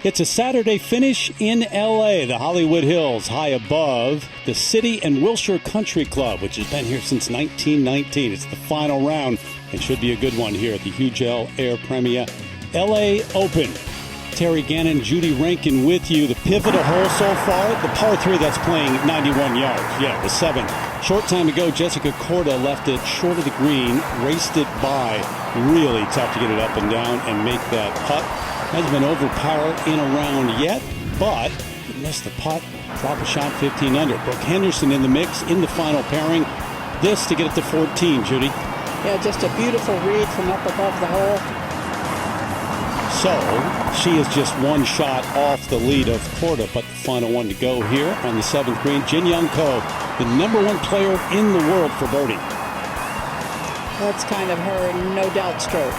It's a Saturday finish in L.A., the Hollywood Hills, high above the City and Wilshire Country Club, which has been here since 1919. It's the final round and should be a good one here at the Hugel Air Premia L.A. Open. Terry Gannon, Judy Rankin with you. The pivotal hole so far, the par 3 that's playing 91 yards. Yeah, the 7. Short time ago, Jessica Corden left it short of the green, raced it by. Really tough to get it up and down and make that putt. Hasn't been over par in a round yet, but missed the putt. Drop a shot 15 under. Brooke Henderson in the mix in the final pairing. This to get it to 14, Judy. Yeah, just a beautiful read from up above the hole. So, she is just one shot off the lead of Corden, but the final one to go here on the 7th green. Jin Young Ko, the #1 player in the world for birdie. That's kind of her no doubt stroke.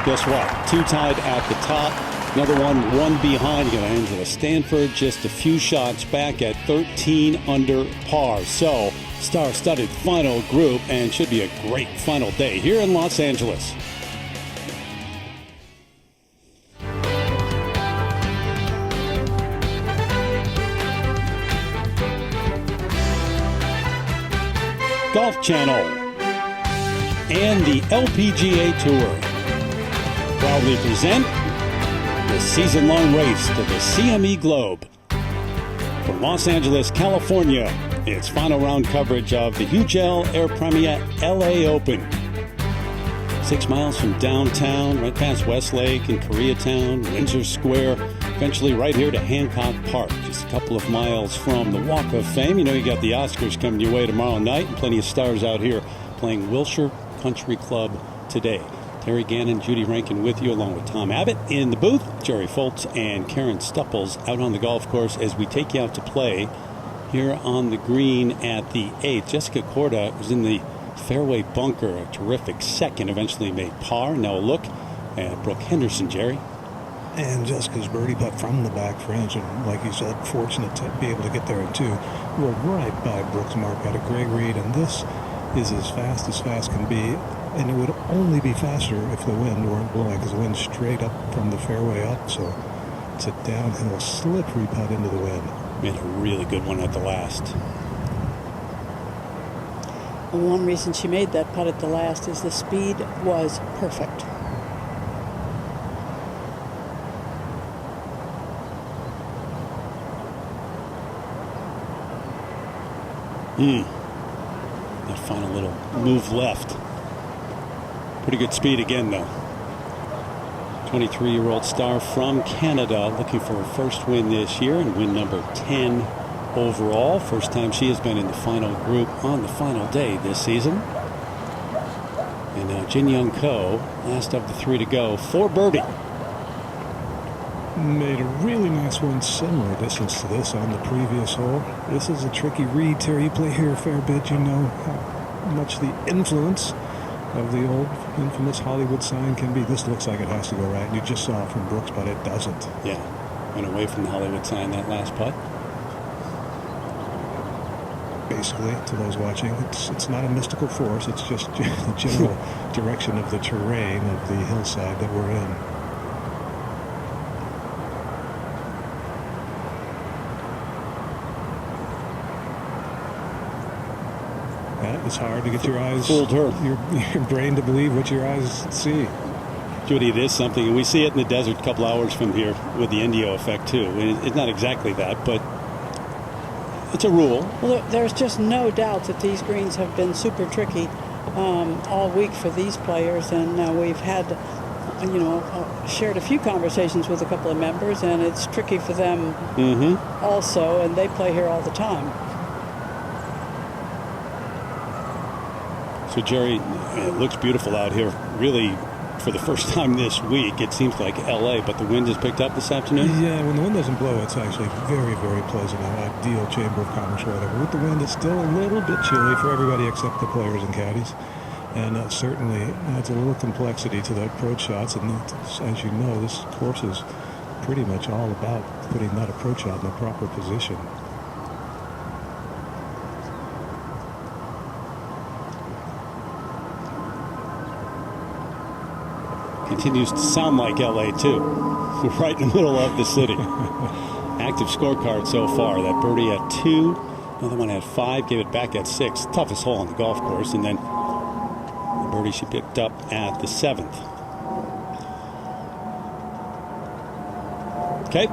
Guess what? 2 tied at the top. Another one behind. You got Angela Stanford just a few shots back at 13 under par. So, star-studded final group, and should be a great final day here in Los Angeles. Golf Channel and the LPGA Tour proudly present the season-long race to the CME Globe. From Los Angeles, California, it's final round coverage of the Hugel Air Premia LA Open. 6 miles from downtown, right past Westlake and Koreatown, Windsor Square, eventually right here to Hancock Park, just a couple of miles from the Walk of Fame. You know you got the Oscars coming your way tomorrow night, and plenty of stars out here playing Wilshire Country Club today. Terry Gannon, Judy Rankin with you, along with Tom Abbott in the booth, Jerry Foltz and Karen Stupples out on the golf course as we take you out to play here on the green at the 8th. Jessica Corden was in the fairway bunker, a terrific second, eventually made par. Now a look at Brooke Henderson, Jerry. And Jessica's birdie putt from the back fringe, and like you said, fortunate to be able to get there in 2. We're right by Brooks' mark, got a great read, and this is as fast can be, and it would only be faster if the wind weren't blowing, because the wind's straight up from the fairway up, so it's a downhill slippery putt into the wind. Made a really good one at the last. And one reason she made that putt at the last is the speed was perfect. That final little move left. Pretty good speed again, though. 23-year-old star from Canada, looking for her first win this year and win number 10 overall. First time she has been in the final group on the final day this season. And now Jin Young Ko, last of the 3 to go, for birdie. Made a really nice one, similar distance to this on the previous hole. This is a tricky read, Terry. You play here a fair bit. You know how much the influence of the old infamous Hollywood sign can be. This looks like it has to go right. You just saw it from Brooks, but it doesn't. Yeah, went away from the Hollywood sign that last putt. Basically, to those watching, it's not a mystical force. It's just the general direction of the terrain of the hillside that we're in. It's hard to get your eyes, fooled her, your brain to believe what your eyes see. Judy, it is something, and we see it in the desert a couple hours from here with the Indio effect too. It's not exactly that, but it's a rule. Well, there's just no doubt that these greens have been super tricky all week for these players, and we've had, shared a few conversations with a couple of members, and it's tricky for them also, and they play here all the time. So, Jerry, it looks beautiful out here. Really, for the first time this week, it seems like L.A., but the wind has picked up this afternoon? Yeah, when the wind doesn't blow, it's actually very, very pleasant. An ideal chamber of commerce or whatever. With the wind, it's still a little bit chilly for everybody except the players and caddies. And certainly adds a little complexity to the approach shots. And as you know, this course is pretty much all about putting that approach shot in the proper position. Continues to sound like LA too. We're right in the middle of the city. Active scorecard so far. That birdie at 2, another one at 5, gave it back at 6. Toughest hole on the golf course, and then the birdie she picked up at the 7th. Okay.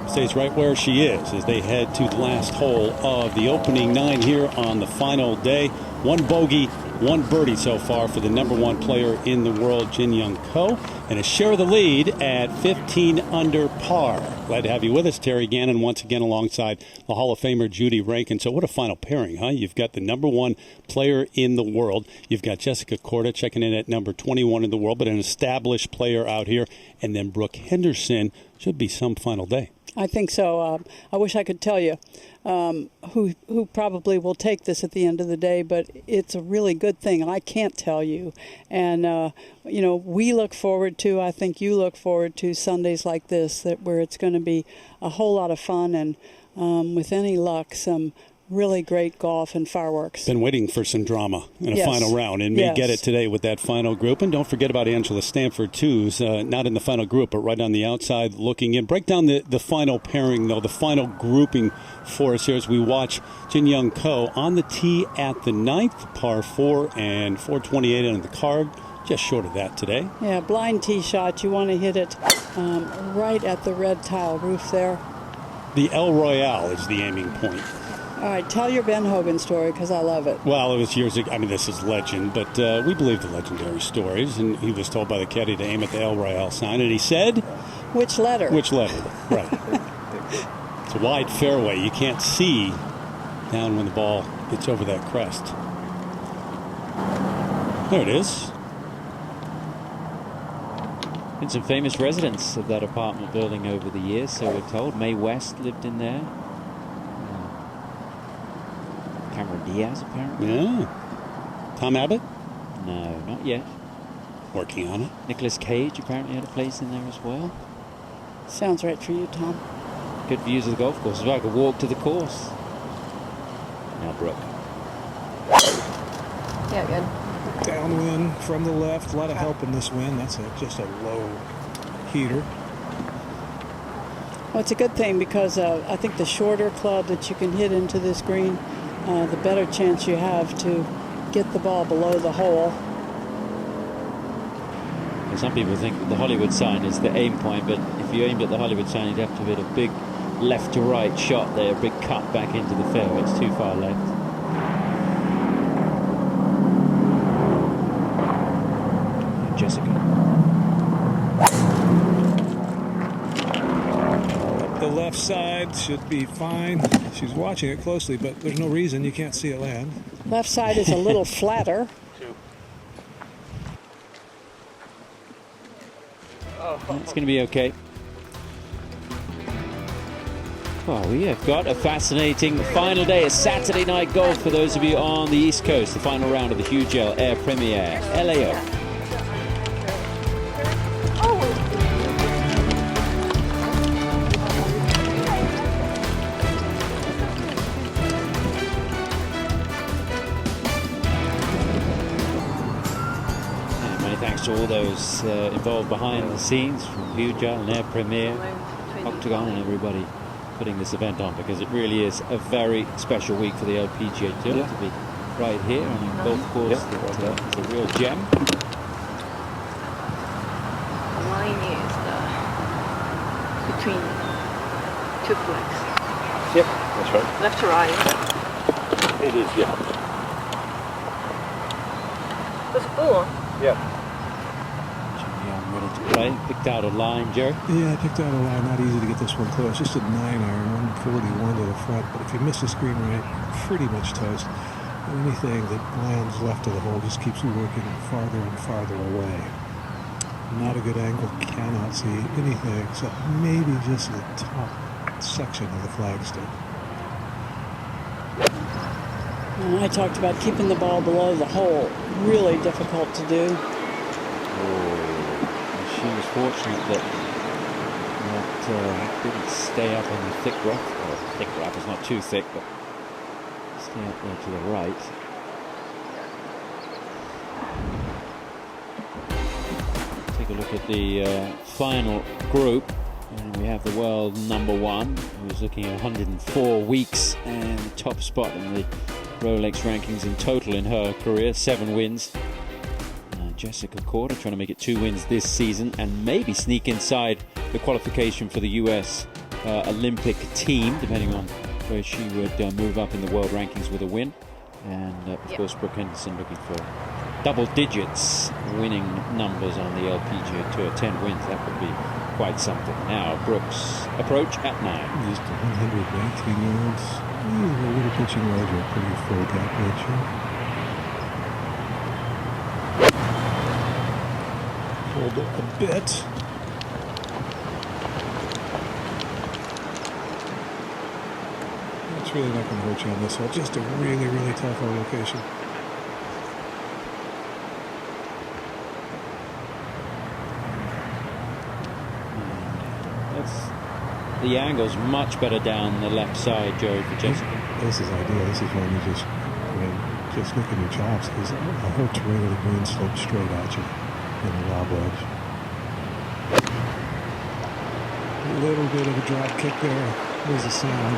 Stays right where she is as they head to the last hole of the opening 9 here on the final day. 1 bogey, 1 birdie so far for the #1 player in the world, Jin Young Ko, and a share of the lead at 15 under par. Glad to have you with us, Terry Gannon, once again alongside the Hall of Famer Judy Rankin. So what a final pairing, huh? You've got the #1 player in the world. You've got Jessica Corden checking in at number 21 in the world, but an established player out here. And then Brooke Henderson. Should be some final day. I think so. I wish I could tell you who probably will take this at the end of the day, but it's a really good thing. I can't tell you. And, we look forward to, I think you look forward to Sundays like this, where it's going to be a whole lot of fun and, with any luck, some really great golf and fireworks. Been waiting for some drama in a Yes. final round, and may Yes. get it today with that final group. And don't forget about Angela Stanford, too, who's not in the final group, but right on the outside looking in. Break down the final pairing, though, the final grouping for us here as we watch Jin Young Ko on the tee at the 9th, par 4 and 428 on the card. Just short of that today. Yeah, blind tee shot. You want to hit it right at the red tile roof there. The El Royale is the aiming point. All right, tell your Ben Hogan story, because I love it. Well, it was years ago. I mean, this is legend, but we believe the legendary stories. And he was told by the caddy to aim at the El Royale sign, and he said, Which letter? which letter? Right. It's a wide fairway. You can't see down when the ball gets over that crest. There it is. Been some famous residents of that apartment building over the years, so we're told. Mae West lived in there. Cameron Diaz, apparently. Yeah. Tom Abbott? No, not yet. Working on it. Nicolas Cage apparently had a place in there as well. Sounds right for you, Tom. Good views of the golf course. If I could walk to the course. Now, Brooke. Yeah, good. Downwind from the left. A lot of help in this wind. That's just a low heater. Well, it's a good thing because I think the shorter club that you can hit into this green, the better chance you have to get the ball below the hole. Well, some people think that the Hollywood sign is the aim point, but if you aimed at the Hollywood sign, you'd have to hit a big left to right shot there, a big cut back into the fairway. It's too far left. Jessica. The left side should be fine. She's watching it closely, but there's no reason you can't see it land. Left side is a little flatter. It's going to be okay. Well, we have got a fascinating final day of Saturday night golf for those of you on the East Coast. The final round of the Huge L Air Premier LAO. Thanks to all those involved behind the scenes, from Huge L and Air Premier, Octagon, and everybody putting this event on, because it really is a very special week for the LPGA Tour to be right here on a golf course that's a real gem. The line is between two flags. Yep, that's right. Left to right. It is, yeah. There's a ball. Yeah. Ready to play. Picked out a line, Jerry. Yeah, I picked out a line. Not easy to get this one close. Just a 9-iron, 141 to the front. But if you miss the screen right, pretty much toast. Anything that lands left of the hole just keeps you working farther and farther away. Not a good angle. Cannot see anything except maybe just the top section of the flagstick. And I talked about keeping the ball below the hole. Really difficult to do. She was fortunate that didn't stay up on the thick rock. Well, thick rock is not too thick, but stay up there to the right. Take a look at the final group. And we have the world number one, who's looking at 104 weeks and the top spot in the Rolex rankings in total in her career, 7 wins. Jessica Corden trying to make it 2 wins this season and maybe sneak inside the qualification for the US Olympic team, depending on where she would move up in the world rankings with a win. And of course, Brooke Henderson looking for double digits winning numbers on the LPGA Tour. 10 wins, that would be quite something. Now Brooks' approach at 9. Just 119 yards. A little pitching wedge or a pretty full gap wedge here. Hold it a bit. It's really not going to hurt you on this hole. Just a really, really tough hole location. The angle's much better down the left side, Joey, for Jessica. This is ideal. This is when you just, just look at your chops, because the whole terrain of the green slopes straight at you in the lob wedge. A little bit of a drop kick there. There's the sound.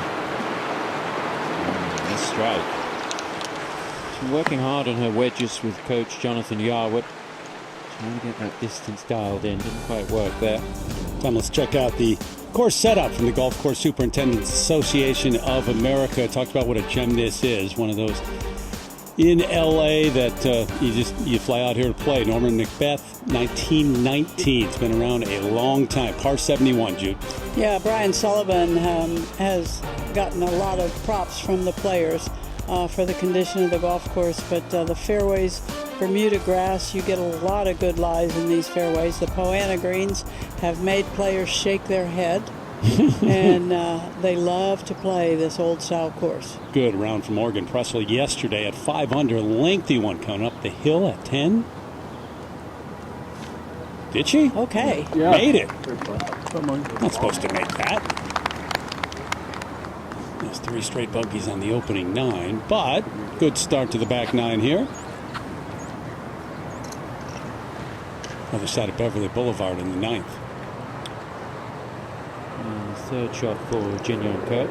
Nice strike. She's working hard on her wedges with coach Jonathan Yarwood. Trying to get that distance dialed in. Didn't quite work there. Tom, let's check out the course setup from the Golf Course Superintendents Association of America. Talked about what a gem this is. One of those in LA that you fly out here to play. Norman Macbeth, 1919. It's been around a long time. Par 71, Jude. Yeah, Brian Sullivan has gotten a lot of props from the players for the condition of the golf course, but the fairways, Bermuda grass, you get a lot of good lies in these fairways. The Poana greens have made players shake their head, and they love to play this old style course. Good round from Morgan Presley yesterday at 5 under. Lengthy one coming up the hill at 10. Did she? Okay. Yeah. Made it. Not supposed to make that. There's 3 straight bogeys on the opening 9, but good start to the back 9 here. Other side of Beverly Boulevard in the 9th. Third shot for Virginia and Kurt.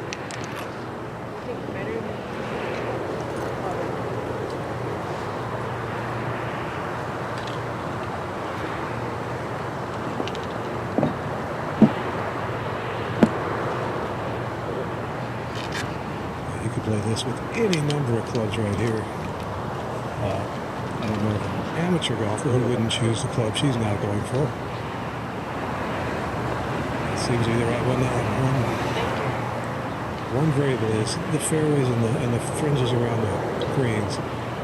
You could play this with any number of clubs right here. I don't know of an amateur golfer who wouldn't choose the club she's now going for. It seems to be the right one now. One variable is the fairways and the fringes around the greens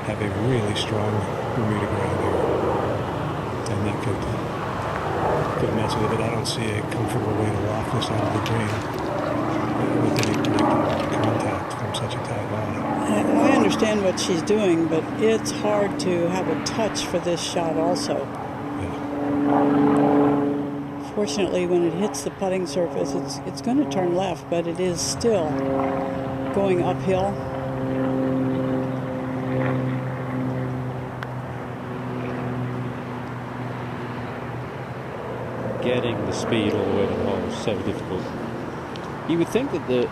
have a really strong Bermuda ground here, and that could mess with it. I don't see a comfortable way to loft this onto the green with any contact from such a tight line. I understand what she's doing, but it's hard to have a touch for this shot also. Yeah. Fortunately, when it hits the putting surface, it's going to turn left, but it is still going uphill. Getting the speed all the way to the hole is so difficult. You would think that the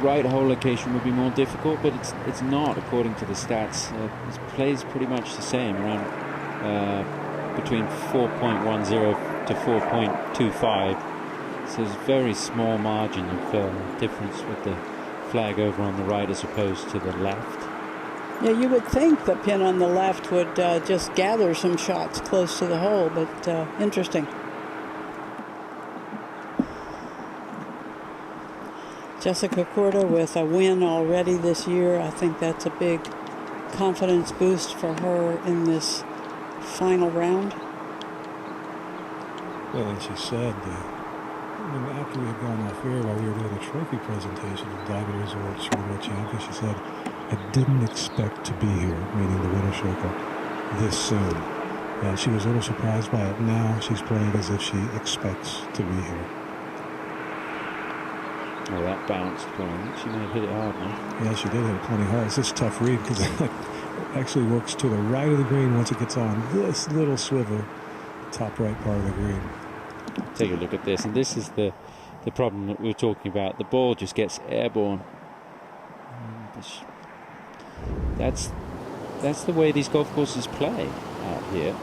right hole location would be more difficult, but it's not, according to the stats. It plays pretty much the same, around between 4.10 to 4.25. So there's a very small margin of difference with the flag over on the right as opposed to the left. Yeah, you would think the pin on the left would just gather some shots close to the hole, but interesting. Jessica Corden with a win already this year. I think that's a big confidence boost for her in this final round. Well, and she said after we had gone off air while we were doing a trophy presentation at Diamond Resort World Champion, she said, I didn't expect to be here, meaning the winner's circle, this soon. And she was a little surprised by it. Now she's playing as if she expects to be here. Oh, that bounced going. She may have hit it hard now. Yeah, she did hit it plenty hard. It's just a tough read because it actually works to the right of the green once it gets on this little swivel. top right part of the green. Take a look at this, and this is the problem that we were talking about. The ball just gets airborne. That's the way these golf courses play out here.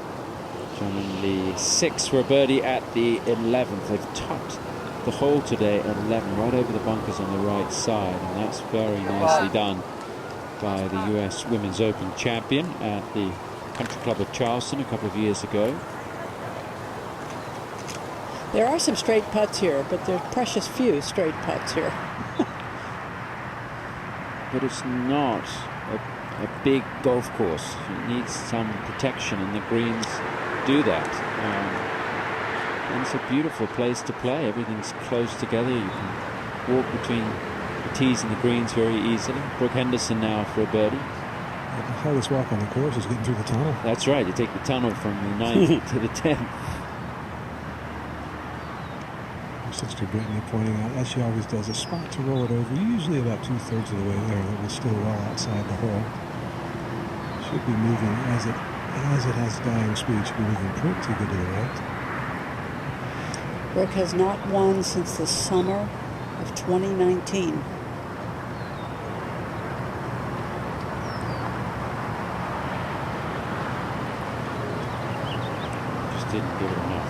John Lee 6 for a birdie at the 11th. They've tucked the hole today at 11, right over the bunkers on the right side, and that's very nicely done by the US Women's Open champion at the Country Club of Charleston a couple of years ago. There are some straight putts here, but there's precious few straight putts here. But it's not a big golf course. It needs some protection, and the greens do that. And it's a beautiful place to play. Everything's close together. You can walk between the tees and the greens very easily. Brooke Henderson now for a birdie. The hardest walk on the course is getting through the tunnel. That's right. You take the tunnel from the 9th to the 10th. Sister Brittany pointing out, as she always does, a spot to roll it over, usually about 2/3 of the way there. That was still well outside the hole. Should be moving as it has dying speed. Should be moving pretty good to the right. Brooke has not won since the summer of 2019. Just didn't give it enough.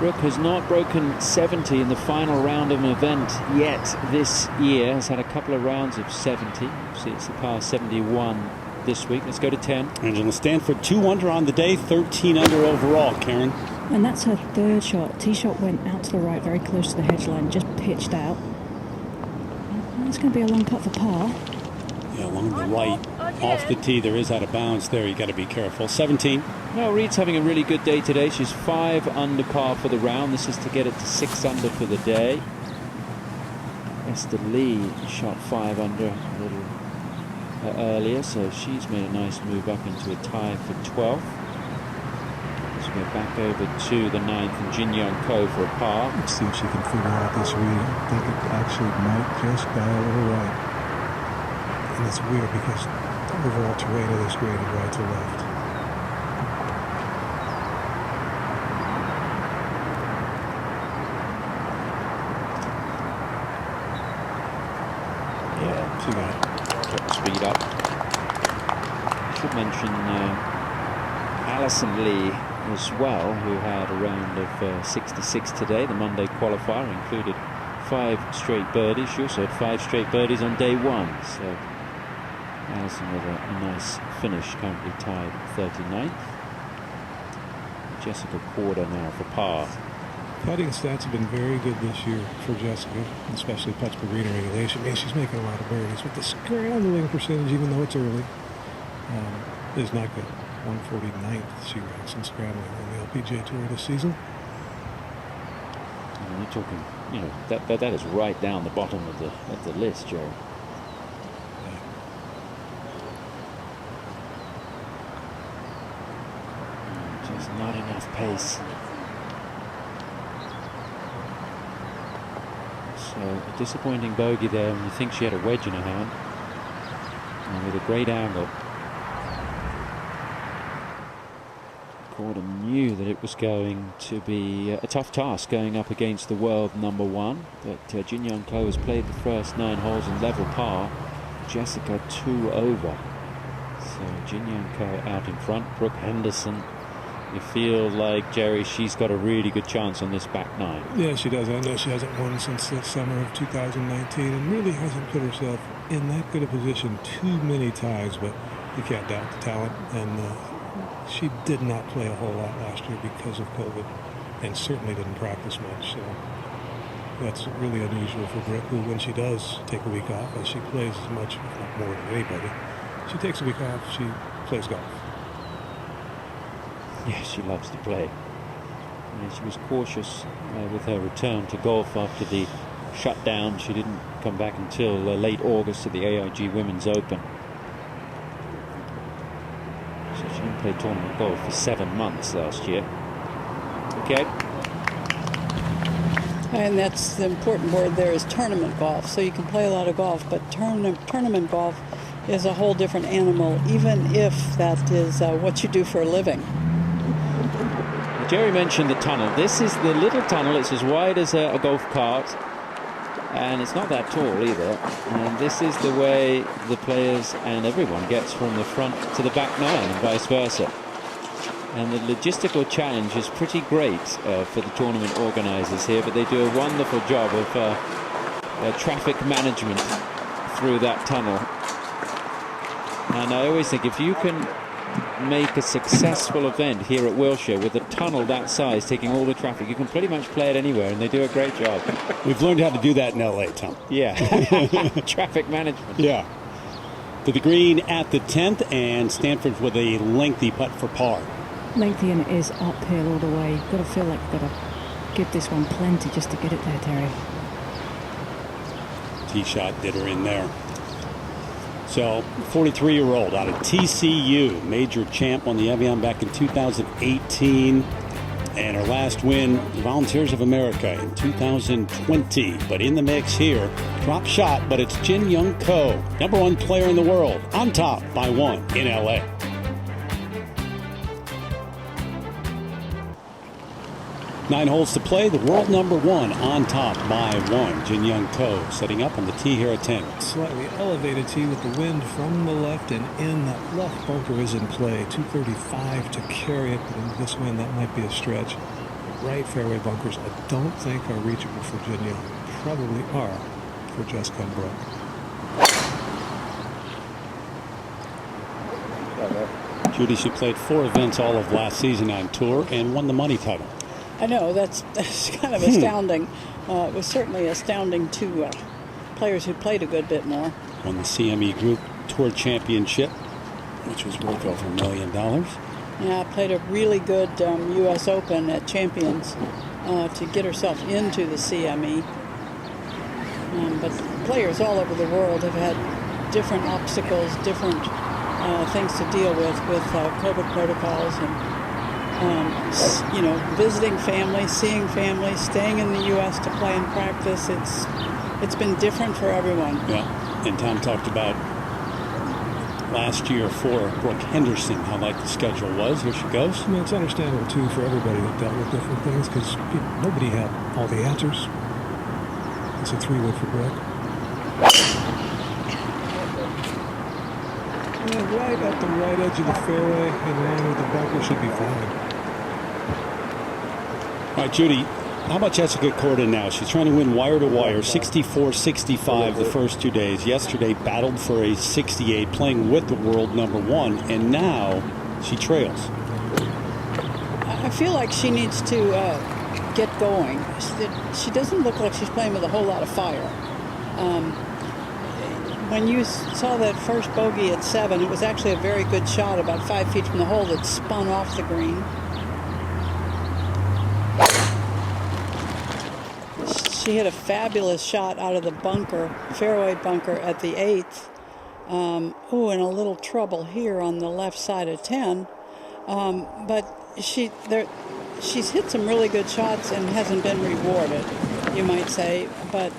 Brooke has not broken 70 in the final round of an event yet this year. Has had a couple of rounds of 70. See, it's surpassed 71 this week. Let's go to 10. Angela Stanford 2 under on the day, 13 under overall, Karen. And that's her third shot. Tee shot went out to the right, very close to the hedge line, just pitched out. And it's going to be a long putt for par. Yeah, along the right, off the tee. There is out of bounds there. You got to be careful. 17. No, Reed's having a really good day today. She's 5 under par for the round. This is to get it to 6 under for the day. Esther Lee shot 5 under a little earlier, so she's made a nice move up into a tie for 12th. So we're back over to the 9th and Jin Young Ko for a par. Let's see if she can figure out this read. I think it actually might just dial a little right. And it's weird because the overall terrain of this grade is right to left. Yeah, she got the speed up. Should mention Alison Lee as well, who had a round of 66 today. The Monday qualifier included 5 straight birdies. She also had 5 straight birdies on day 1. So Alison with a nice finish, currently tied 39th. Jessica Corden now for par. Putting stats have been very good this year for Jessica, especially putts per green regulation. I mean, she's making a lot of birdies, but the scrambling percentage, even though it's early, is not good. 149th she ranks in scrambling on the LPGA Tour this season. And you're talking, you know, that is right down the bottom of the list, Joe. Just not enough pace. So a disappointing bogey there, and you think she had a wedge in her hand, and with a great angle. Corden knew that it was going to be a tough task going up against the world #1, but Jin Young Ko has played the first 9 holes in level par. Jessica 2 over. So Jin Young Ko out in front. Brooke Henderson, you feel like, Jerry, she's got a really good chance on this back 9. Yeah, she does. I know she hasn't won since the summer of 2019 and really hasn't put herself in that good a position too many times, but you can't doubt the talent. And she did not play a whole lot last year because of COVID and certainly didn't practice much. So that's really unusual for Brooke, who, when she does take a week off, and she plays as much, if not more than anybody, she takes a week off, she plays golf. Yeah, she loves to play. And she was cautious with her return to golf after the shutdown. She didn't come back until late August at the AIG Women's Open. So she didn't play tournament golf for 7 months last year. Okay. And that's the important word there, is tournament golf. So you can play a lot of golf, but tournament golf is a whole different animal, even if that is what you do for a living. Jerry mentioned the tunnel. This is the little tunnel. It's as wide as a golf cart, and it's not that tall either. And this is the way the players and everyone gets from the front to the back nine and vice versa. And the logistical challenge is pretty great for the tournament organizers here, but they do a wonderful job of traffic management through that tunnel. And I always think if you can make a successful event here at Wilshire with a tunnel that size taking all the traffic, you can pretty much play it anywhere, and they do a great job. We've learned how to do that in LA, Tom. Yeah. Traffic management. Yeah. To the green at the 10th, and Stanford with a lengthy putt for par. Lengthy, and it is uphill all the way. You've got to feel like you've got to give this one plenty just to get it there, Terry. Tee shot did her in there. So, 43-year-old out of TCU, major champ on the Evian back in 2018. And her last win, Volunteers of America in 2020. But in the mix here, drop shot, but it's Jin Young Ko, #1 player in the world, on top by 1 in LA. Nine holes to play. The world #1 on top by 1. Jin Young Ko setting up on the tee here at 10. Slightly elevated tee with the wind from the left and in. That left bunker is in play. 235 to carry it, but in this wind that might be a stretch. Right fairway bunkers I don't think are reachable for Jin Young. Probably are for Jessica and Brooke. Judy, she played 4 events all of last season on tour and won the money title. I know, that's kind of astounding. It was certainly astounding to players who played a good bit more. Won the CME Group Tour Championship, which was worth over $1 million. Yeah, played a really good U.S. Open at Champions to get herself into the CME. But players all over the world have had different obstacles, different things to deal with COVID protocols and visiting family, seeing family, staying in the U.S. to play and practice. It's been different for everyone. Yeah, and Tom talked about last year for Brooke Henderson, how like the schedule was. Here she goes. I mean, it's understandable, too, for everybody that dealt with different things because nobody had all the answers. It's a 3-wood for Brooke. Yeah, right at the right edge of the fairway, in line with the bunker, should be fine. All right, Judy, how about Jessica Corden now? She's trying to win wire to wire, 64-65 the first 2 days. Yesterday battled for a 68, playing with the world #1, and now she trails. I feel like she needs to get going. She doesn't look like she's playing with a whole lot of fire. When you saw that first bogey at 7, it was actually a very good shot about 5 feet from the hole that spun off the green. She hit a fabulous shot out of the bunker, fairway bunker at the 8th. And a little trouble here on the left side of 10. But she's hit some really good shots and hasn't been rewarded, you might say. But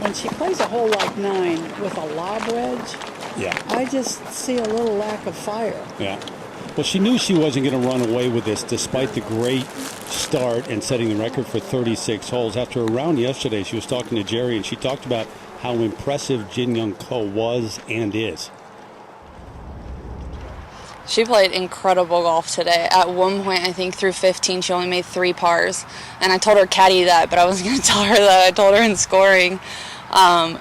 when she plays a hole like 9 with a lob wedge, yeah, I just see a little lack of fire. Yeah. Well, she knew she wasn't going to run away with this despite the great start and setting the record for 36 holes. After a round yesterday, she was talking to Jerry, and she talked about how impressive Jin Young Ko was and is. She played incredible golf today. At one point, I think through 15, she only made 3 pars. And I told her caddy that, but I wasn't going to tell her that. I told her in scoring.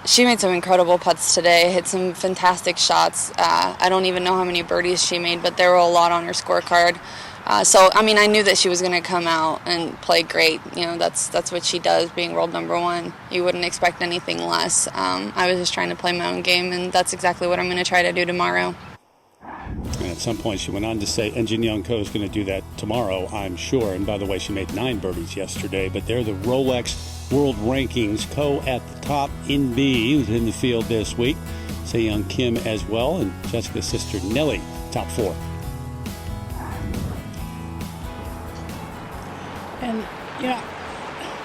She made some incredible putts today, hit some fantastic shots. I don't even know how many birdies she made, but there were a lot on her scorecard. I knew that she was going to come out and play great. That's what she does, being world #1. You wouldn't expect anything less. I was just trying to play my own game, and that's exactly what I'm going to try to do tomorrow. And at some point, she went on to say, and Jin Young Ko is going to do that tomorrow, I'm sure. And by the way, she made 9 birdies yesterday. But they're the Rolex World Rankings. Ko at the top in B, who's in the field this week. Se-Young Kim as well, and Jessica's sister Nelly, top 4. And,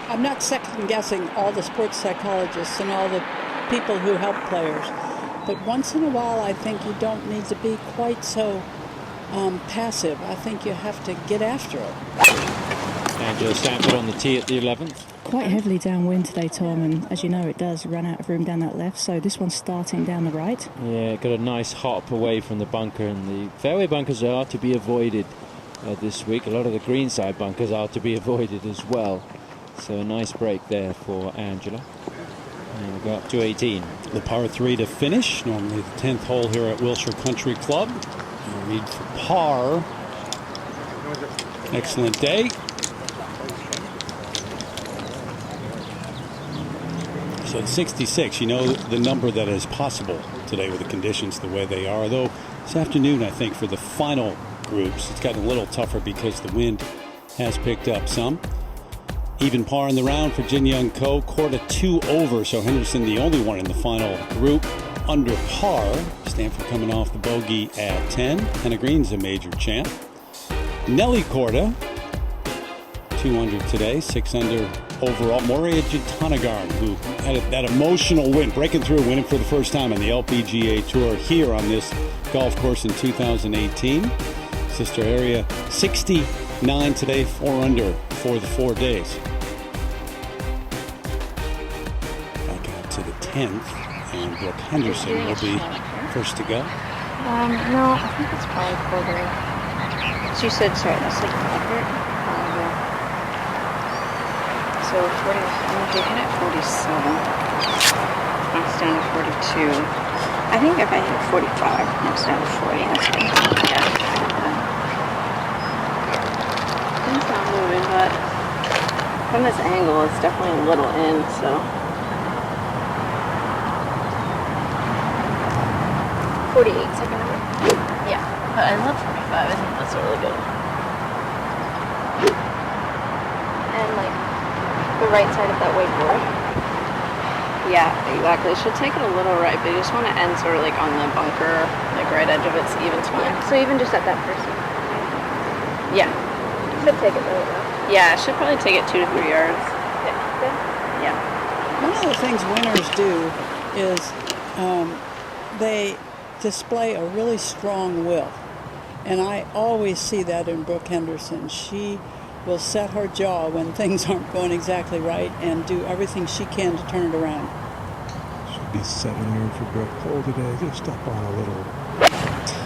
I'm not second-guessing all the sports psychologists and all the people who help players. But once in a while, I think you don't need to be quite so passive. I think you have to get after it. Angela Stanford on the tee at the 11th. Quite heavily downwind today, Tom, and as you know, it does run out of room down that left, so this one's starting down the right. Yeah, got a nice hop away from the bunker, and the fairway bunkers are to be avoided this week. A lot of the greenside bunkers are to be avoided as well. So a nice break there for Angela. And we go up to 18. The par 3 to finish. Normally the 10th hole here at Wilshire Country Club. No need for par. Excellent day. So at 66, you know the number that is possible today with the conditions the way they are. Though this afternoon, I think, for the final groups, it's gotten a little tougher because the wind has picked up some. Even par in the round for Jin Young Ko. Corden 2 over, so Henderson the only one in the final group under par. Stanford coming off the bogey at 10. Hannah Green's a major champ. Nelly Korda, 2 under today, 6 under overall. Moria Jitanagarn, who had that emotional win, breaking through, winning for the first time on the LPGA Tour here on this golf course in 2018. Sister Area, 69 today, 4 under for the 4 days. Back out to the 10th, and Brooke Henderson will be first to go. No, I think it's probably quarter. So you said, sorry, that's like effort? So 40, I'm taking it 47. Knocks down to 42. I think if I hit 45, knocks down to 40. That's good. Yeah. Things not moving, but from this angle, it's definitely a little in, so. 48, second number? Yeah. But I love 45. I think that's really good. And like, the right side of that whiteboard. Yeah, exactly. She'll take it a little right, but you just want to end sort of like on the bunker, like right edge of it, so even fine. So even just at that person? Yeah. Should take it really well. Yeah, should probably take it 2 to 3 yards. Yeah. One of the things winners do is they display a really strong will. And I always see that in Brooke Henderson. She will set her jaw when things aren't going exactly right and do everything she can to turn it around. Should be 7 under for Brooke. Hole today, just up on a little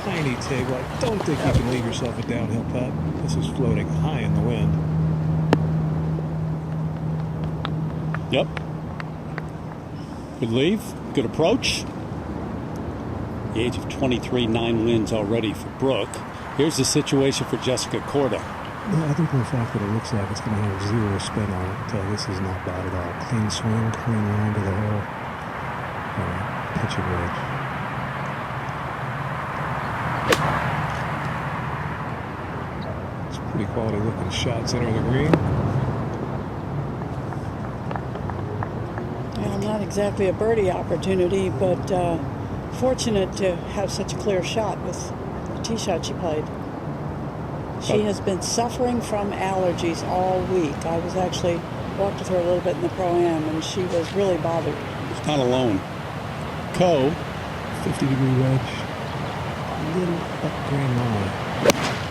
tiny table. I don't think you can leave yourself a downhill putt. This is floating high in the wind. Yep. Good leave, good approach. The age of 23, 9 wins already for Brooke. Here's the situation for Jessica Korda. Other than the fact that it looks like it's going to have 0 spin on it, this is not bad at all. Clean swing, clean line to the hole. Pitching wedge. It's pretty quality looking shot, center of the green. Well, not exactly a birdie opportunity, but fortunate to have such a clear shot with the tee shot she played. She has been suffering from allergies all week. I was actually walked with her a little bit in the Pro-Am, and she was really bothered. She's not alone. Ko, 50-degree wedge, a little up green line,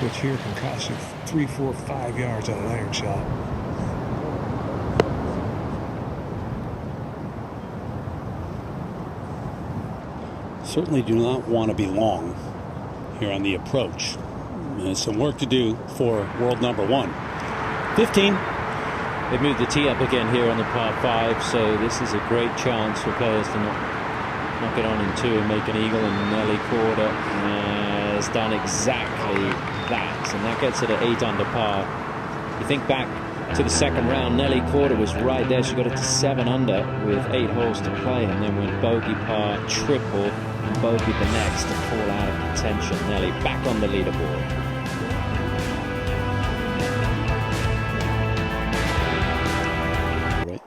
which here can cost you 3, 4, 5 yards on an iron shot. certainly do not want to be long here on the approach. There's some work to do for world number 1. 15. They've moved the tee up again here on the par 5, so this is a great chance for players to knock it on in 2 and make an eagle, and Nelly Korda has done exactly that, and that gets it at 8 under par. You think back to the second round, Nelly Korda was right there. She got it to 7 under with 8 holes to play, and then went bogey, par, triple, and bogey the next to fall out of contention. Nelly back on the leaderboard. Right.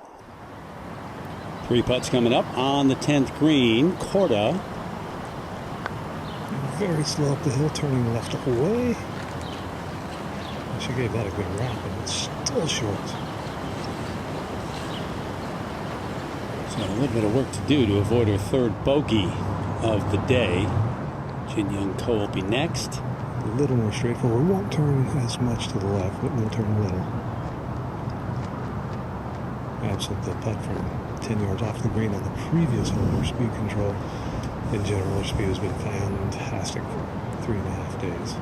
3 putts coming up on the 10th green. Korda. Very slow up the hill, turning left away. She gave that a good wrap, but it's still short. So a little bit of work to do to avoid her 3rd bogey of the day. Jin Young Ko will be next. A little more straightforward. Won't turn as much to the left, but will turn a little. Absent the putt from 10 yards off the green on the previous hole, her speed control in general, her speed has been fantastic for 3.5 days.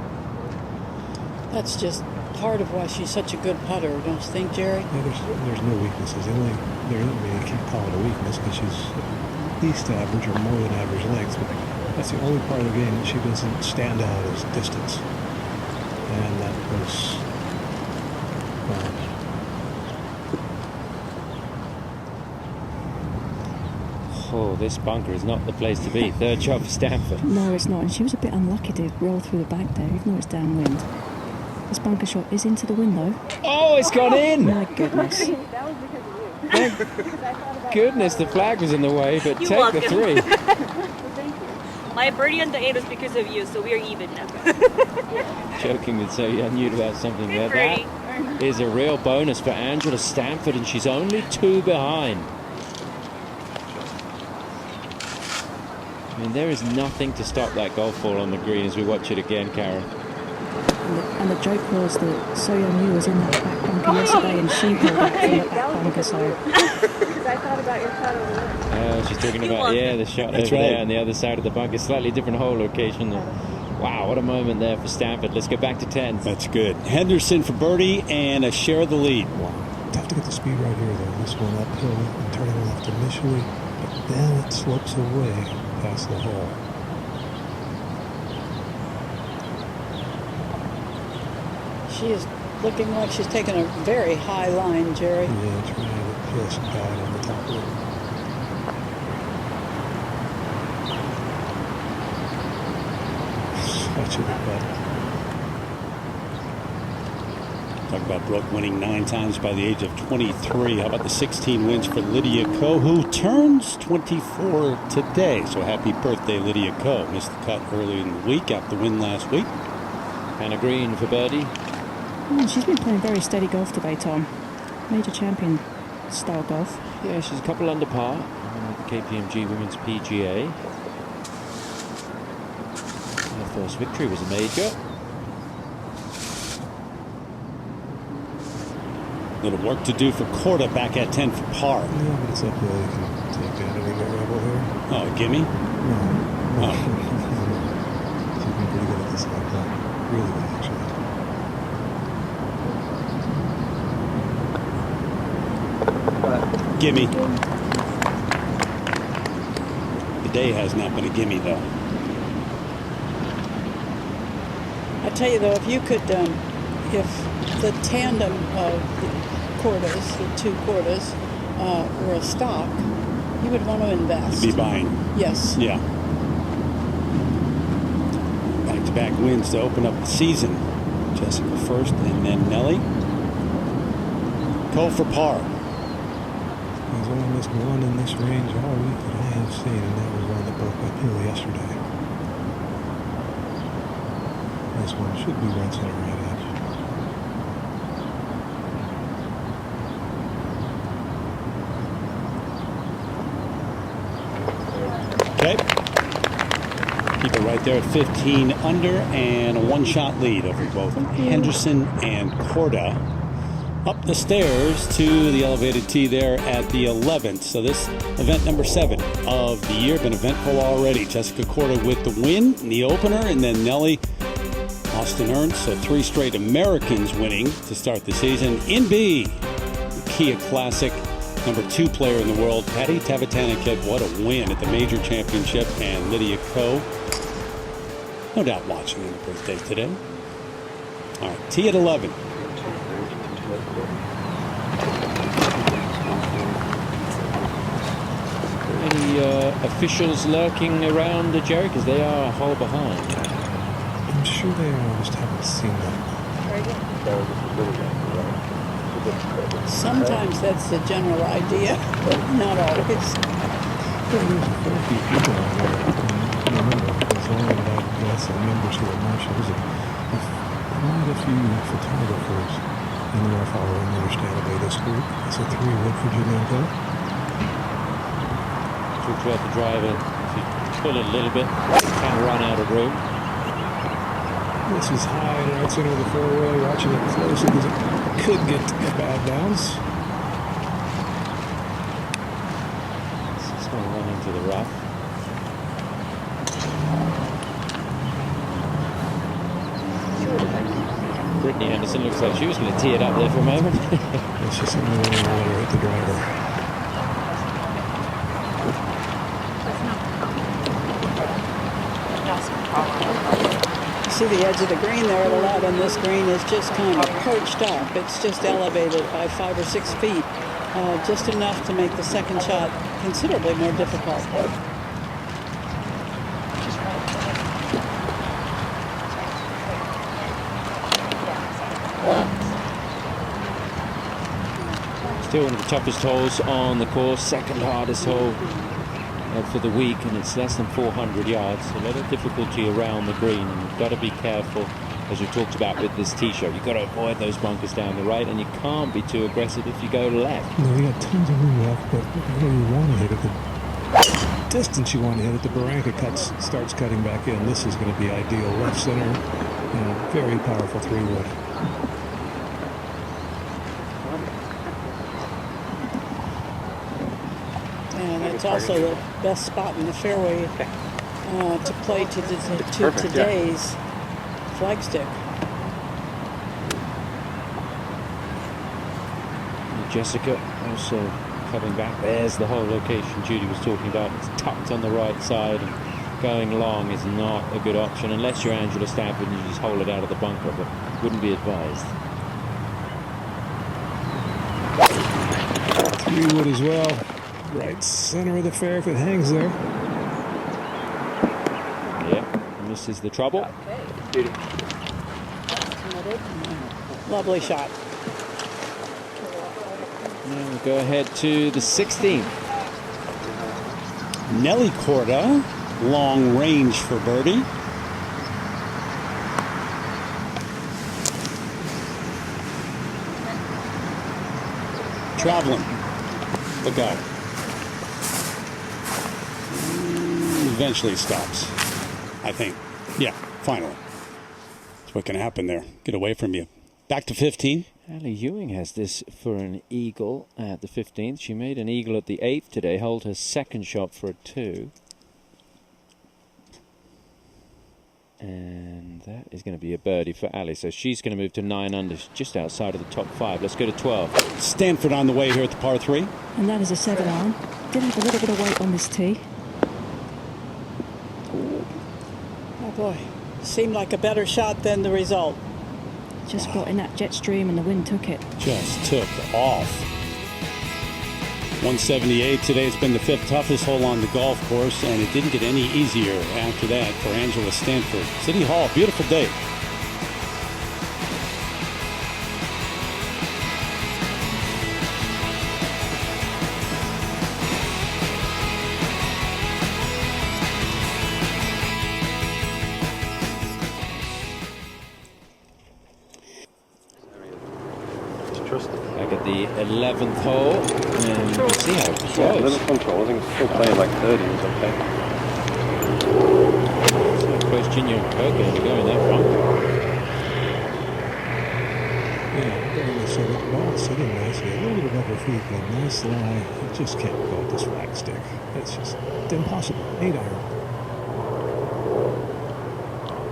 That's just part of why she's such a good putter, don't you think, Jerry? Yeah, there's no weaknesses. You can't call it a weakness because she's at least average or more than average length, but that's the only part of the game that she doesn't stand out as distance. And that was, Oh, this bunker is not the place to be. Third shot for Stanford. No, it's not. And she was a bit unlucky to roll through the back there, even though it's downwind. This bunker shot is into the window. Oh, it's gone in! My goodness. That was because of you. Thank goodness the flag was in the way, but You're take the welcome. 3. Thank you. My birdie on the 8 was because of you, so we are even now. Joking with So Young Nude about something there. Good That is a real bonus for Angela Stanford, and she's only 2 behind. I mean, there is nothing to stop that golf ball on the green as we watch it again, Karen. And the joke was that So Young Yu was in that back bunker yesterday and she pulled out from the back bunker, so... Because I thought about your putt over there. She's talking about, the shot That's over right. there on the other side of the bunker. Slightly different hole location. Wow, what a moment there for Stanford. Let's get back to 10. That's good. Henderson for birdie and a share of the lead. wow. Tough to get the speed right here, though. This one uphill and turning left initially, but then it slopes away past the hole. She is looking like she's taking a very high line, Jerry. Yeah, trying to just guide on the top of it. Such a good putt. Talk about Brooke winning 9 times by the age of 23. How about the 16 wins for Lydia Ko, who turns 24 today? So happy birthday, Lydia Ko. Missed the cut early in the week after the win last week. Hannah Green for birdie. She's been playing very steady golf today, Tom. Major champion style golf. Yeah, she's a couple under par on the KPMG Women's PGA. Her first victory was a major. Little work to do for Corden back at 10 for par. Yeah, but it's uphill. You can take that and get rebel here. Oh, gimme? No. Oh. She's been pretty good at this like that. Really good, actually. Gimme. The day has not been a gimme, though. I tell you, though, if you could, if the tandem of the Cordas, the 2 Cordas, were a stock, you would want to invest. Be buying. Yes. Yeah. Back-to-back wins to open up the season. Jessica first, and then Nelly. Ko for par. There's only missed one in this range all week that I have seen, and that was one that broke uphill yesterday. This one should be right center right edge. Okay. Keep it right there at 15 under and a 1-shot lead over both Henderson and Corda. Up the stairs to the elevated tee there at the 11th. So this event number 7 of the year, been eventful already. Jessica Corda with the win in the opener, and then Nelly, Austin Ernst, so 3 straight Americans winning to start the season. In B, the Kia Classic, number 2 player in the world, Patty Tavatanakit. What a win at the Major Championship, and Lydia Ko, no doubt watching her birthday today. All right, tee at 11. Any officials lurking around, Jerry? Because they are a hole behind. I'm sure they are. I just haven't seen them. Sometimes that's the general idea, but not always. There's a fair few people on there. And remember, there's only about members who are marching. There's quite a few photographers, and they are following, understandably, this group. It's a 3 wood for Jamaica. Talked about the driver. She pull it a little bit, trying to run out of room. This is high and right center of the fairway. Watching it closely because it could get a bad bounce. This is going to run into the rough. Brooke Henderson looks like she was going to tee it up there for a moment. It's just something that will let her hit the driver. See the edge of the green there a lot, and this green is just kind of perched up. It's just elevated by 5 or 6 feet, just enough to make the second shot considerably more difficult. Still one of the toughest holes on the course, second hardest hole for the week, and it's less than 400 yards. A lot of difficulty around the green, and you've got to be careful, as we talked about with this tee shot. You've got to avoid those bunkers down the right, and you can't be too aggressive if you go left. No, you got tons of room left, but where you want to hit it, the distance you want to hit it, the barranca starts cutting back in. This is going to be ideal. Left center, and a very powerful 3-wood. And it's also the best spot in the fairway to play to today's flagstick. Jessica also coming back. There's the whole location Judy was talking about. It's tucked on the right side, and going long is not a good option unless you're Angela Stafford and you just hold it out of the bunker, but wouldn't be advised. 3-wood as well. Right center of the fair if it hangs there. Yeah, misses the trouble. Judy. Lovely shot. Now we go ahead to the 16th. Nelly Corda, long range for birdie. Traveling. Look out. Eventually stops, I think. Yeah, finally. That's what can happen there. Get away from you. Back to 15. Ali Ewing has this for an eagle at the 15th. She made an eagle at the 8th today, hold her second shot for a 2. And that is going to be a birdie for Ali. So she's going to move to 9 under, just outside of the top 5. Let's go to 12. Stanford on the way here at the par 3. And that is a 7-iron. Did have a little bit of weight on this tee. Oh boy, seemed like a better shot than the result. Just got in that jet stream and the wind took it. Just took off. 178 today. It's been the 5th toughest hole on the golf course, and it didn't get any easier after that for Angela Stanford. City Hall, beautiful day. Back at the 11th hole, and you can see how close. Yeah, a little control. I think it's still playing like 30 is okay. So close Junior Hogan to go in that front. Yeah, so the ball's sitting nicely. A little bit above her feet, but nice lie. You just can't go with this flag stick. It's just impossible. 8-iron.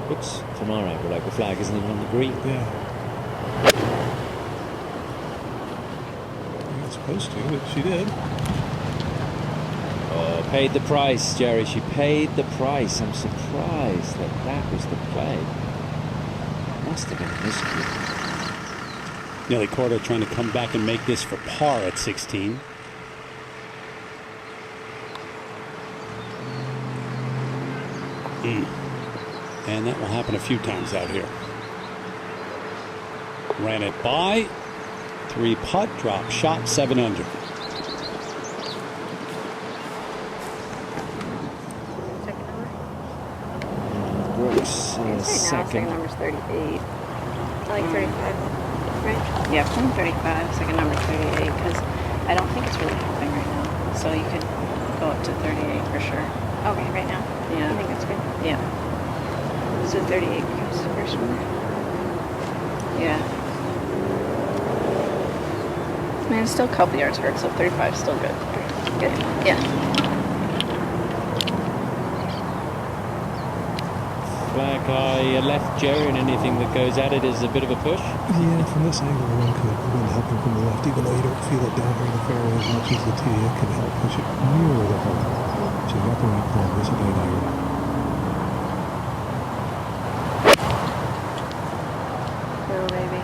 Looks from our angle like the flag isn't even on the green. Yeah. Supposed to, but she did. Oh, paid the price, Jerry. She paid the price. I'm surprised that was the play. Must have been a miscue. Nelly Corda trying to come back and make this for par at 16. And that will happen a few times out here. Ran it by. 3 putt, drop shot, 7 under. Brooks Second number's 38. Like 35, right? Yeah, I'm 35. Second number's 38 because I don't think it's really helping right now. So you could go up to 38 for sure. Okay, right now. Yeah, I think it's good. Yeah. So 38 becomes the first one. Yeah. I mean, it's still a couple yards for it, so 35 is still good. Good. Yeah. Flag high left, Jerry, and anything that goes at it is a bit of a push. Yeah, from this angle, one could help him from the left, even though you don't feel it down here in the fairway as much as the tee. It can help push it nearer the hole. So you got the right club. This is a good iron. Baby.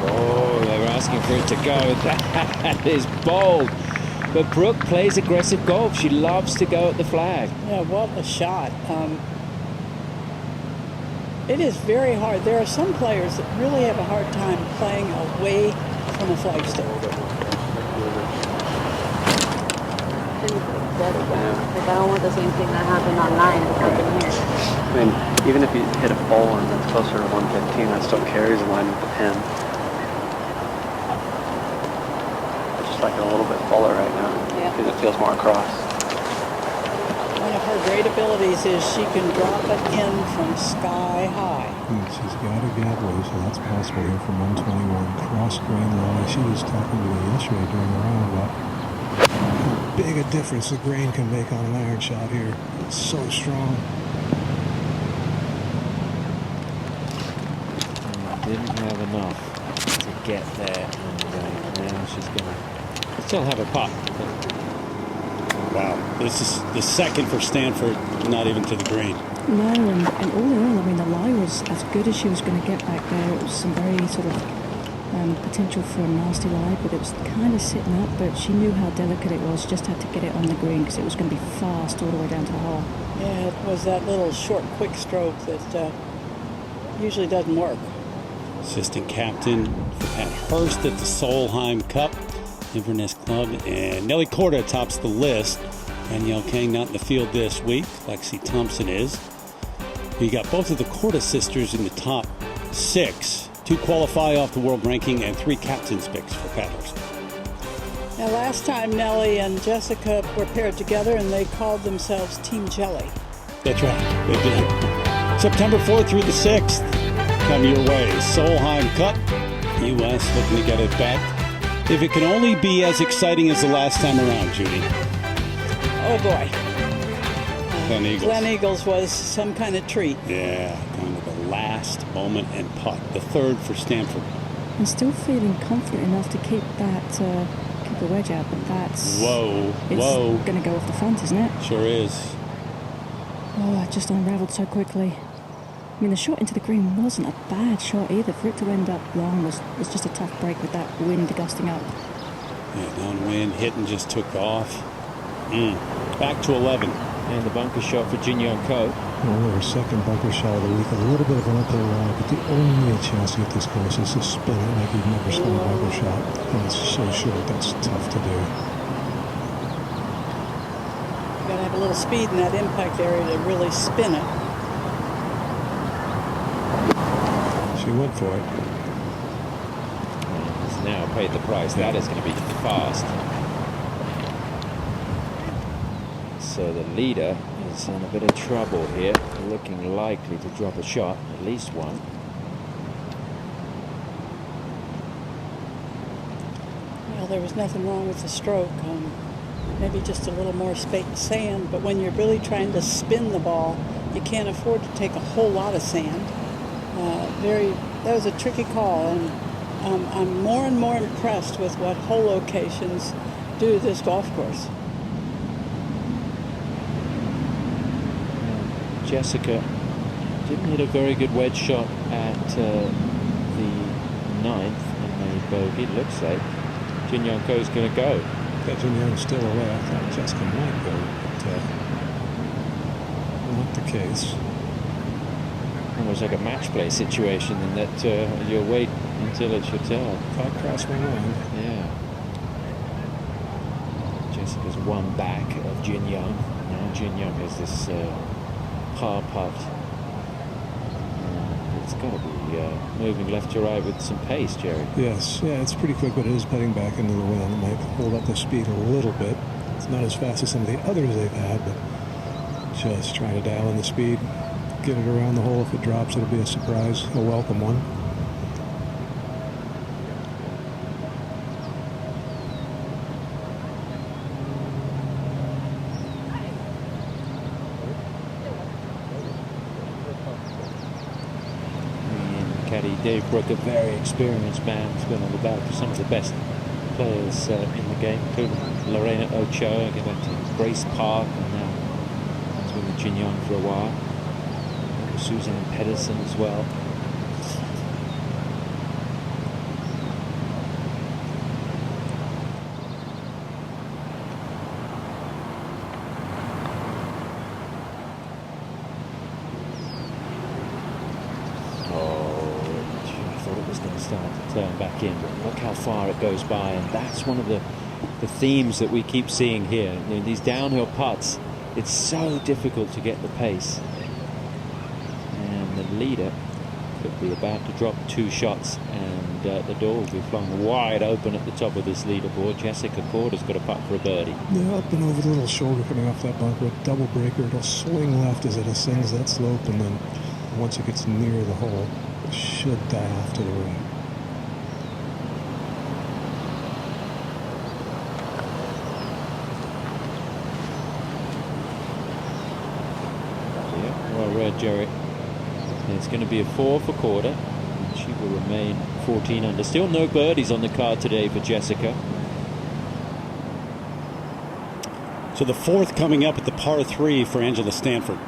Oh, they were asking for it to go. That is bold. But Brooke plays aggressive golf. She loves to go at the flag. Yeah, what a shot. It is very hard. There are some players that really have a hard time playing away from a flagstick. Like, I don't want the same thing that happened on 9 to happen here. I mean, even if you hit a full one that's closer to 115, that still carries in line with the pin. It's just like a little bit fuller right now. Yeah. Because it feels more across. One of her great abilities is she can drop it in from sky high. She's got a gavelry, so that's possible here from 121. Cross grain line. She was talking to me yesterday during the round about how big a difference the grain can make on an iron shot here. It's so strong. Didn't have enough to get there. And now she's going to still have a putt. Wow, this is the second for Stanford, not even to the green. No, and all in all, I mean, the lie was as good as she was going to get back there. It was some very sort of potential for a nasty lie, but it was kind of sitting up, but she knew how delicate it was. She just had to get it on the green because it was going to be fast all the way down to the hole. Yeah, it was that little short, quick stroke that usually doesn't work. Assistant captain for Pat Hurst at the Solheim Cup, Inverness Club, and Nelly Korda tops the list. Danielle Kang not in the field this week. Lexi Thompson is. We got both of the Korda sisters in the top 6. 2 qualify off the world ranking and 3 captain's picks for Pat Hurst. Now, last time Nellie and Jessica were paired together and they called themselves Team Jelly. That's right, they did. September 4th through the 6th. Come your way. Solheim Cup, U.S. looking to get it back. If it can only be as exciting as the last time around, Judy. Oh, boy. Glen Eagles. Glen Eagles was some kind of treat. Yeah, down to the last moment and putt. The third for Stanford. I'm still feeling confident enough to keep that, keep the wedge out, but that's... Whoa. It's going to go off the front, isn't it? Sure is. Oh, it just unraveled so quickly. I mean, the shot into the green wasn't a bad shot either. For it to end up long was just a tough break with that wind gusting up. Yeah, downwind, hitting just took off. Back to 11. And the bunker shot for Jin Young Ko. Well, her second bunker shot of the week. A little bit of an uphill ride, but the only chance to get this course is to spin it like you've never spun a bunker shot. And it's so short, that's tough to do. You got to have a little speed in that impact area to really spin it. She went for it. He's now paid the price. That is going to be fast. So the leader is in a bit of trouble here, looking likely to drop a shot, at least one. Well, there was nothing wrong with the stroke. Maybe just a little more sand, but when you're really trying to spin the ball, you can't afford to take a whole lot of sand. That was a tricky call, and I'm more and more impressed with what hole locations do to this golf course. Jessica didn't hit a very good wedge shot at the 9th in the bogey. It looks like Jin Young Ko's going to go. That Jin Young's still away. I thought Jessica might go, but not the case. Almost like a match play situation, in that you'll wait until it's your turn. Thought crossed my mind. Yeah. Jessica's one back of Jin Young. Now Jin Young has this par putt. It's got to be moving left to right with some pace, Jerry. Yes, yeah, it's pretty quick, but it is putting back into the wind. It might hold up the speed a little bit. It's not as fast as some of the others they've had, but just trying to dial in the speed, get it around the hole. If it drops, it'll be a surprise, a welcome one. Caddy Dave Brooke, a very experienced man, has been on the back of some of the best players in the game, including Lorena Ochoa, going back to Grace Park, and now has been with Jin Young for a while. Suzanne Pedersen as well. Start to turn back in, but look how far it goes by, and that's one of the themes that we keep seeing here. You know, these downhill putts, it's so difficult to get the pace, and the leader could be about to drop 2 shots, and the door will be flung wide open at the top of this leaderboard. Jessica Corder's got a putt for a birdie. Yeah, up and over the little shoulder coming off that bunker, a double breaker. It'll swing left as it ascends that slope, and then once it gets near the hole, it should die off to the right. Well read, Jerry. It's going to be a 4 for Corder. She will remain 14 under. Still no birdies on the card today for Jessica. So the 4th coming up at the par 3 for Angela Stanford.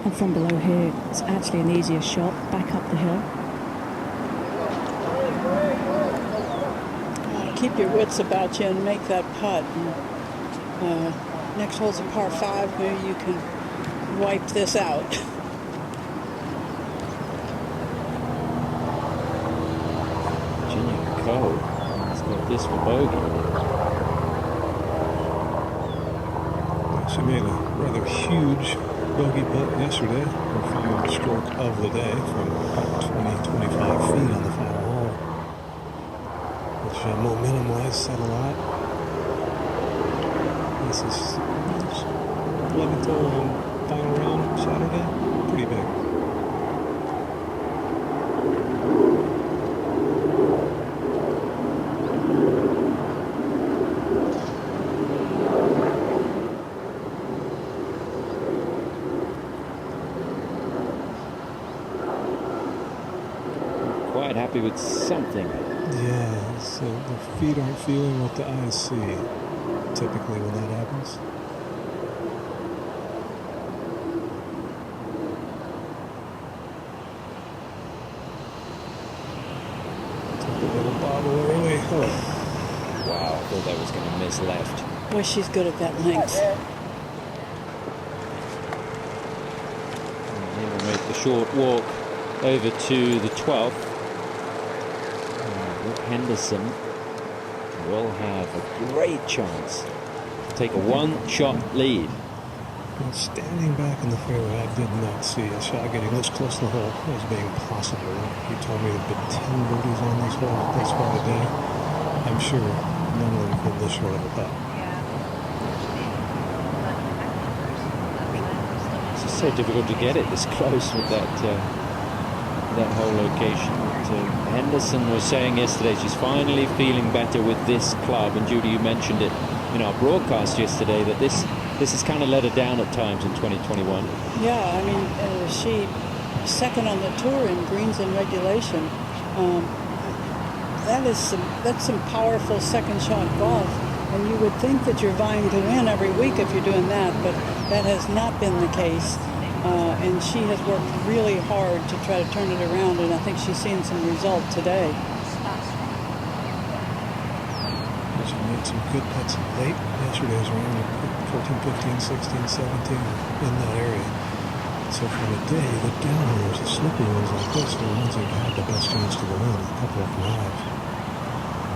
And from below here, it's actually an easier shot back up the hill. Keep your wits about you and make that putt. And, next hole's a par 5. Maybe you can wipe this out. Virginia Cole has got this for bogey. She made a rather huge bogey putt yesterday, her final stroke of the day from about 20-25 feet on the final hole, which momentum-wise said a lot. This is 11th hole and final round Saturday. Pretty big. Quite happy with something. Yeah, so the feet aren't feeling what the eyes see, typically when that happens. Took a little bobble early. Oh. Wow, I thought that was going to miss left. Boy, she's good at that length. And he will make the short walk over to the 12th. Brooke Henderson will have a great chance to take a 1-shot lead. Well, standing back in the fairway, I did not see a shot getting this close to the hole as being possible. He told me there have been 10 birdies on these holes thus far today. I'm sure none of them have been this short of a putt. It's just so difficult to get it this close with that whole location. Henderson was saying yesterday she's finally feeling better with this club, and Judy, you mentioned it in our broadcast yesterday that this has kind of let her down at times in 2021. Yeah, I mean, she second on the tour in greens and regulation. That's some powerful second shot golf, and you would think that you're vying to win every week if you're doing that, but that has not been the case. And she has worked really hard to try to turn it around, and I think she's seen some result today. She made some good putts late yesterday's round, 14, 15, 16, 17 in that area. So for the day, the downhillers, the slippery ones like this, are the ones that have the best chance to win. A couple of them have.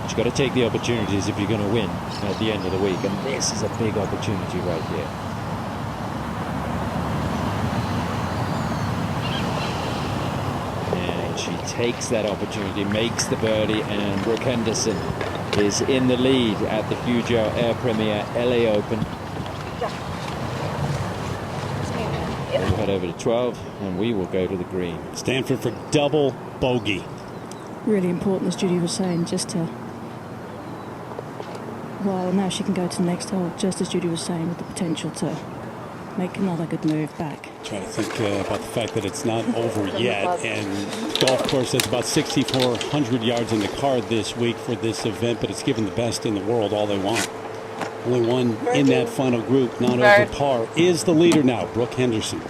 You've got to take the opportunities if you're going to win at the end of the week, and this is a big opportunity right here. She takes that opportunity, makes the birdie, and Brooke Henderson is in the lead at the Hugel Air Premier LA Open. We'll head over to 12 and we will go to the green. Stanford for double bogey. Really important, as Judy was saying, just to... Well, now she can go to the next hole, just as Judy was saying, with the potential to make another good move back. Trying to think about the fact that it's not over yet, and golf course has about 6,400 yards in the card this week for this event, but it's given the best in the world all they want. Only one in that final group, not over par, is the leader now, Brooke Henderson.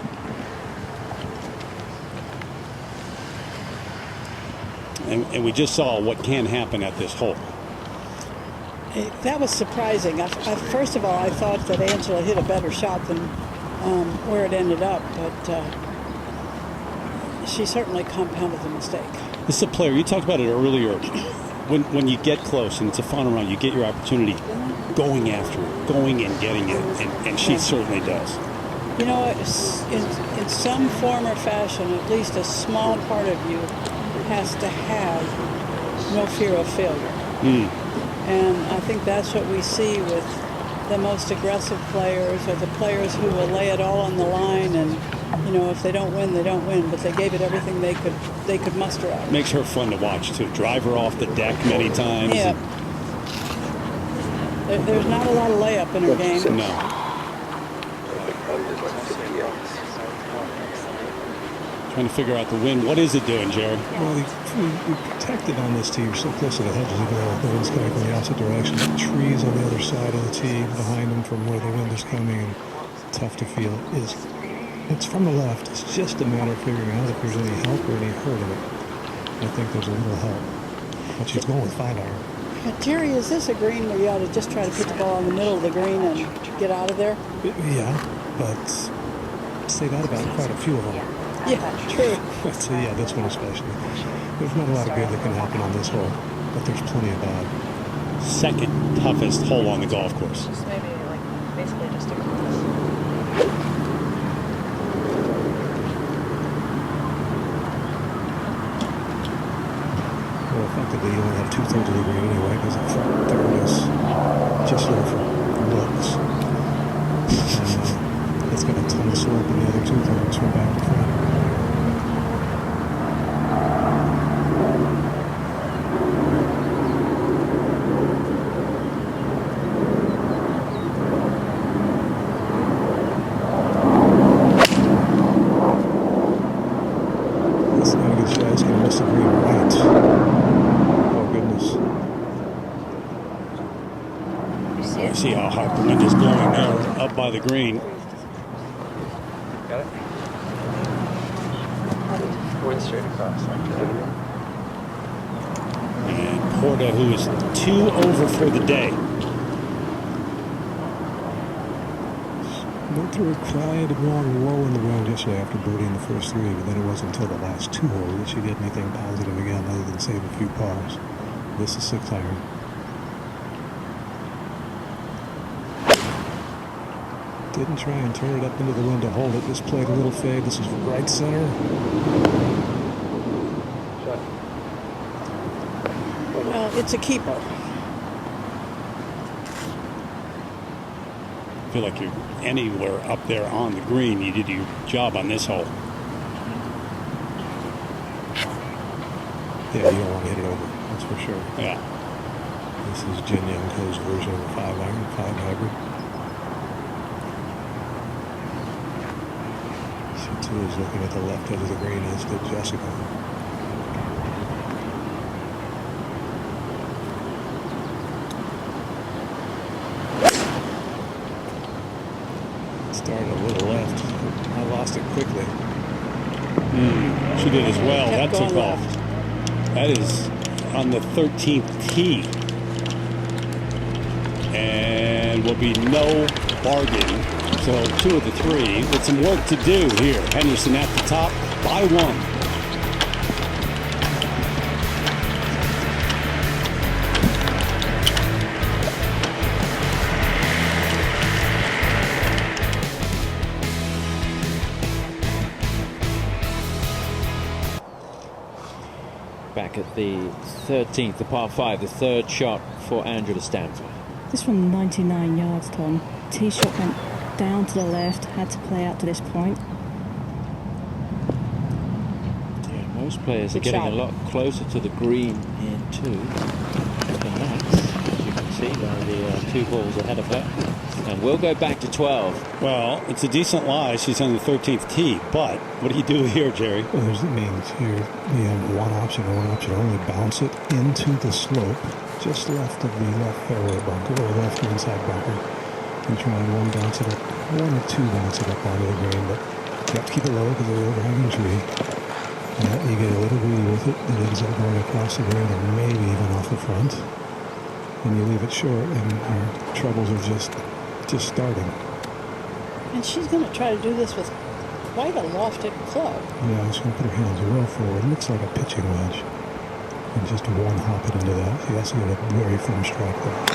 And we just saw what can happen at this hole. That was surprising. First of all, I thought that Angela hit a better shot than where it ended up, but she certainly compounded the mistake. This is a player, you talked about it earlier, when you get close and it's a final round, you get your opportunity going after it, going and getting it, and she certainly does. You know, in some form or fashion, at least a small part of you has to have no fear of failure. And I think that's what we see with the most aggressive players, or the players who will lay it all on the line, and you know, if they don't win, they don't win, but they gave it everything they could muster out. Makes her fun to watch too. Drive her off the deck many times. Yeah. There's not a lot of layup in her game. No. Trying to figure out the wind. What is it doing, Jerry? Well, we protected on this tee. We're so close to the hedges, even though the wind's coming from the opposite direction. The trees on the other side of the tee behind them from where the wind is coming, and tough to feel. It's from the left. It's just a matter of figuring out if there's any help or any hurt in it. I think there's a little help. But she's going with 5-iron. Jerry, is this a green where you ought to just try to put the ball in the middle of the green and get out of there? Yeah, but say that about quite a few of them. Yeah, true. So yeah, this one especially. There's not a lot of good that can happen on this hole, but there's plenty of bad. Second toughest hole on the golf course. Just maybe like basically just a Well, effectively, you only have 2/3 of the green anyway, because the front third is just there for looks. And it's got a ton of slope in the other 2/3 from back to front. See how hot the wind is blowing there up by the green. Got it? Going straight across. And Corden, who is 2 over for the day. Went through a quiet, long low in the round yesterday after birdieing the first 3, but then it wasn't until the last 2 holes that she did anything positive again other than save a few pars. This is 6-iron. Didn't try and turn it up into the wind to hold it. Just played a little fade. This is right center. Well, it's a keeper. I feel like you're anywhere up there on the green. You did your job on this hole. Yeah, you don't want to hit it over. That's for sure. Yeah. This is Jen Youngko's version of a 5-iron, 5 hybrid. She too is looking at the left edge of the green, as did Jessica. Started a little left. I lost it quickly. She did as well. That Kept took going off. left. That is on the 13th tee. And will be no bargain. So 2 of the 3 with some work to do here. Henderson at the top by 1. Back look at the 13th, the par 5, the third shot for Angela Stanford. This from 99 yards, Tom. Tee shot went down to the left, had to play out to this point. Yeah, most players are getting a lot closer to the green here too. And that's, as you can see, the 2 balls ahead of her. And we'll go back to 12. Well, it's a decent lie. She's on the 13th tee, but what do you do here, Jerry? Well, it means here you have one option only. Bounce it into the slope, just left of the left fairway bunker, or left inside bunker, and try and bounce it up, 1 or 2 bounce it up onto the green, but you have to keep it low because of the overhanging tree. And you get a little greedy with it, it ends up going across the green or maybe even off the front. And you leave it short, and your troubles are just starting. And she's going to try to do this with quite a lofted club. Yeah, she's going to put her hands well forward. It looks like a pitching wedge. And just one hop it into that. She has to get a very firm strike there.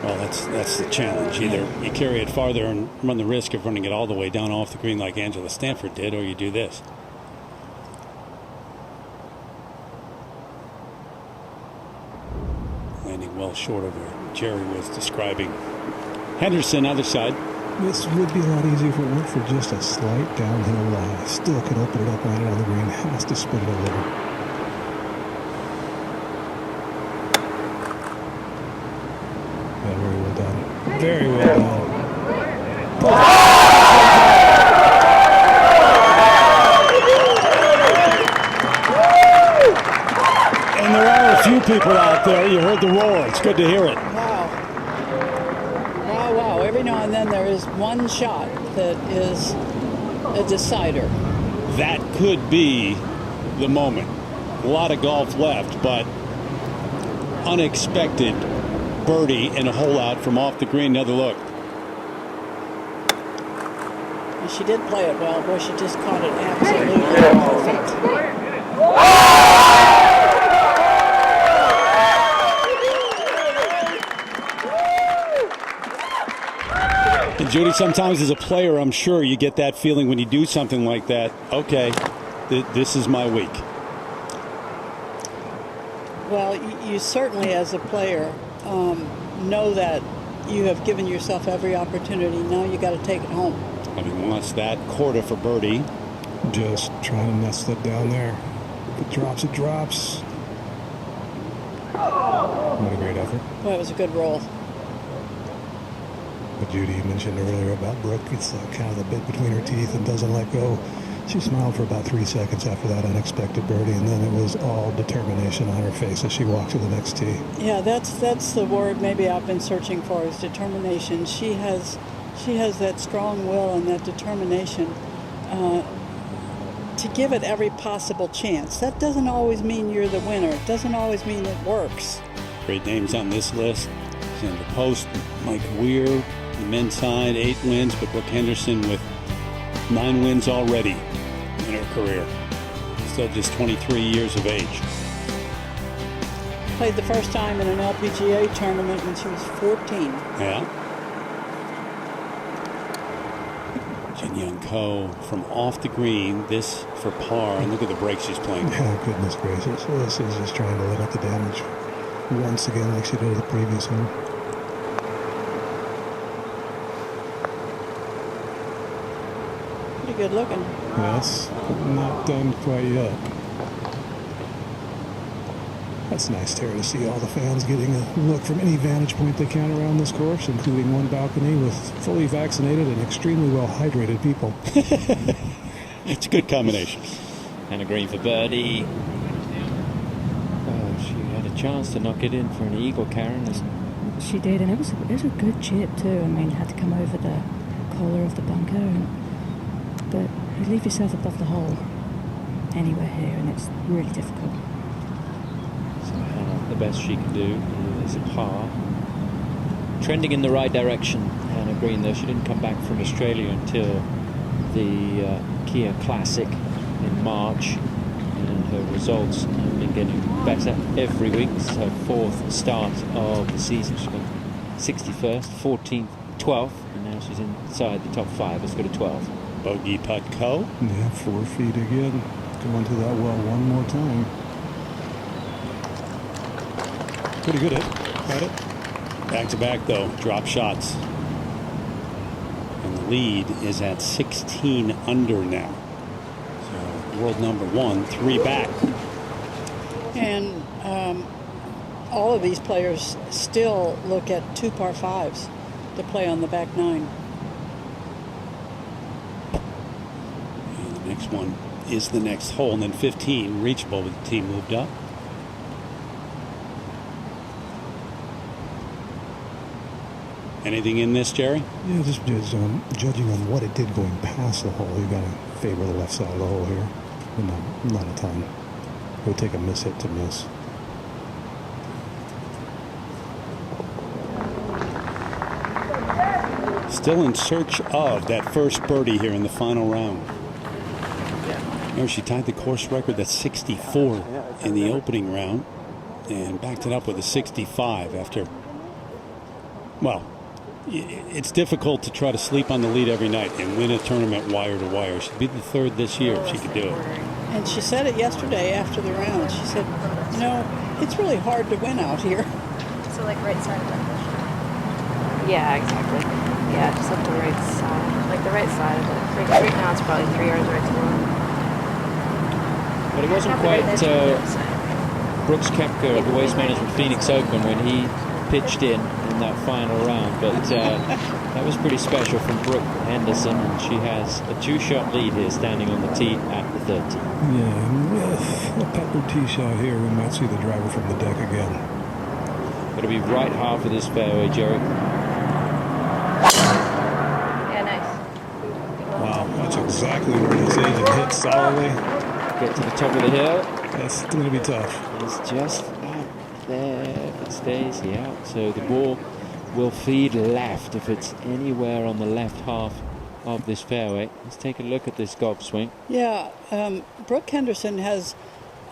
Well, that's the challenge. Either you carry it farther and run the risk of running it all the way down off the green like Angela Stanford did, or you do this. Landing well short of where Jerry was describing. Henderson, other side. This would be a lot easier if it went for just a slight downhill lie. Still could open it up, land it on the green. Has to spin it a little. Yeah, very well done. Very well done. And there are a few people out there. You heard the roar. It's good to hear it. Wow. Every now and then there is one shot that is a decider. That could be the moment. A lot of golf left, but unexpected birdie and a hole out from off the green. Another look. And she did play it well. Boy, she just caught it absolutely perfect. And Judy, sometimes as a player, I'm sure you get that feeling when you do something like that. Okay, this is my week. Well, you certainly, as a player, know that you have given yourself every opportunity. Now you got to take it home. Having lost that, Corden for birdie. Just trying to nest that down there. If it drops, it drops. What a great effort. Boy, it was a good roll. But Judy, you mentioned earlier about Brooke. It's kind of the bit between her teeth and doesn't let go. She smiled for about 3 seconds after that unexpected birdie, and then it was all determination on her face as she walked to the next tee. Yeah, that's the word maybe I've been searching for, is determination. She has that strong will and that determination to give it every possible chance. That doesn't always mean you're the winner. It doesn't always mean it works. Great names on this list. In the post, Mike Weir, the men's side, 8 wins, but Brooke Henderson with 9 wins already in her career. Still just 23 years of age. Played the first time in an LPGA tournament when she was 14. Yeah. Jin Young Ko from off the green, this for par, and look at the break she's playing. Oh, goodness gracious. This is just trying to limit the damage once again like she did the previous one. Pretty good looking. Yes, not done quite yet. That's nice, Tara, to see all the fans getting a look from any vantage point they can around this course, including one balcony with fully vaccinated and extremely well hydrated people. It's a good combination. And a green for birdie. Oh, she had a chance to knock it in for an eagle, Karen. She did, and it was a good chip too. I mean, had to come over the collar of the bunker, but you leave yourself above the hole anywhere here, and it's really difficult. So Hannah, the best she can do is a par. Trending in the right direction, Hannah Green, though. She didn't come back from Australia until the Kia Classic in March, and her results have been getting better every week. It's her 4th start of the season. She got 61st, 14th, 12th, and Now she's inside the top 5. Let's go to 12. Bogey putt co. Yeah, 4 feet again. Going to that well one more time. Pretty good at it. Back to back though, drop shots. And the lead is at 16 under now. So world number 1, 3 back. And all of these players still look at 2 par 5s to play on the back 9. And the next one is the next hole, and then 15 reachable with the team moved up. Anything in this, Jerry? Yeah, just judging on what it did going past the hole, you got to favor the left side of the hole here. But not a ton. It would take a miss hit to miss. Still in search of that first birdie here in the final round. You know, she tied the course record, that's 64 in the opening round, and backed it up with a 65 after, well, it's difficult to try to sleep on the lead every night and win a tournament wire to wire. She'd be the 3rd this year if she could do it. And she said it yesterday after the round. She said, you know, it's really hard to win out here. So like right side of that bush. Yeah, exactly. Yeah, just like the right side. Like the right side of it. Like right now it's probably 3 yards right to the line. But it wasn't quite Brooks Koepka, the Waste Management Phoenix Open, when he pitched in that final round. But that was pretty special from Brooke Henderson, and she has a 2-shot lead here standing on the tee at the 30. Yeah, with a pepper tee shot here, we might see the driver from the deck again. Going to be right half of this fairway, Jerry. Yeah, nice. Wow, that's exactly where this is. It hits solidly. Get to the top of the hill. That's going to be tough. It's just out there. If it stays out, so the ball will feed left if it's anywhere on the left half of this fairway. Let's take a look at this golf swing. Yeah, Brooke Henderson has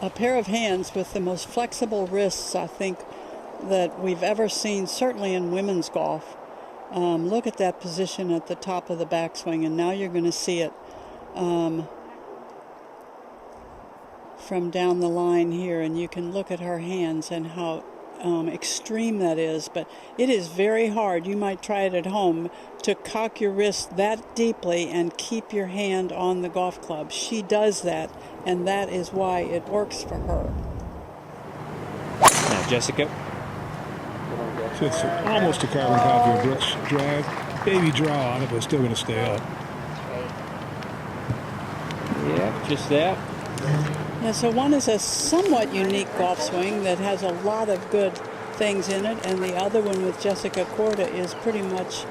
a pair of hands with the most flexible wrists, I think, that we've ever seen, certainly in women's golf. Look at that position at the top of the backswing, and now you're going to see it from down the line here, and you can look at her hands and how extreme that is. But it is very hard. You might try it at home to cock your wrist that deeply and keep your hand on the golf club. She does that, and that is why it works for her. Now Jessica. So it's almost a carbon copy of Brooks' drive. Baby draw on it, but still going to stay up. Yeah, just there. Yeah, so one is a somewhat unique golf swing that has a lot of good things in it, and the other one with Jessica Corden is pretty much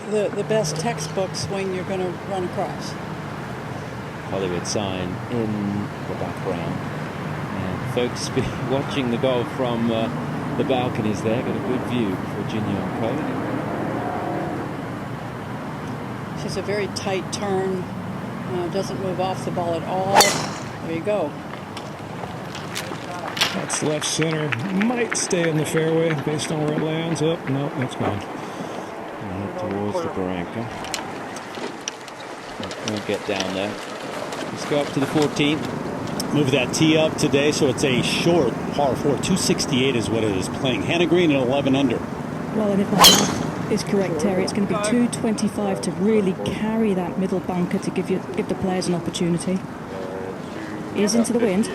the best textbook swing you're going to run across. Hollywood sign in the background, and folks be watching the golf from the balconies there. Got a good view for Virginia on Code. She's a very tight turn. Doesn't move off the ball at all. There you go. That's left center. Might stay in the fairway based on where it lands. Oh, no, it's gone. And towards the barranca. Won't get down there. Let's go up to the 14th. Move that tee up today, so it's a short par 4. 268 is what it is playing. Hannah Green at 11 under. Well, and if my math is correct, Terry, it's going to be 225 to really carry that middle bunker to give the players an opportunity. Is into the wind.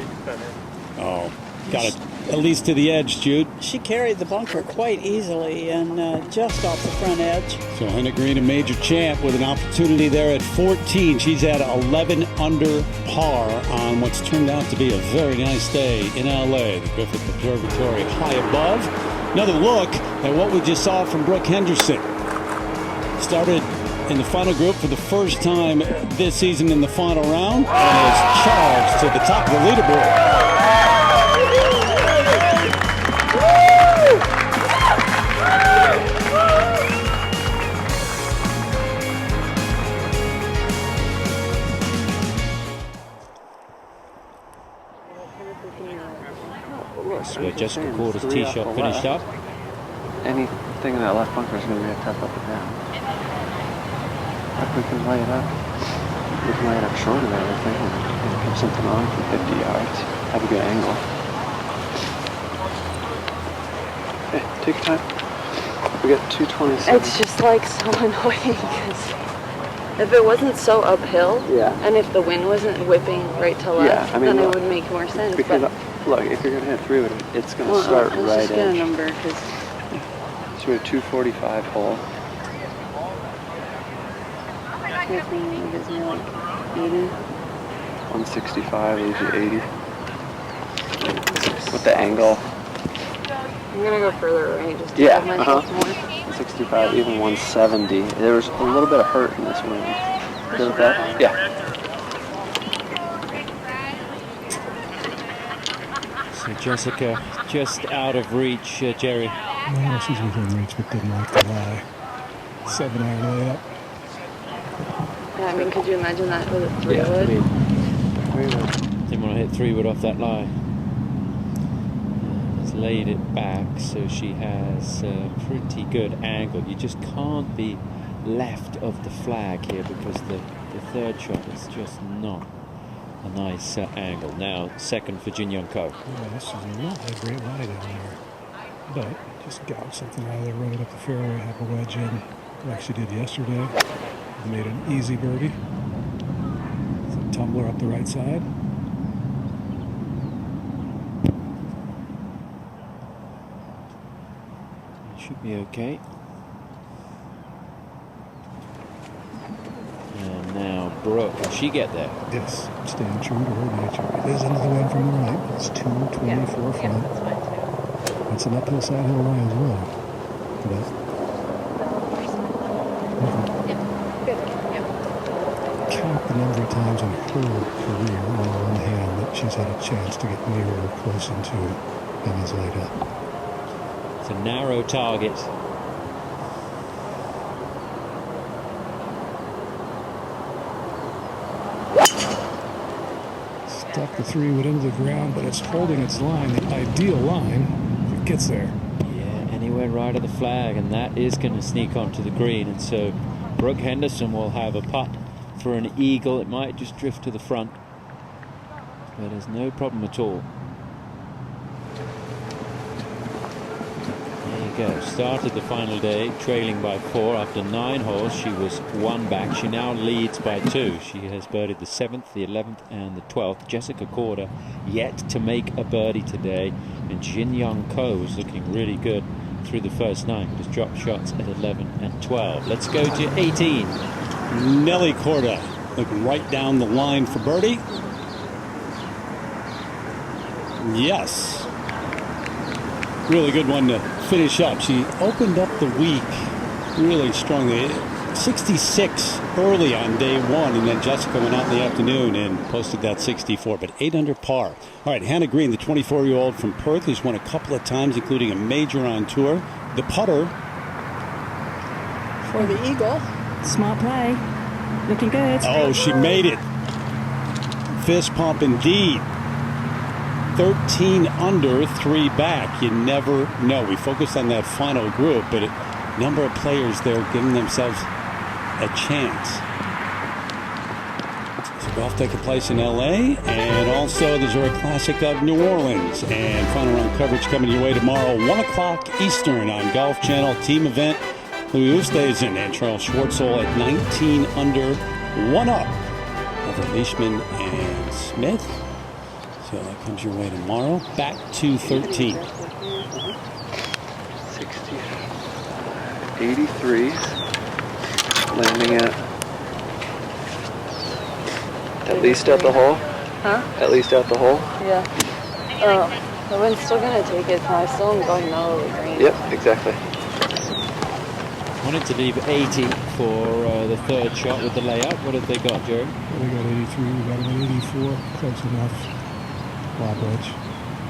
Oh, got it at least to the edge, Jude. She carried the bunker quite easily and just off the front edge. So Hannah Green, a major champ, with an opportunity there at 14. She's at 11 under par on what's turned out to be a very nice day in LA. The Griffith Observatory high above. Another look at what we just saw from Brooke Henderson. Started in the final group for the first time this season in the final round, and is charged to the top of the leaderboard. Where Jessica Corder's tee shot finished up. And thing in that left bunker is going to be a tough up and down. If we can lay it up, we can lay it up short of everything and keep something on for 50 yards. Have a good angle. Hey, take your time. We got 227. It's just like so annoying because if it wasn't so uphill, and if the wind wasn't whipping right to left, I mean, then look, it would make more sense. Because but look, if you're going to hit 3 with it, it's going to start let's right just get a edge. number because So we have 245 hole. your thing gives me like 80. 165 leaves you 80. With the angle. I'm gonna go further right just to Yeah, give myself more. 165, even 170. There was a little bit of hurt in this wind. Good with that? Yeah. So Jessica just out of reach, Jerry. No, she's within reach, but didn't like the lie. 7-iron layup. Yeah, I mean, could you imagine that with a 3-wood? Yeah, didn't want to hit 3-wood off that lie. Has laid it back, so she has a pretty good angle. You just can't be left of the flag here because the third shot is just not a nice angle. Now, second for Jin Young Ko. Yeah, this is not a great lie down there. But just got something out of there, run it up the fairway, have a wedge in like she did yesterday. Made an easy birdie. So tumbler up the right side. Should be okay. And now Brooke, will she get there? Yes, staying true to her nature. It is into the wind from the right. It's 224 front. Yeah, that's fine too. It's an uphill side hill lie as well. But count the number of times in her career on one hand that she's had a chance to get near or close into and has laid up. It's a narrow target. Stuck the 3-wood into the ground, but it's holding its line, the ideal line, if it gets there. Yeah, anywhere right of the flag, and that is going to sneak onto the green, and so Brooke Henderson will have a putt for an eagle. It might just drift to the front, but there's no problem at all. There you go. Started the final day trailing by 4 after 9 holes. She was 1 back. She now leads by 2. She has birdied the 7th, the 11th, and the 12th. Jessica Corden yet to make a birdie today, and Jin Young Ko is looking really good through the first 9. Just dropped shots at 11 and 12. Let's go to 18. Nelly Korda looking right down the line for birdie. Yes. Really good one to finish up. She opened up the week really strongly. 66 early on day 1, and then Jessica went out in the afternoon and posted that 64, but 8 under par. All right, Hannah Green, the 24-year-old from Perth, who's won a couple of times, including a major on tour. The putter For the eagle. Smart play. Looking good. Oh, she made it. Fist pump indeed. 13 under, 3 back. You never know. We focused on that final group, but a number of players there giving themselves a chance. So golf taking place in LA, and also the Zurich Classic of New Orleans. And final round coverage coming your way tomorrow, 1 o'clock Eastern on Golf Channel. Team event. Louis Oosthuizen and Charles Schwartzel at 19 under, 1 up over Leishman and Smith. So that comes your way tomorrow. Back to 13. 60, 83, landing at least at the hole. Huh? At least at the hole. Yeah. Oh, the wind's still gonna take it, so I still am going middle of the green. Yep, exactly. Wanted to leave 80 for the third shot with the layup. What have they got, Jerry? We got 83, we got an 84, close enough. Lob wedge.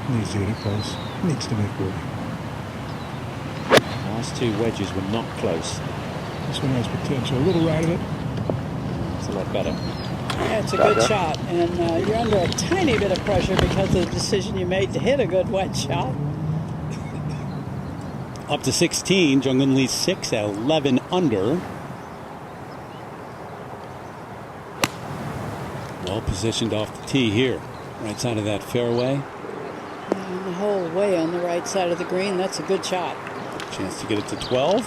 Needs to get it close. Needs to make birdie. Last 2 wedges were not close. This one has potential. A little right of it. It's a lot better. Yeah, it's a good shot, and you're under a tiny bit of pressure because of the decision you made to hit a good wedge shot. Up to 16. Jung-Eun Lee's 6 at 11 under. Well positioned off the tee here. Right side of that fairway. And the whole way on the right side of the green. That's a good shot. Chance to get it to 12.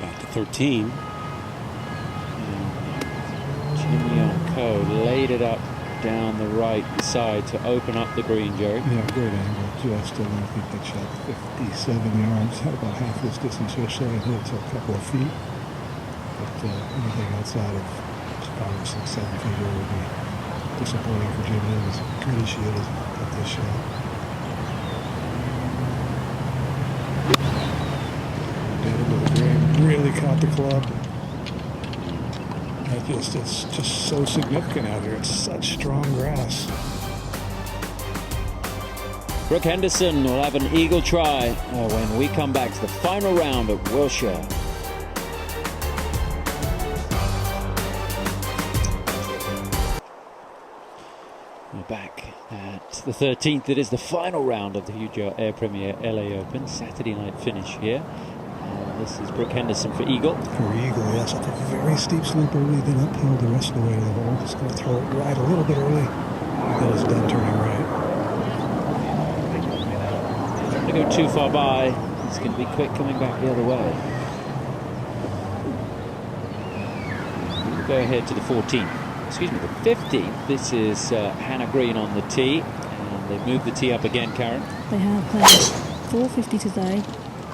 Back to 13. Jin Young Ko laid it up down the right side to open up the green, Jerry. Yeah, great angle. Just I don't think that shot 57 yards. Had about half this distance yesterday. I hit it to a couple of feet. But anything outside of 5 or 6, 7 feet here would be disappointing for Jim Young. As good as she is at this shot. Did it with a green. Really caught the club. It's just so significant out here. It's such strong grass. Brooke Henderson will have an eagle try when we come back to the final round at Wilshire. We're back at the 13th. It is the final round of the Huge Air Premier LA Open. Saturday night finish here. This is Brooke Henderson for eagle. For eagle, yes. Up a very steep slope early, then uphill the rest of the way to the hole. Just going to throw it right a little bit early. That is done turning right. Don't want to go too far by. It's going to be quick coming back the other way. We'll go ahead to the 14th. Excuse me, the 15th. This is Hannah Green on the tee. And they've moved the tee up again, Karen. They have played 450 today.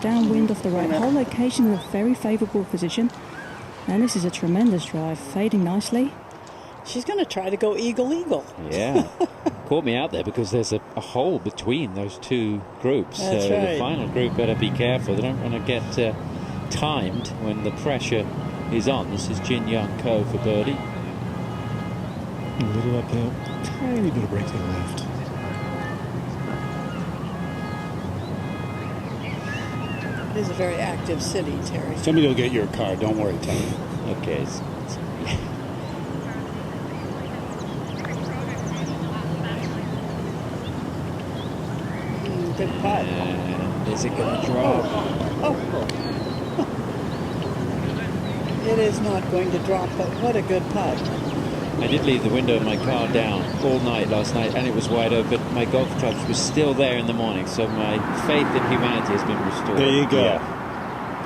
Downwind off the right. Whole location in a very favourable position. And this is a tremendous drive. Fading nicely. She's going to try to go eagle-eagle. Yeah. Caught me out there because there's a hole between those two groups. That's right. The final group better be careful. They don't want to get timed when the pressure is on. This is Jin Young Ko for birdie. A little uphill. Tiny bit of break to the left. It is a very active city, Terry. Somebody will get your car. Don't worry, Terry. Okay. Good putt. And is it going to drop? It is not going to drop, but what a good putt. I did leave the window of my car down all night last night, and it was wide open. My golf clubs was still there in the morning, so my faith in humanity has been restored. There you go. Yeah.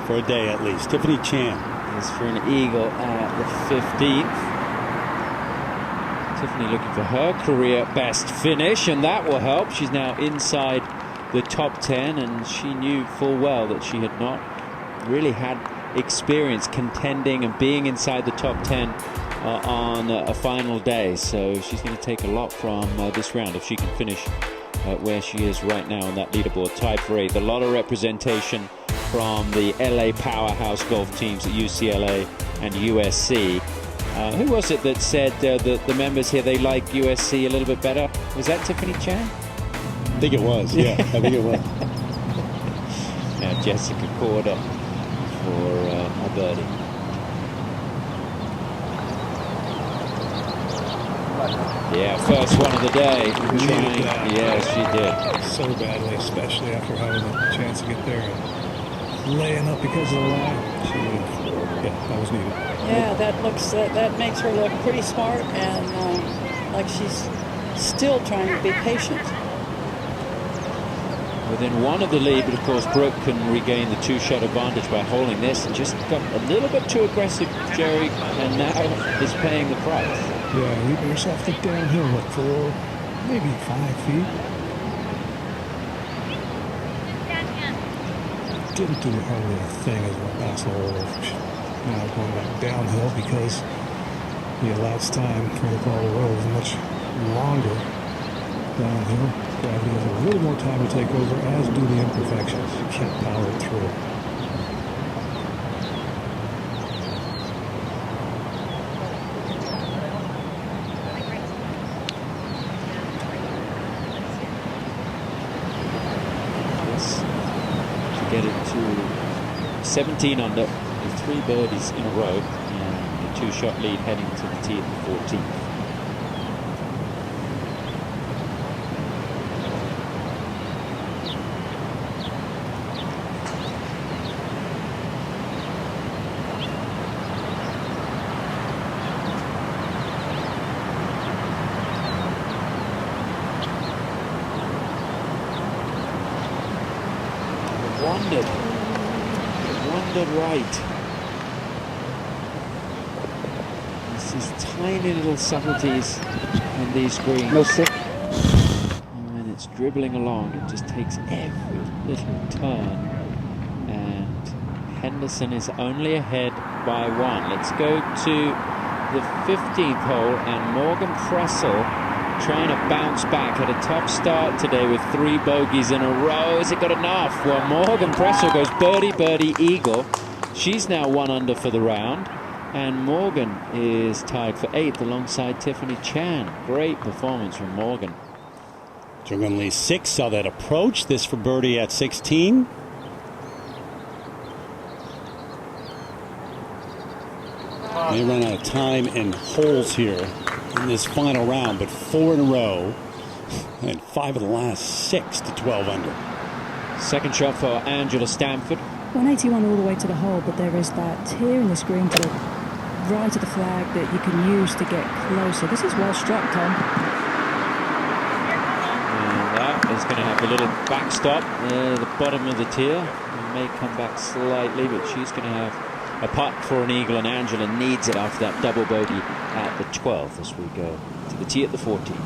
For a day at least. Tiffany Chan. Is for an eagle at the 15th. Tiffany looking for her career best finish, and that will help. She's now inside the top 10, and she knew full well that she had not really had experience contending and being inside the top 10 on a final day. So she's going to take a lot from this round if she can finish where she is right now on that leaderboard, tied for 8th. A lot of representation from the LA powerhouse golf teams at UCLA and USC. Who was it that said that the members here, they like USC a little bit better? Was that Tiffany Chan? I think it was, yeah. I think it was. Now Jessica Corden for a birdie. Yeah, first one of the day. Yes, she did. So badly, especially after having a chance to get there and laying up because of the line. Yeah, that was needed. Yeah, that makes her look pretty smart and like she's still trying to be patient. Within one of the lead, but of course Brooke can regain the two-shot advantage by holding this, and just got a little bit too aggressive, Jerry, and now is paying the price. Yeah, leaving yourself the downhill, what, 4, maybe 5 feet. Didn't do hardly a thing as well past the hole. Now going back downhill because the elapsed time for the ball to roll is much longer downhill. Gravity has a little more time to take over, as do the imperfections. You can't power it through. Yes. To get it to 17 under with 3 birdies in a row and a two-shot lead heading to the tee at the 14th. rounded right. This is tiny little subtleties on these greens. No six. When it's dribbling along, it just takes every little turn. And Henderson is only ahead by 1. Let's go to the 15th hole, and Morgan Pressel trying to bounce back. Had a tough start today with 3 bogeys in a row. Has it got enough? Well, Morgan Pressel goes birdie, birdie, eagle. She's now 1 under for the round. And Morgan is tied for 8th alongside Tiffany Chan. Great performance from Morgan. Jung Lee 6 saw that approach. This for birdie at 16. They run out of time and holes here in this final round, but 4 in a row and 5 of the last 6 to 12 under. Second shot for Angela Stanford. 181 all the way to the hole, but there is that tear in the screen to the right of the flag that you can use to get closer. This is well struck, Tom. And that is going to have a little backstop near the bottom of the tier. It may come back slightly, but she's going to have a putt for an eagle, and Angela needs it after that double bogey at the 12th as we go to the tee at the 14th.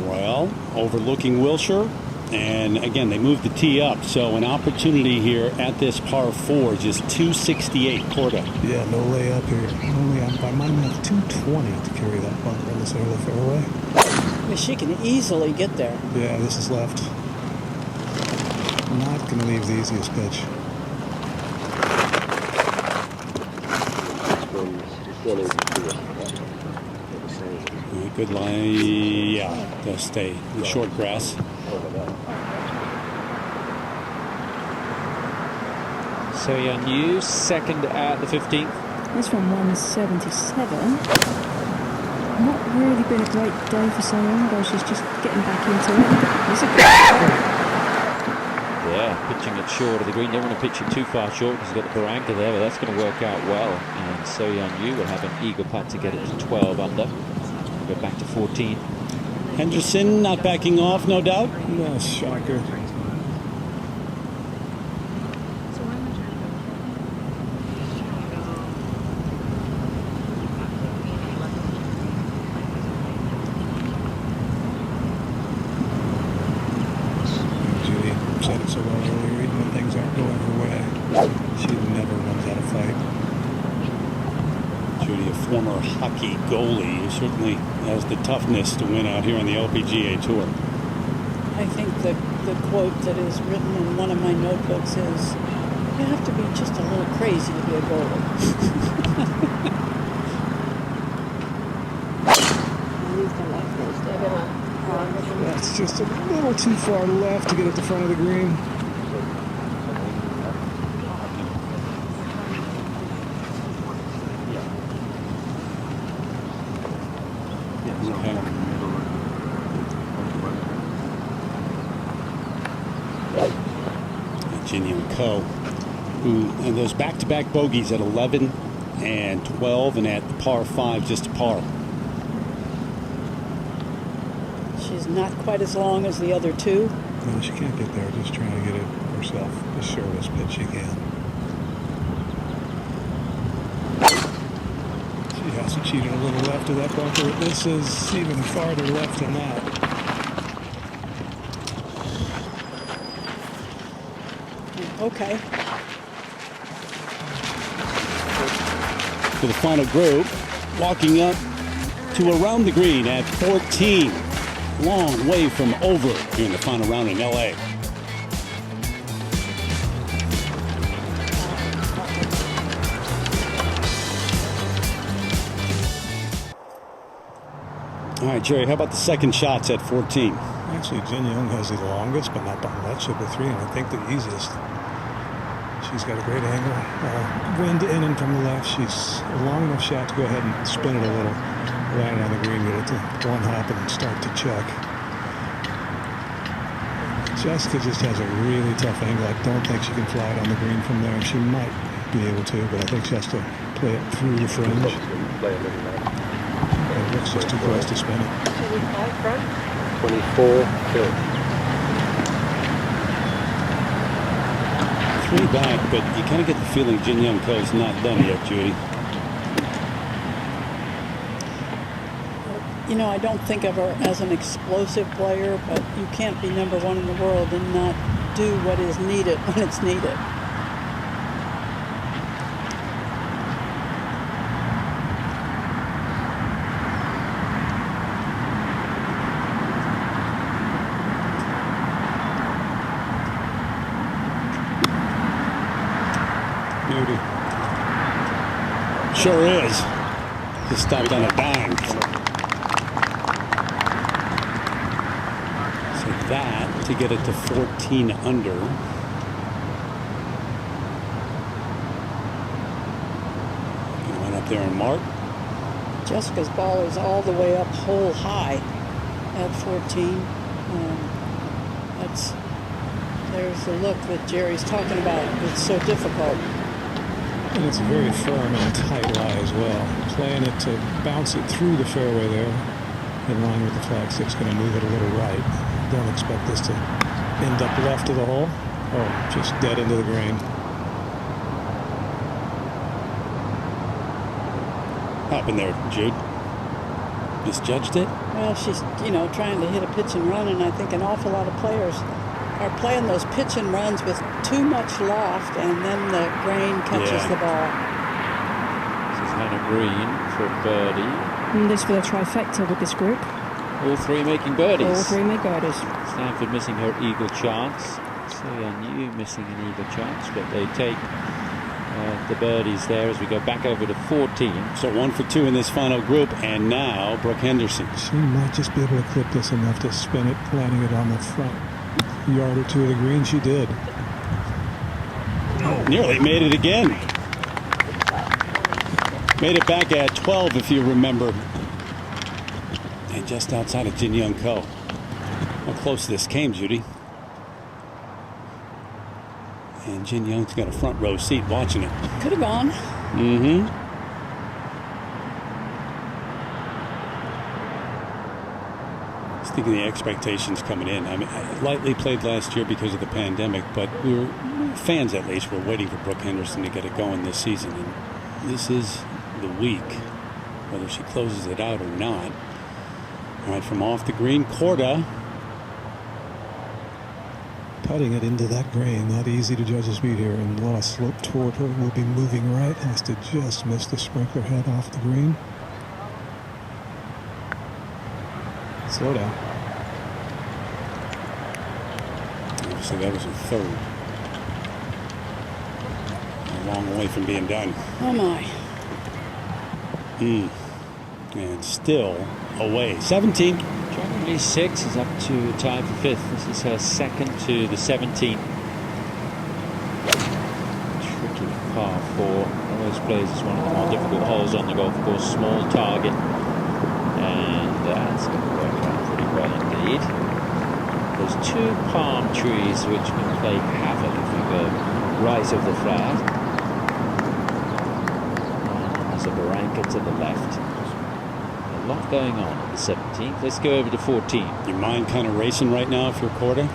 Well, overlooking Wilshire. And again, they moved the tee up, so an opportunity here at this par 4, just 268. Corden. Yeah, no layup here. Only by my math, 220 to carry that bunker in the center of the fairway. I mean, she can easily get there. Yeah, this is left. Not going to leave the easiest pitch. Good line. Yeah, they'll stay in short grass. So Young Yu, second at the 15th. This from 177. Not really been a great day for So Young, though she's just getting back into it. It's a good Yeah, pitching it short of the green. Don't want to pitch it too far short because you've got the Barranca there, but that's going to work out well. And So Young Yu will have an eagle putt to get it to 12 under. Go back to 14. Henderson not backing off, no doubt. No, shocker. Judy said it so well earlier, even when things aren't going her way, she never runs out of fight. Judy, a former hockey goalie, who certainly has the toughness to win out here on the LPGA Tour. I think the quote that is written in one of my notebooks is, you have to be just a little crazy to be a goalie. That's just a little too far left to get at the front of the green. Co, who and those back-to-back bogeys at 11 and 12, and at the par 5 just a par. She's not quite as long as the other two. No, she can't get there. Just trying to get it herself the shortest pitch she can. She has to cheat a little left of that bunker. This is even farther left than that. Okay. For the final group, walking up to around the green at 14. Long way from over here in the final round in LA. All right, Jerry, how about the second shots at 14? Actually, Jin Young has the longest, but not by much of the 3, and I think the easiest. She's got a great angle. Wind in and from the left. She's a long enough shot to go ahead and spin it a little. Land it on the green, get it to one hop and start to chuck. Jessica just has a really tough angle. I don't think she can fly it on the green from there. She might be able to, but I think she has to play it through the fringe. It looks just too close to spin it. 24 killed. 3 back, but you kind of get the feeling Jin Young Ko's not done yet, Judy. You know, I don't think of her as an explosive player, but you can't be number 1 in the world and not do what is needed when it's needed. Beauty. Sure is. Just stopped on a dime. So that to get it to 14 under. Went up there and mark. Jessica's ball is all the way up hole high at 14. There's the look that Jerry's talking about. It's so difficult. And it's a very firm and tight lie as well. Playing it to bounce it through the fairway there, in line with the flag 6, going to move it a little right. Don't expect this to end up left of the hole. Oh, just dead into the green. Happened there, Jude? Misjudged it? Well, she's, trying to hit a pitch and run, and I think an awful lot of players are playing those pitch and runs with too much loft, and then the grain catches the ball. This is Hannah Green for birdie. And this with a trifecta with this group. All 3 making birdies. All 3 make birdies. Stanford missing her eagle chance. So you missing an eagle chance, but they take the birdies there as we go back over to 14. So 1 for 2 in this final group, and now Brooke Henderson. She might just be able to clip this enough to spin it, landing it on the front yard or 2 of the green. She did. Nearly made it again. Made it back at 12, if you remember. And just outside of Jin Young Ko. How close this came, Judy. And Jin Young's got a front row seat watching it. Could have gone. Mm-hmm. Thinking the expectations coming in. I mean, I lightly played last year because of the pandemic, but fans at least were waiting for Brooke Henderson to get it going this season. And this is the week, whether she closes it out or not. All right, from off the green, Corden. Putting it into that green, not easy to judge the speed here, and a lot of slope toward her. Will be moving right, has to just miss the sprinkler head off the green. Slow down. So that was a third. A long way from being done. Oh my. And still away. 17. Germany 6 is up to tie for 5th. This is her second to the 17th. Tricky par 4. Always plays as one of the more difficult holes on the golf course. Small target. And that's going to work out pretty well indeed. There's 2 palm trees which can play havoc if you go right of the flag. And there's a barranca to the left. A lot going on at the 17th. Let's go over to 14. Your mind kind of racing right now if you're Corden?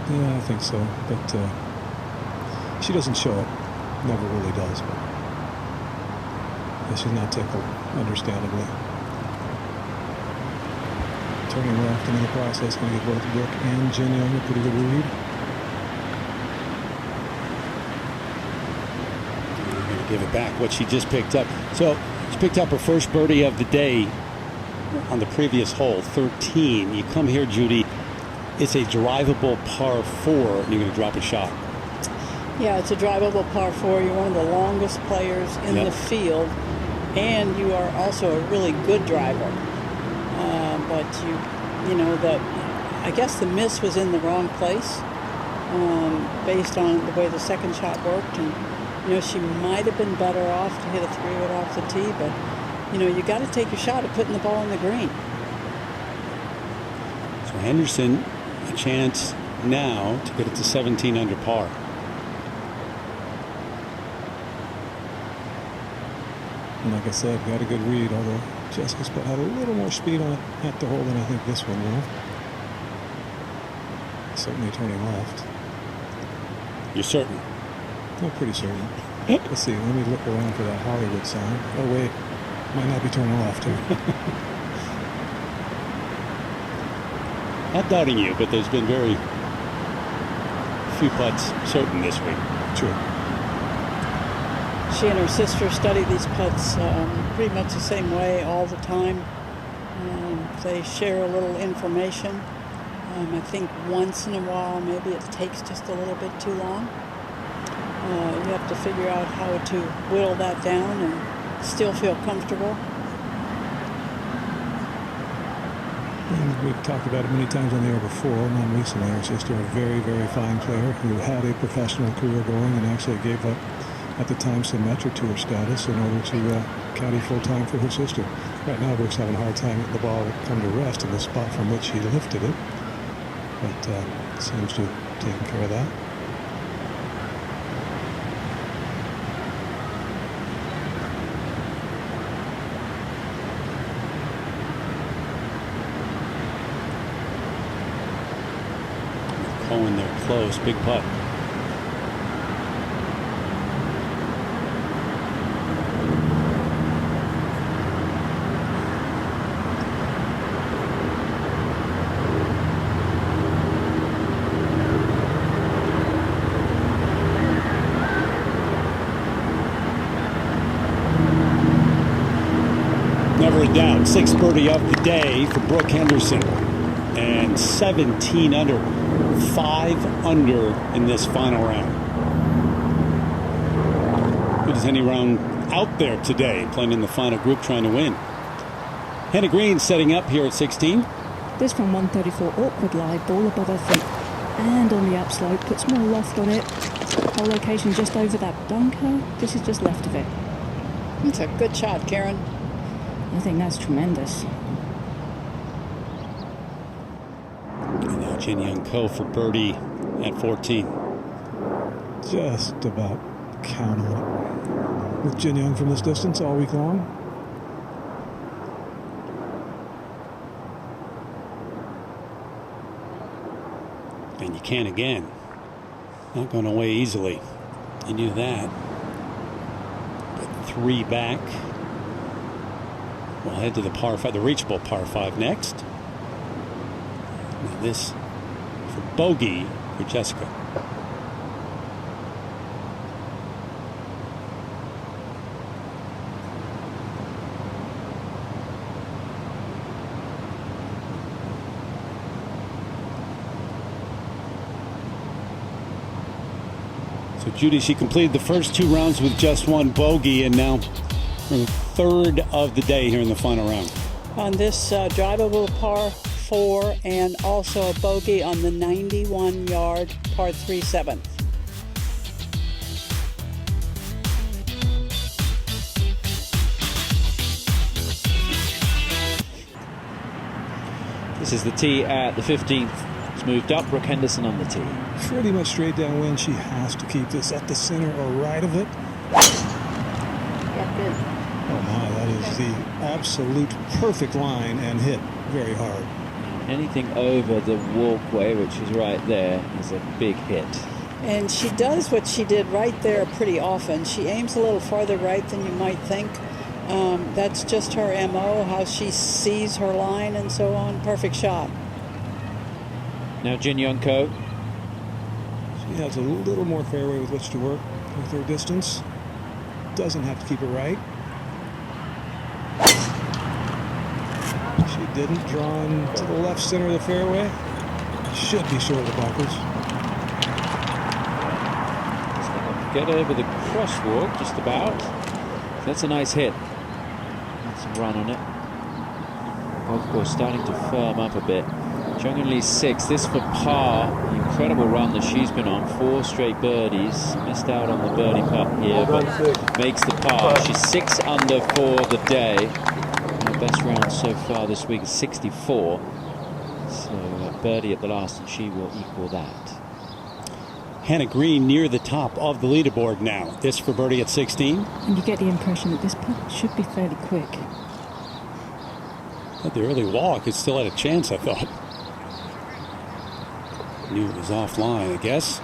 Yeah, I think so. But she doesn't show it. Never really does. She's not tickled, understandably. Turning left into the process, going to get both Brooke and Jin Young a pretty good read. Going to give it back, what she just picked up. So she picked up her first birdie of the day on the previous hole, 13. You come here, Judy, it's a drivable par 4, and you're going to drop a shot. Yeah, it's a drivable par 4. You're one of the longest players in the field, and you are also a really good driver. But I guess the miss was in the wrong place, based on the way the second shot worked. And she might have been better off to hit a 3-wood off the tee, but you got to take your shot at putting the ball in the green. So Henderson, a chance now to get it to 17 under par. And like I said, got a good read, although Jessica's had a little more speed on it at the hole than I think this one will. Certainly turning left. You're certain? I'm pretty certain. Let's see. Let me look around for that Hollywood sign. Oh, wait. Might not be turning left here. Not doubting you, but there's been very few putts certain this week. True. She and her sister study these putts pretty much the same way all the time. They share a little information. I think once in a while maybe it takes just a little bit too long. You have to figure out how to whittle that down and still feel comfortable. And we've talked about it many times on the air before, not recently. Her sister, a very, very fine player who had a professional career going and actually gave up, at the time, some Metro Tour status in order to caddy full-time for her sister. Right now, Brooke's having a hard time getting the ball come to rest in the spot from which he lifted it. But seems to have taken care of that. Cohen there, close, big putt. Never a doubt, sixth birdie of the day for Brooke Henderson. And 17 under, 5 under in this final round. Good as any round out there today, playing in the final group trying to win. Hannah Green setting up here at 16. This from 134, awkward lie, ball above her feet and on the upslope, puts more loft on it. Whole location just over that bunker. This is just left of it. It's a good shot, Karen. I think that's tremendous. And now Jin Young Ko for birdie at 14. Just about count on it. With Jin Young from this distance all week long. And you can again. Not going away easily. You knew that. But 3 back. We'll head to the par 5, the reachable par 5 next. Now this for bogey for Jessica. So Judy, she completed the first 2 rounds with just 1 bogey, and now her 3rd of the day here in the final round. On this drivable par 4 and also a bogey on the 91-yard par 3 7th. This is the tee at the 15th. It's moved up. Brooke Henderson on the tee. Pretty much straight downwind. She has to keep this at the center or right of it. Yeah, good. Oh my, that is the absolute perfect line and hit very hard. Anything over the walkway, which is right there, is a big hit. And she does what she did right there pretty often. She aims a little farther right than you might think. That's just her MO, how she sees her line and so on. Perfect shot. Now Jin Young Ko. She has a little more fairway with which to work with her distance. Doesn't have to keep it right. She didn't draw into the left center of the fairway. Should be short of the bunkers. Get over the crosswalk, just about. That's a nice hit. That's a run on it. Of course, starting to firm up a bit. Jung In Lee 6. This for par. The incredible run that she's been on. 4 straight birdies. Missed out on the birdie putt here, but makes the par. She's 6 under for the day. Her best round so far this week is 64. So a birdie at the last, and she will equal that. Hannah Green near the top of the leaderboard now. This for birdie at 16. And you get the impression that this putt should be fairly quick. But the early walk, it still had a chance, I thought. Knew it was offline, I guess.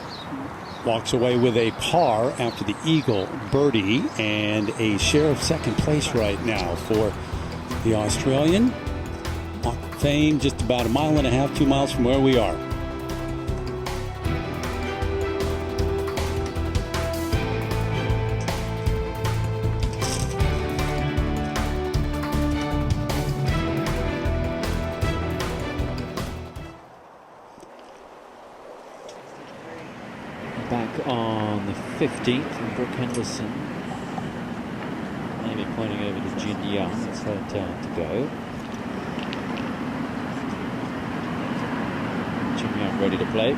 Walks away with a par after the eagle birdie and a share of second place right now for the Australian. Walk of Fame just about a mile and a half, 2 miles from where we are. Back on the 15th, and Brooke Henderson maybe pointing over to Jin Young. It's her turn to go. Jin Young ready to play.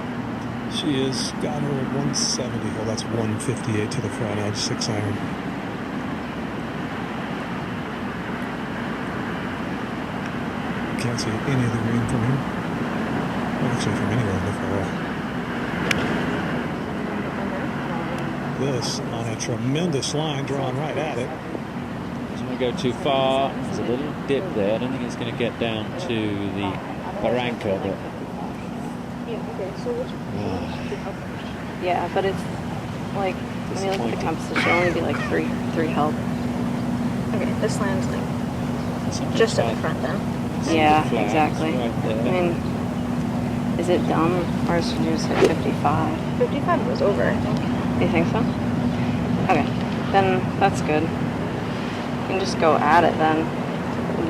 She has got her at 170. Well, that's 158 to the front edge, 6 iron. Can't see any of the green from here. Well, actually, from anywhere in the fairway. This on a tremendous line drawn right at it. Doesn't want to go too far. There's a little dip there. I don't think it's going to get down to the barranca, but Yeah, but it's like when you look at the compass, it should only be like three help. Okay, this lands like just at the front then. Yeah, exactly. Right there. I mean, is it dumb or should you just hit 55? 55 was over, I think. You think so? Okay, then that's good. You can just go at it then.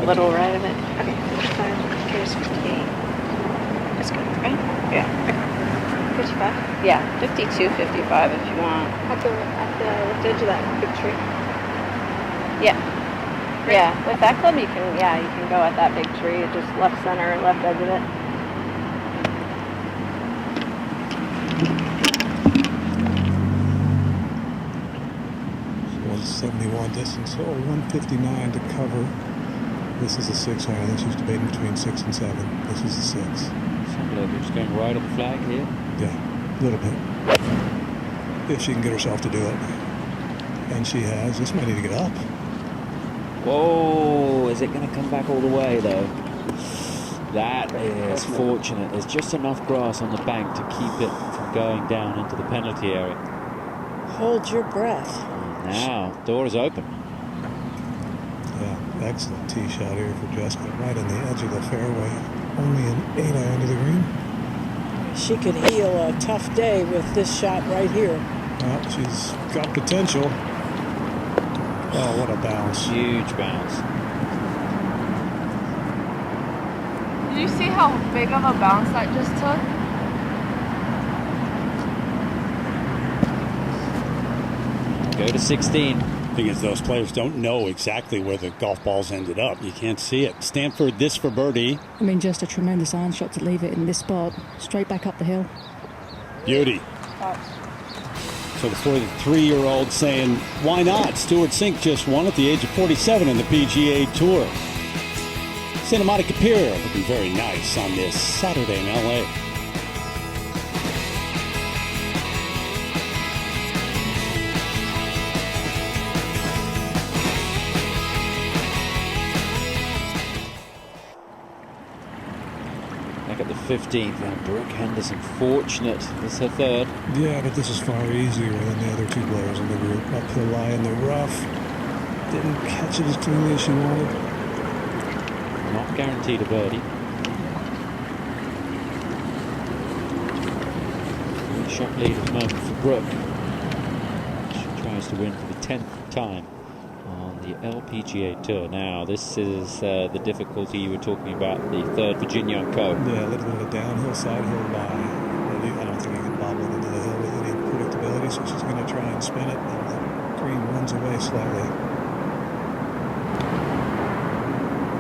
A little right of it. Okay, 55. Here's 58. That's good, right? Yeah. 55? Yeah, 52, 55 if you want. At the left edge of that big tree. Yeah. Yeah, with that club you can go at that big tree, just left center, left edge of it. 71 distance, or 159 to cover. This is a 6 iron. I think she's debating between 6 and 7. This is a 6. Just going right at the flag here. Yeah, a little bit. If she can get herself to do it. And she has. This might need to get up. Whoa, is it going to come back all the way though? That is fortunate. There's just enough grass on the bank to keep it from going down into the penalty area. Hold your breath. Now, door is open. Yeah, excellent tee shot here for Jessica. Right on the edge of the fairway. Only an 8 iron to the green. She could heal a tough day with this shot right here. Well, she's got potential. Oh, what a bounce. Huge bounce. Did you see how big of a bounce that just took? Go to 16. Thing is, those players don't know exactly where the golf balls ended up. You can't see it. Stanford, this for birdie. I mean, just a tremendous iron shot to leave it in this spot, straight back up the hill. Beauty. So the 43-year-old saying, why not? Stuart Sink just won at the age of 47 in the PGA Tour. Santa Monica Pier looking very nice on this Saturday in L.A. Back at the 15th, and Brooke Henderson, fortunate. This is her third. Yeah, but this is far easier than the other 2 players in the group. Uphill lie in the rough. Didn't catch it as cleanly as she wanted. Not guaranteed a birdie. Shot lead at the moment for Brooke. She tries to win for the 10th time on the LPGA Tour. Now, this is the difficulty you were talking about, the third for Jin Young Ko. Yeah, a little bit of a downhill, side hill lie. I don't think you can bobble it into the hill with any predictability, so she's going to try and spin it, and the green runs away slightly.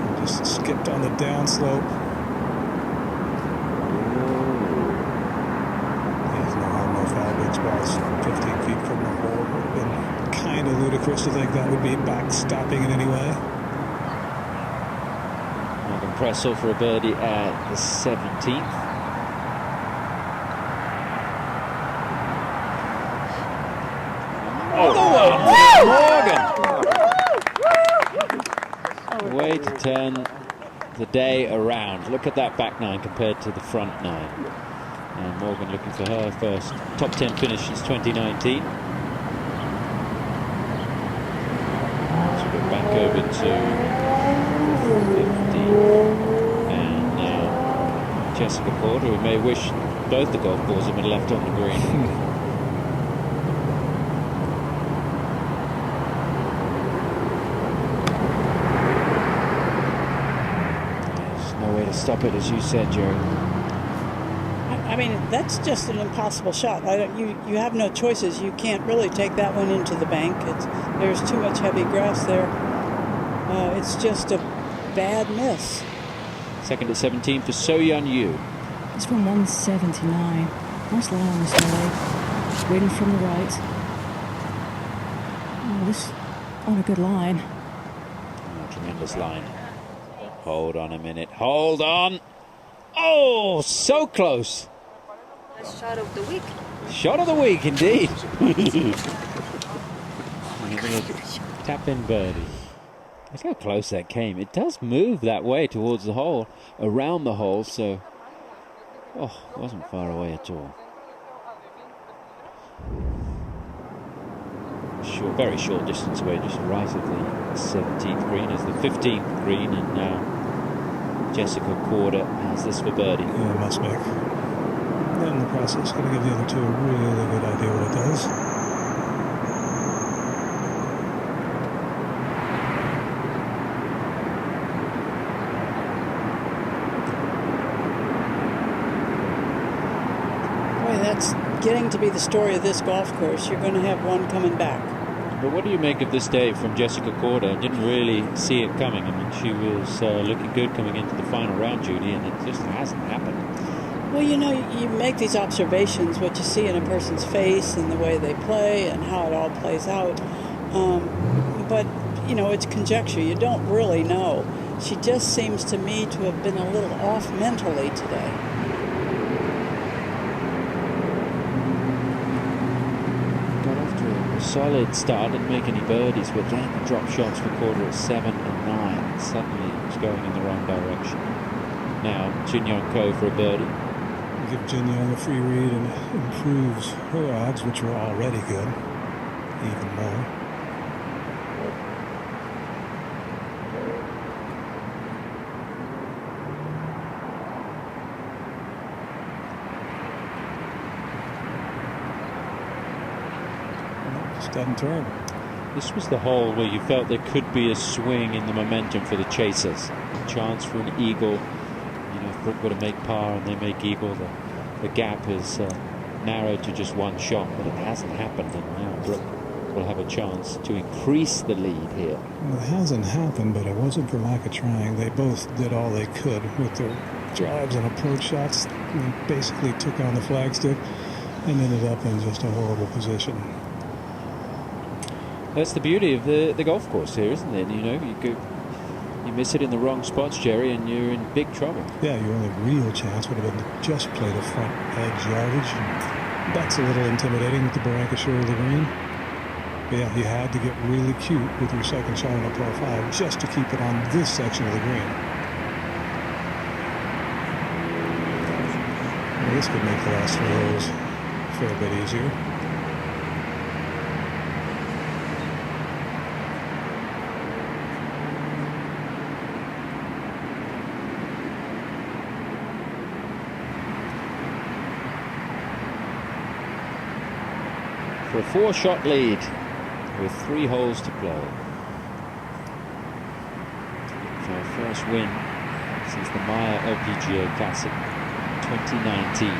And just skipped on the downslope. There's no harm, no foul. Big spots 15 feet from the hole. Would have been kind of ludicrous to think that would be backstopping in any way. Morgan Pressel for a birdie at the 17th. Morgan! Way to turn the day around. Look at that back 9 compared to the front 9. And Morgan looking for her first top 10 finish since 2019. So we're back over to 50. And now Jessica Porter, who may wish both the golf balls had been left on the green. There's no way to stop it, as you said, Jerry. I mean, that's just an impossible shot. You have no choices. You can't really take that one into the bank. There's too much heavy grass there. It's just a bad miss. Second at 17 for So-Yeon Yu. It's from 179. Nice line on this guy. Wind from the right. Oh, this on a good line. Oh, tremendous line. Hold on a minute. Hold on. Oh, so close. Best shot of the week. Shot of the week, indeed. Tap in birdie. Look how close that came. It does move that way towards the hole, around the hole, so it wasn't far away at all. Very short distance away, just right of the 17th green is the 15th green, and now Jessica Corden has this for birdie. Yeah, must make. Then in the process, got to give the other two a really good idea what it does. Boy, that's getting to be the story of this golf course. You're going to have one coming back. But what do you make of this day from Jessica Corden? Didn't really see it coming. I mean, she was looking good coming into the final round, Judy, and it just hasn't happened. Well, you know, you make these observations, what you see in a person's face and the way they play and how it all plays out. But, you know, it's conjecture. You don't really know. She just seems to me to have been a little off mentally today. Got off to a solid start, didn't make any birdies, but then the drop shots for Corden at 7 and 9. Suddenly it was going in the wrong direction. Now, Jin Young Ko for a birdie. Give Jin Young a free read and improves her odds, which were already good, even more. Just doesn't turn. This was the hole where you felt there could be a swing in the momentum for the chasers. A chance for an eagle. You know, if Brooke were to make par and they make eagle, the gap is narrowed to just one shot, but it hasn't happened, and now Brooke will have a chance to increase the lead here. Well, it hasn't happened, but it wasn't for lack of trying. They both did all they could with their drives and approach shots. They basically took on the flagstick and ended up in just a horrible position. That's the beauty of the golf course here, isn't it? You know, you miss it in the wrong spots, Jerry, and you're in big trouble. Yeah, your only real chance would have been to just play the front edge yardage. And that's a little intimidating with the Barranca shore of the green. But yeah, you had to get really cute with your second shot on a par 5 just to keep it on this section of the green. Well, this could make the last 3 holes a fair bit easier. For a 4-shot lead with 3 holes to play. For our first win since the Maya LPGA Classic 2019.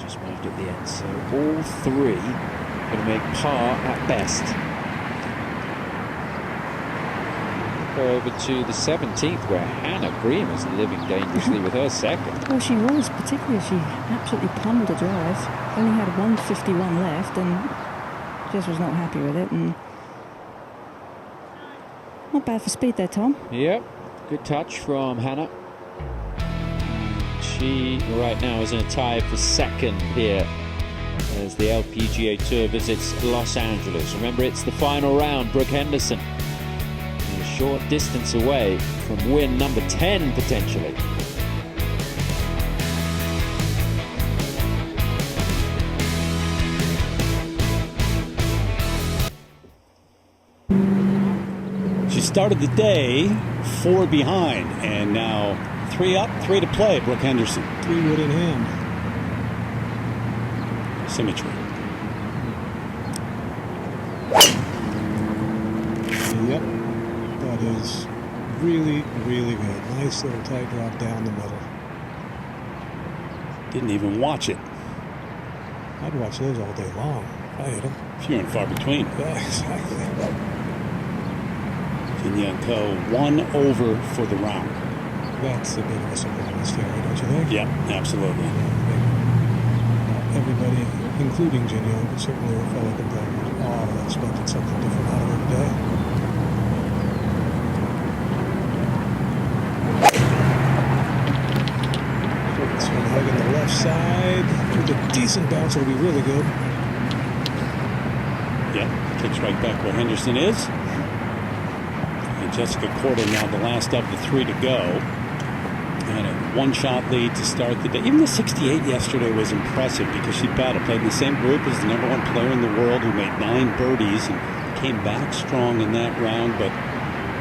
Just moved at the end, so all 3 going to make par at best. Go over to the 17th, where Hannah Green was living dangerously with her second. Well, she was, particularly she absolutely pummeled a drive. Only had 151 left and just was not happy with it. And not bad for speed there, Tom. Yep, good touch from Hannah. She right now is in a tie for second here as the LPGA Tour visits Los Angeles. Remember, it's the final round. Brooke Henderson, short distance away from win number 10 potentially. She started the day 4 behind, and now 3 up, 3 to play. Brooke Henderson. 3 wood in hand. Symmetry. Yep, that is really, really good. Nice little tight drop down the middle. Didn't even watch it. I'd watch those all day long if I hit them. Few and far between. Yeah, exactly. Co 1 over for the round. That's a bit of a surprise there, don't you think? Yep, absolutely. Everybody, including Jin Young, but certainly her fellow competitors, all expected something different out of her today. This one hugging the left side with a decent bounce. It'll be really good. Yep, kicks right back where Henderson is. And Jessica Corden now the last of the 3 to go. And a 1-shot lead to start the day. Even the 68 yesterday was impressive because she played in the same group as the #1 player in the world who made 9 birdies and came back strong in that round, but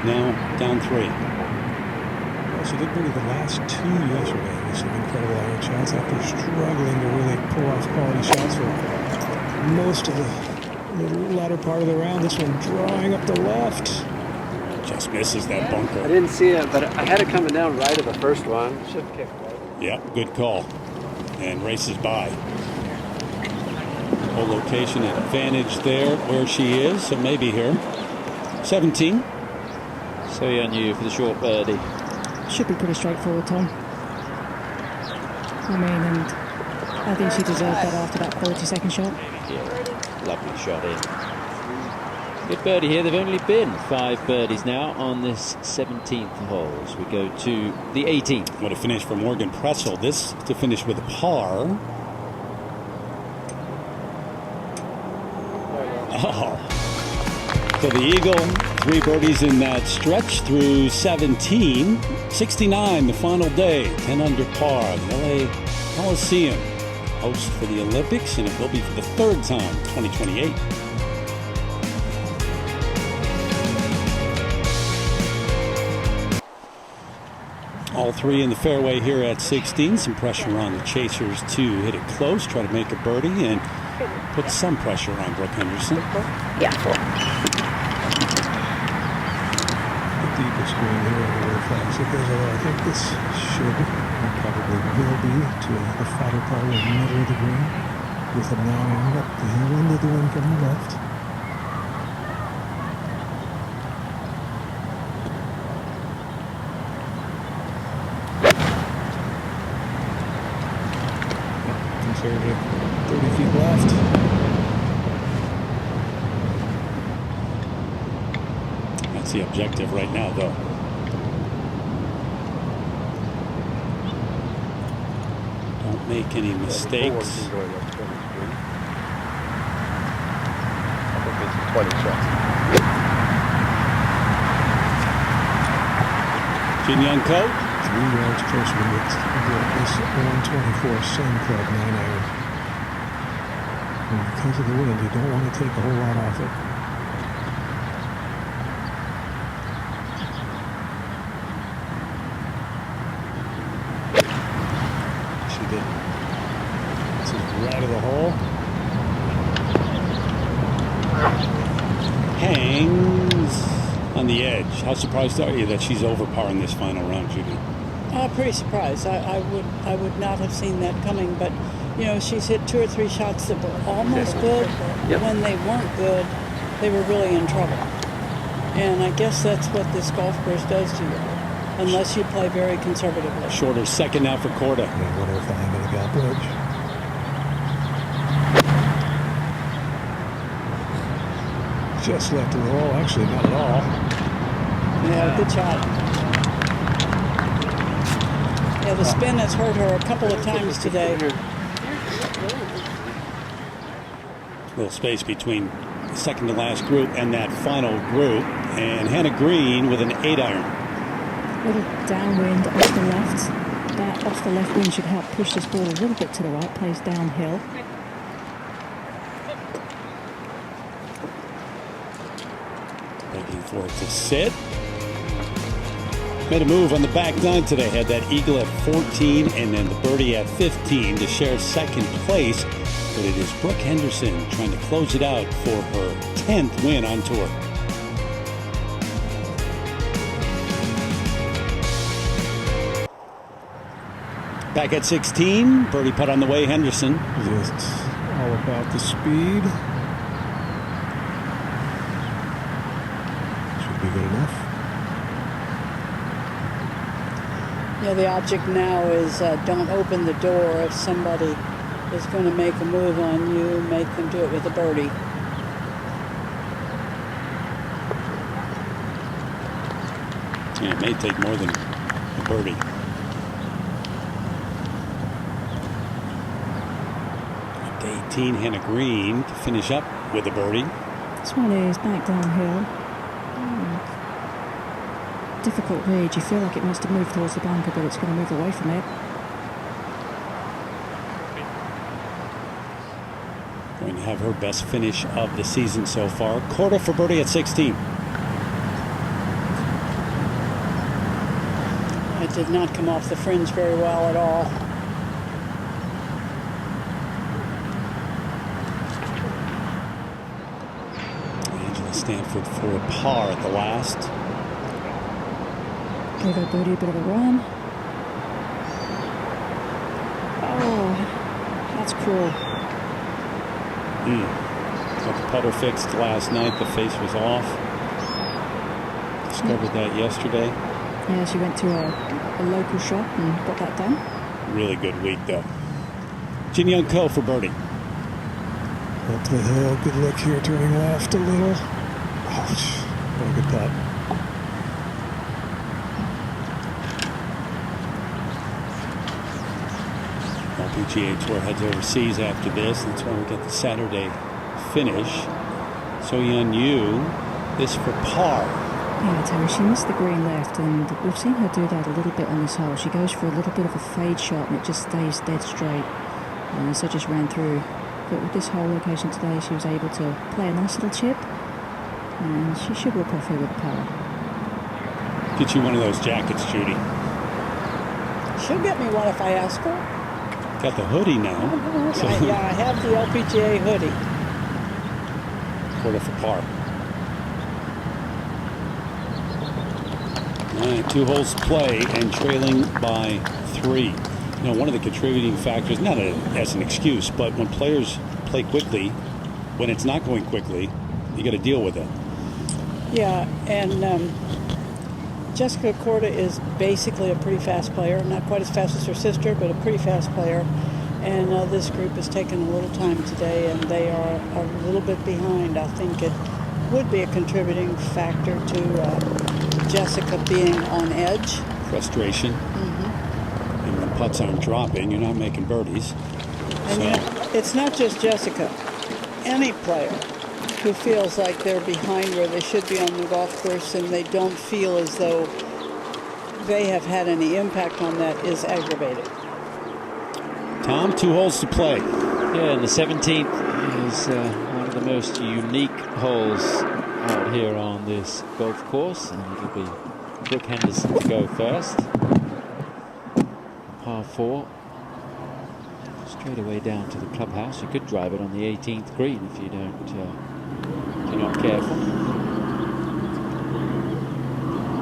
now down 3. Well, she did birdie the last 2 yesterday with some incredible iron shots after struggling to really pull off quality shots for most of the latter part of the round. This one drawing up the left. Just misses that bunker. I didn't see it, but I had it coming down right of the first one. Should have kicked right. Yep, good call. And races by. Whole location advantage there where she is, so maybe here. 17. So on you for the short birdie. Should be pretty straightforward, Tom. I mean, and I think she deserved that after that 40-second shot. Yeah, lovely shot in. Good birdie here. They've only been 5 birdies now on this 17th hole. As we go to the 18th. What a finish for Morgan Pressel. This to finish with a par. Oh. So the Eagle, 3 birdies in that stretch through 17. 69 the final day. 10 under par. The LA Coliseum, host for the Olympics, and it will be for the 3rd time, 2028. All 3 in the fairway here at 16. Some pressure on the chasers to hit it close, try to make a birdie, and put some pressure on Brooke Henderson. Yeah. The deepest green here over the flags. It goes, although I think this should, and probably will be, to the fatter part of the middle of the green, with them now aimed up the hill into the wind from the left. Conservative, 30 feet left. That's the objective right now, though. Don't make any mistakes. I think it's 20 shots. Jin Young Co. 3 yards closer to this 124 Sun Club 9-iron. And because of the wind, you don't want to take a whole lot off it. She did. This is right of the hole. Hangs on the edge. How surprised are you that she's over par in this final round, Judy? Pretty surprised. I would not have seen that coming, but you know, she's hit 2 or 3 shots that were almost good. Yep. When they weren't good, they were really in trouble. And I guess that's what this golf course does to you, unless you play very conservatively. Shorter second now for Corden. Yeah, 105 in the gap wedge. Just left of the hole. Actually, not at all. Yeah, good shot. Yeah, the spin has hurt her a couple of times today. Little space between second to last group and that final group. And Hannah Green with an 8-iron. Little downwind off the left. That off the left wind should help push this ball a little bit to the right. Plays downhill. Looking for it to sit. Made a move on the back nine today. Had that eagle at 14 and then the birdie at 15 to share second place. But it is Brooke Henderson trying to close it out for her 10th win on tour. Back at 16, birdie putt on the way, Henderson. Just all about the speed. Should be good enough. Yeah, the object now is don't open the door. If somebody is going to make a move on you, make them do it with a birdie. Yeah, it may take more than a birdie. Up to 18, Hannah Green to finish up with a birdie. This one is back downhill. Difficult read. You feel like it wants to move towards the bunker, but it's going to move away from it. Going to have her best finish of the season so far. Corden for birdie at 16. It did not come off the fringe very well at all. Angela Stanford for a par at the last. Gave her birdie a bit of a run. Oh, that's cruel. Got the putter fixed last night. The face was off. Discovered that yesterday. Yeah, she went to a local shop and got that done. Really good week, though. Jin Young Ko for birdie. Up the hill. Good look here. Turning left a little. Ouch. What a good putt. LPGA Tour heads overseas after this. That's why we get the Saturday finish. So Yeon Yu, this for par. Yeah, Terry, she missed the green left, and we've seen her do that a little bit on this hole. She goes for a little bit of a fade shot, and it just stays dead straight. And so just ran through. But with this hole location today, she was able to play a nice little chip, and she should walk off here with par. Get you one of those jackets, Judy. She'll get me one if I ask her. Got the hoodie now. Yeah, I have the LPGA hoodie. Corden for par. All right, 2 holes to play and trailing by 3. You know, one of the contributing factors, not as an excuse, but when players play quickly, when it's not going quickly, you got to deal with it. Yeah, and Jessica Corden is basically a pretty fast player. Not quite as fast as her sister, but a pretty fast player. And this group has taken a little time today, and they are a little bit behind. I think it would be a contributing factor to Jessica being on edge. Frustration. And when putts aren't dropping, you're not making birdies. And yet, it's not just Jessica. Any player who feels like they're behind where they should be on the golf course and they don't feel as though they have had any impact on that is aggravated. Tom, 2 holes to play. Yeah, and the 17th is one of the most unique holes out here on this golf course, and it'll be Brooke Henderson to go first. Par 4. Straight away down to the clubhouse. You could drive it on the 18th green if you don't, if you're not careful.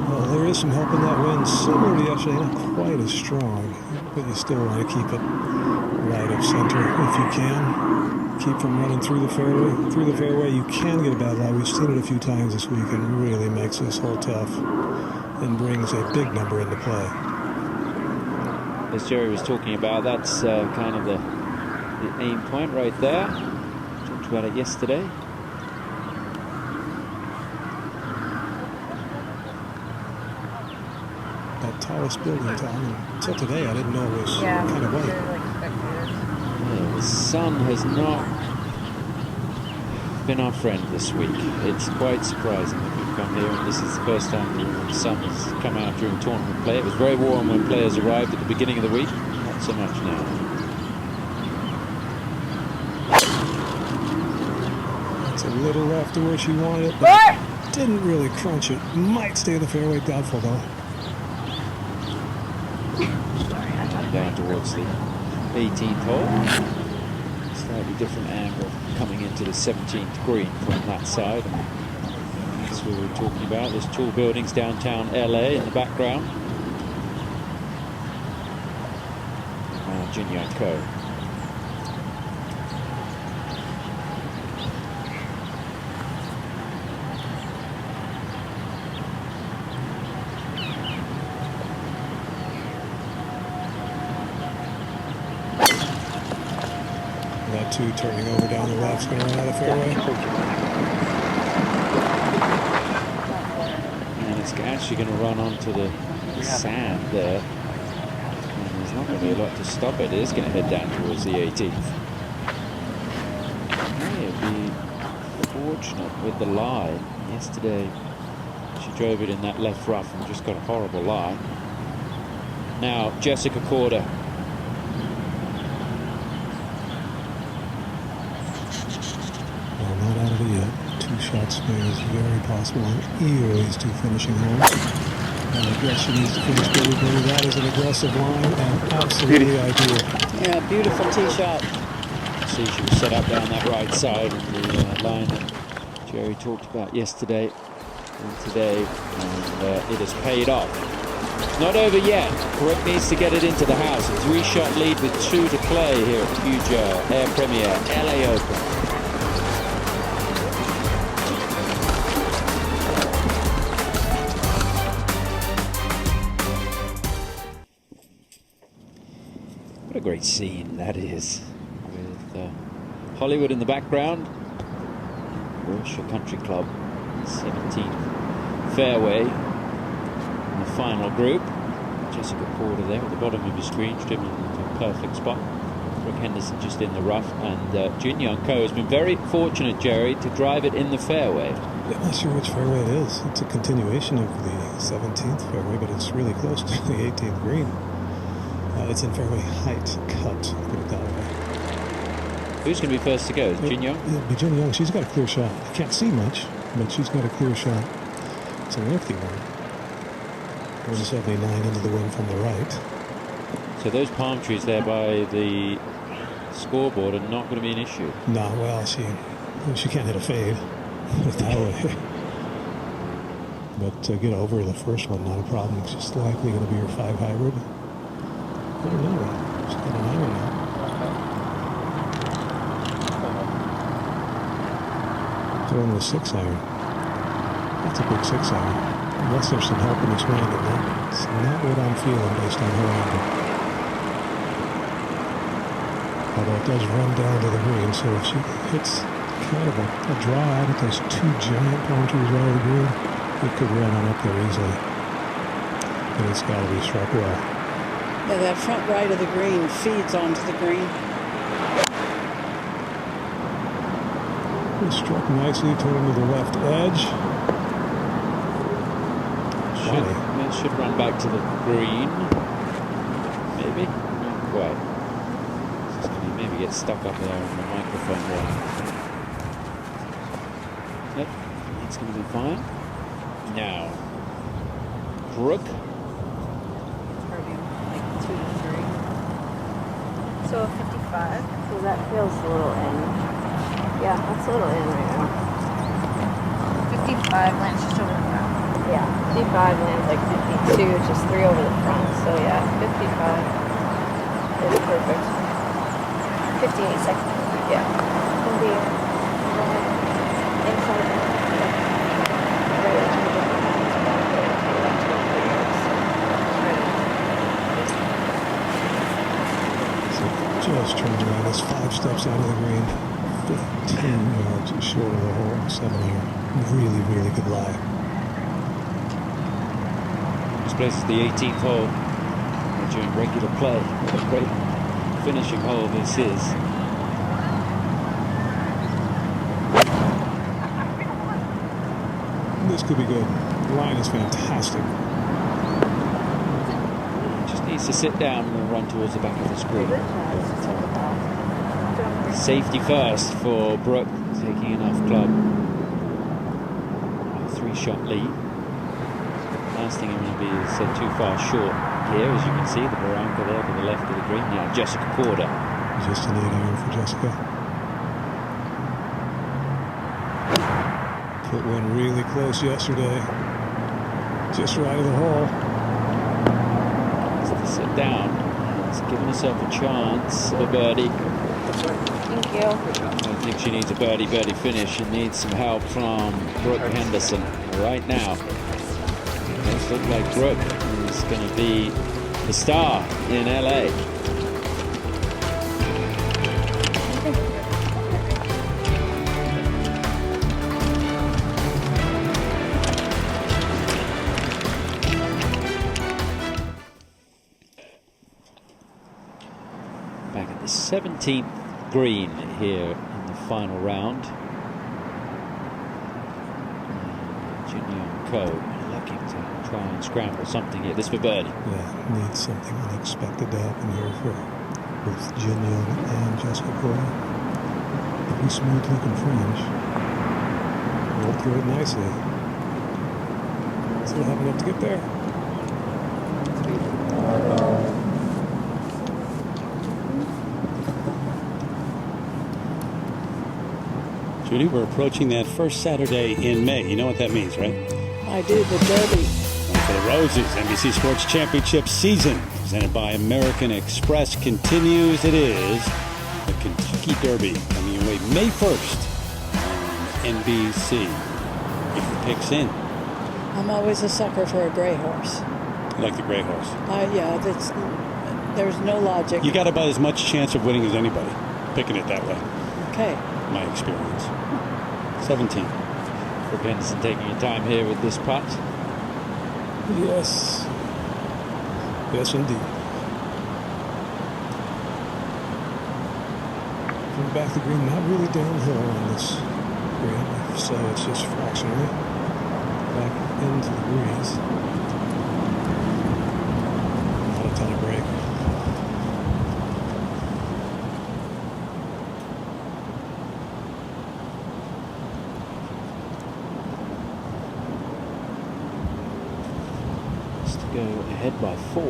Well, there is some help in that wind. Similar to yesterday, not quite as strong, but you still want to keep it right of center if you can. Keep from running through the fairway. Through the fairway, you can get a bad lie. We've seen it a few times this week, and it really makes this hole tough and brings a big number into play. As Jerry was talking about, that's kind of the aim point right there. Talked about it yesterday. That tallest building, Tom. Until today, I didn't know it was kind of white. The sun has not been our friend this week. It's quite surprising that we've come here, and this is the first time the sun has come out during tournament play. It was very warm when players arrived at the beginning of the week, not so much now. It's a little left to where she wanted it, but didn't really crunch it. Might stay in the fairway, doubtful though. Down towards the 18th hole. Slightly different angle coming into the 17th green from that side. That's what we were talking about. There's tall buildings downtown LA in the background. Jin Young Ko. That two turning over down the left's going to run out of fairway. And it's actually going to run onto the sand there. And there's not going to be a lot to stop it. It is going to head down towards the 18th. May be fortunate with the lie. Yesterday she drove it in that left rough and just got a horrible lie. Now Jessica Corden. Not out of it yet. Two shot swing is very possible on either of these two finishing holes. And I guess she needs to finish everybody. That is an aggressive line and absolutely ideal. Yeah, beautiful tee shot. See, she was set up down that right side of the line that Jerry talked about yesterday and today, and it has paid off. It's not over yet. Brooke needs to get it into the house. A 3-shot lead with 2 to play here at Puja Air Premier LA Open. What a great scene that is, with Hollywood in the background. Wilshire Country Club, 17th fairway in the final group. Jessica Porter there at the bottom of the screen, driven into a perfect spot. Brooke Henderson just in the rough, and Jin Young Ko has been very fortunate, Jerry, to drive it in the fairway. I'm not sure which fairway it is. It's a continuation of the 17th fairway, but it's really close to the 18th green. It's in fairway height cut, put it that way. Who's going to be first to go? Jin Young? It'll be Jin Young. She's got a clear shot. You can't see much, but she's got a clear shot. It's a lengthy one. 179 into the wind from the right. So those palm trees there by the scoreboard are not going to be an issue. No, well, she can't hit a fade. Put it that way. But get over the first one, not a problem. It's just likely going to be her 5 hybrid. I don't know. She's got an iron now. Throwing the 6 iron. That's a big 6 iron. Unless there's some help in this wind, and that's not what I'm feeling based on her angle. Although it does run down to the green, so if she hits kind of a draw out at those 2 giant palm trees right of the green, it could run on up there easily. And it's got to be struck well. Yeah, that front right of the green feeds onto the green. It's struck nicely, turning to the left edge. It should run back to the green. Maybe? Not quite. It's going to maybe get stuck up there on the microphone there. Yep, that's going to be fine. Now, Brooke. So 55. So that feels a little in. Yeah, that's a little in right now. 55 lands just over the front. Yeah, 55 lands like 52, just 3 over the front. So yeah, 55 is perfect. 58 seconds. Yeah. Can be inside. Just turns around. It's 5 steps out of the green. 15 yards short of the hole. 7 iron. Really, really good lie. This place is the 18th hole. We're doing regular play. What a great finishing hole this is. This could be good. The line is fantastic. Just needs to sit down and run towards the back of the screen. Safety first for Brooke, taking enough club. A 3-shot lead. Last thing I'm going to be is too far short here, as you can see, the barranca there to the left of the green. Now Jessica Corden. Just an 8-iron for Jessica. Put one really close yesterday. Just right of the hole. Has to sit down. It's giving herself a chance of a birdie. Thank you. I don't think she needs a birdie finish. She needs some help from Brooke Henderson right now. It does look like Brooke is going to be the star in LA. Back at the 17th green here in the final round. Junior Co looking to try and scramble something here. This for birdie. Yeah, needs something unexpected to happen here for both Jin Young and Jessica Corden. Pretty smooth looking fringe. Rolled through it nicely. Still have enough to get there. Judy, we're approaching that first Saturday in May. You know what that means, right? I do, the Derby. For the Roses, NBC Sports Championship season, presented by American Express, continues. It is the Kentucky Derby, coming your way May 1st on NBC. If the pick's in. I'm always a sucker for a gray horse. You like the gray horse? Yeah, there's no logic. You got about as much chance of winning as anybody, picking it that way. Okay. My experience. 17. Brooke Henderson taking your time here with this putt. Yes. Yes, indeed. From back the green, not really downhill on this green, so it's just fractionally back into the breeze. Not a ton of break. Go ahead by 4.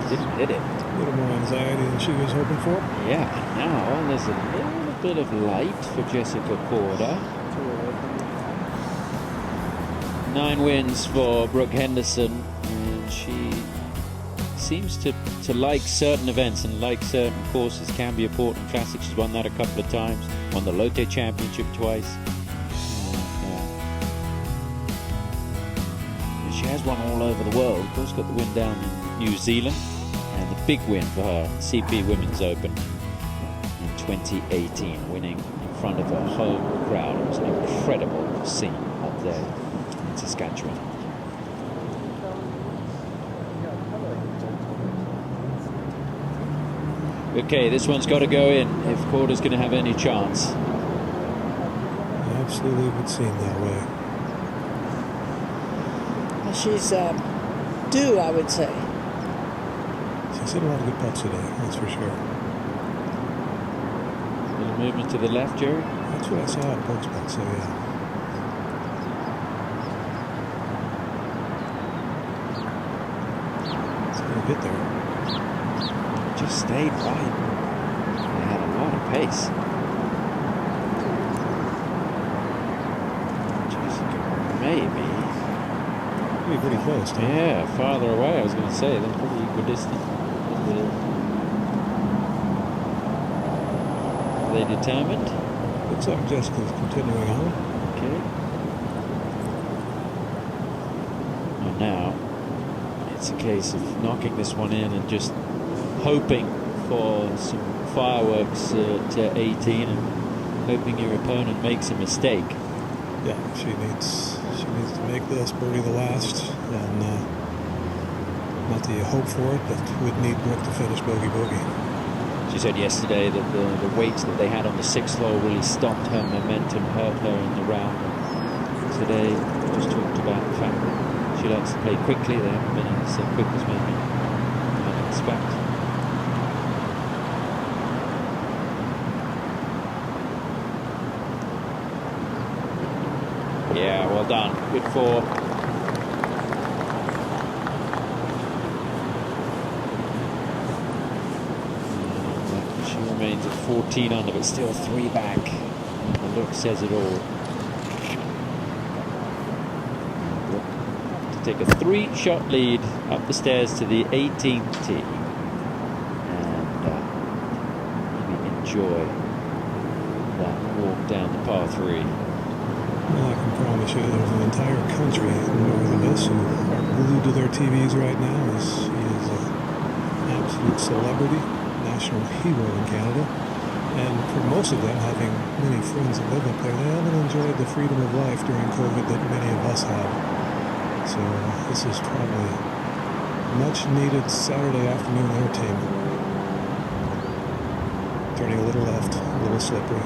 Didn't hit it. A little more anxiety than she was hoping for. Yeah, now there's a little bit of light for Jessica Corden. 9 wins for Brooke Henderson. She seems to like certain events and like certain courses. Can be a Portland Classic. She's won that a couple of times. Won the Lotte Championship twice. And she has won all over the world. Of course, got the win down in New Zealand. And the big win for her, CP Women's Open in 2018. Winning in front of a home crowd. It was an incredible scene up there in Saskatchewan. Okay, this one's got to go in if Corden's going to have any chance. Absolutely would seem that way. She's due, I would say. She's hit a lot of good putts today, that's for sure. A little movement to the left, Jerry? That's what I saw at Brooks' putt, so yeah. It's going to get there. Just stayed right. They had a lot of pace. Jessica, maybe. Pretty close, huh? Yeah, farther away, I was going to say. They're pretty equidistant. Are they determined? Looks like Jessica's continuing on. Okay. And now, it's a case of knocking this one in and just hoping for some fireworks to 18 and hoping your opponent makes a mistake. Yeah, she needs She needs to make this birdie the last, and not that you hope for it, but would need Brooke to finish bogey. She said yesterday that the weights that they had on the 6th hole really stopped her momentum, hurt her in the round. And today, just talked about the fact that she likes to play quickly. They haven't been as quick as maybe I'd expect. Yeah, well done. Good 4. She remains at 14 under, but still 3 back. The look says it all. To take a 3-shot lead up the stairs to the 18th tee. And maybe enjoy that walk down the par 3. Well, I can promise you there's an entire country north of us who are glued to their TVs right now as he is an absolute celebrity, national hero in Canada. And for most of them, having many friends that live up there, they haven't enjoyed the freedom of life during COVID that many of us have. So this is probably much needed Saturday afternoon entertainment. Turning a little left, a little slippery.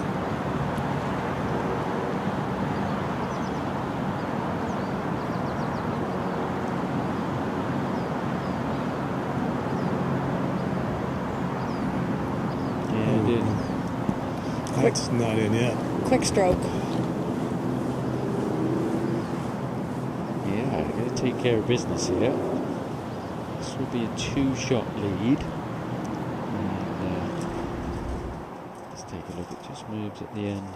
That's not in yet. Quick stroke. Yeah, going to take care of business here. This will be a 2-shot lead. And let's take a look. It just moves at the end.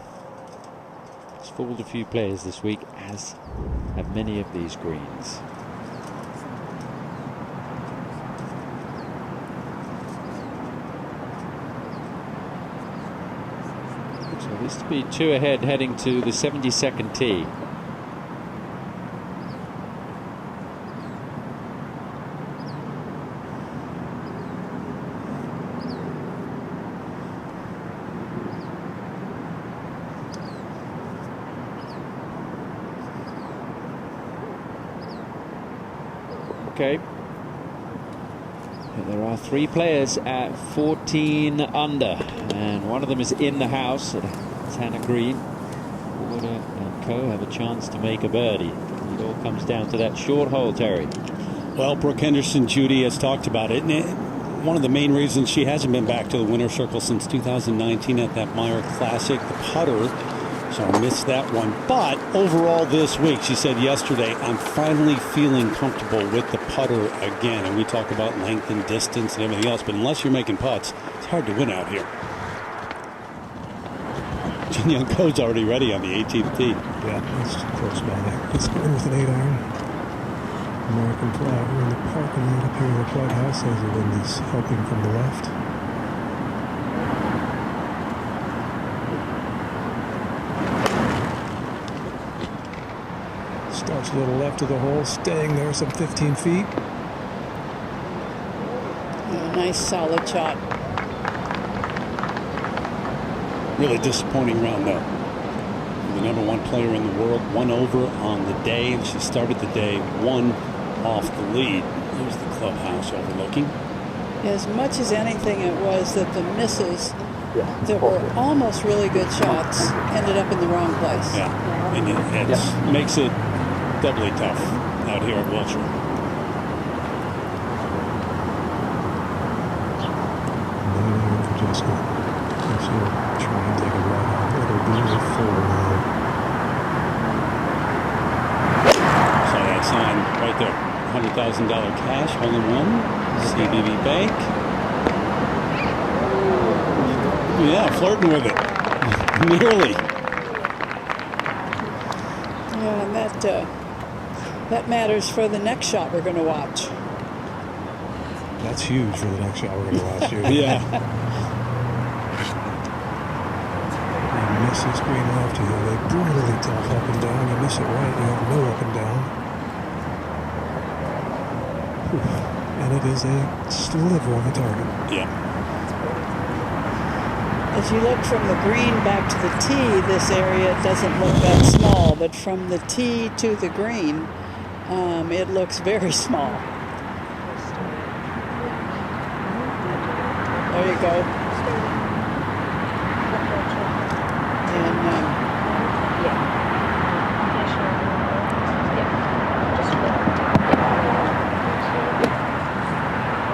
It's fooled a few players this week, as have many of these greens. This to be 2 ahead heading to the 72nd tee. Okay. And there are 3 players at 14 under, and one of them is in the house at Tanner Green. Porter and co have a chance to make a birdie. It all comes down to that short hole, Terry. Well, Brooke Henderson, Judy has talked about it. And one of the main reasons she hasn't been back to the winner's circle since 2019 at that Meyer Classic, the putter. So I missed that one. But overall this week, she said yesterday, I'm finally feeling comfortable with the putter again. And we talk about length and distance and everything else, but unless you're making putts, it's hard to win out here. Jin Young Ko's already ready on the 18th tee. Yeah, it's close by. It's going with an 8-iron. American flag. We're in the parking lot up here at the White House as the wind is helping from the left. Starts a little left of the hole, staying there some 15 feet. A nice solid shot. Really disappointing round, though. The number 1 player in the world, 1 over on the day, and she started the day 1 off the lead. There's the clubhouse overlooking. As much as anything, it was that the misses that were almost really good shots ended up in the wrong place. Yeah, and it makes it doubly tough out here at Wilshire. Jessica. She'll try and take a right on. It'll be a forward line. Saw that sign right there. $100,000 cash, hole in 1, CBB Bank. Yeah, flirting with it. Nearly. Yeah, and that matters for the next shot we're going to watch. That's huge for the next shot we're going to watch here. Yeah. You miss this green left, you have a brutally tough up and down. You miss it right, you have no up and down. And it is a sliver of a target. Yeah. As you look from the green back to the tee, this area doesn't look that small, but from the tee to the green, it looks very small. There you go.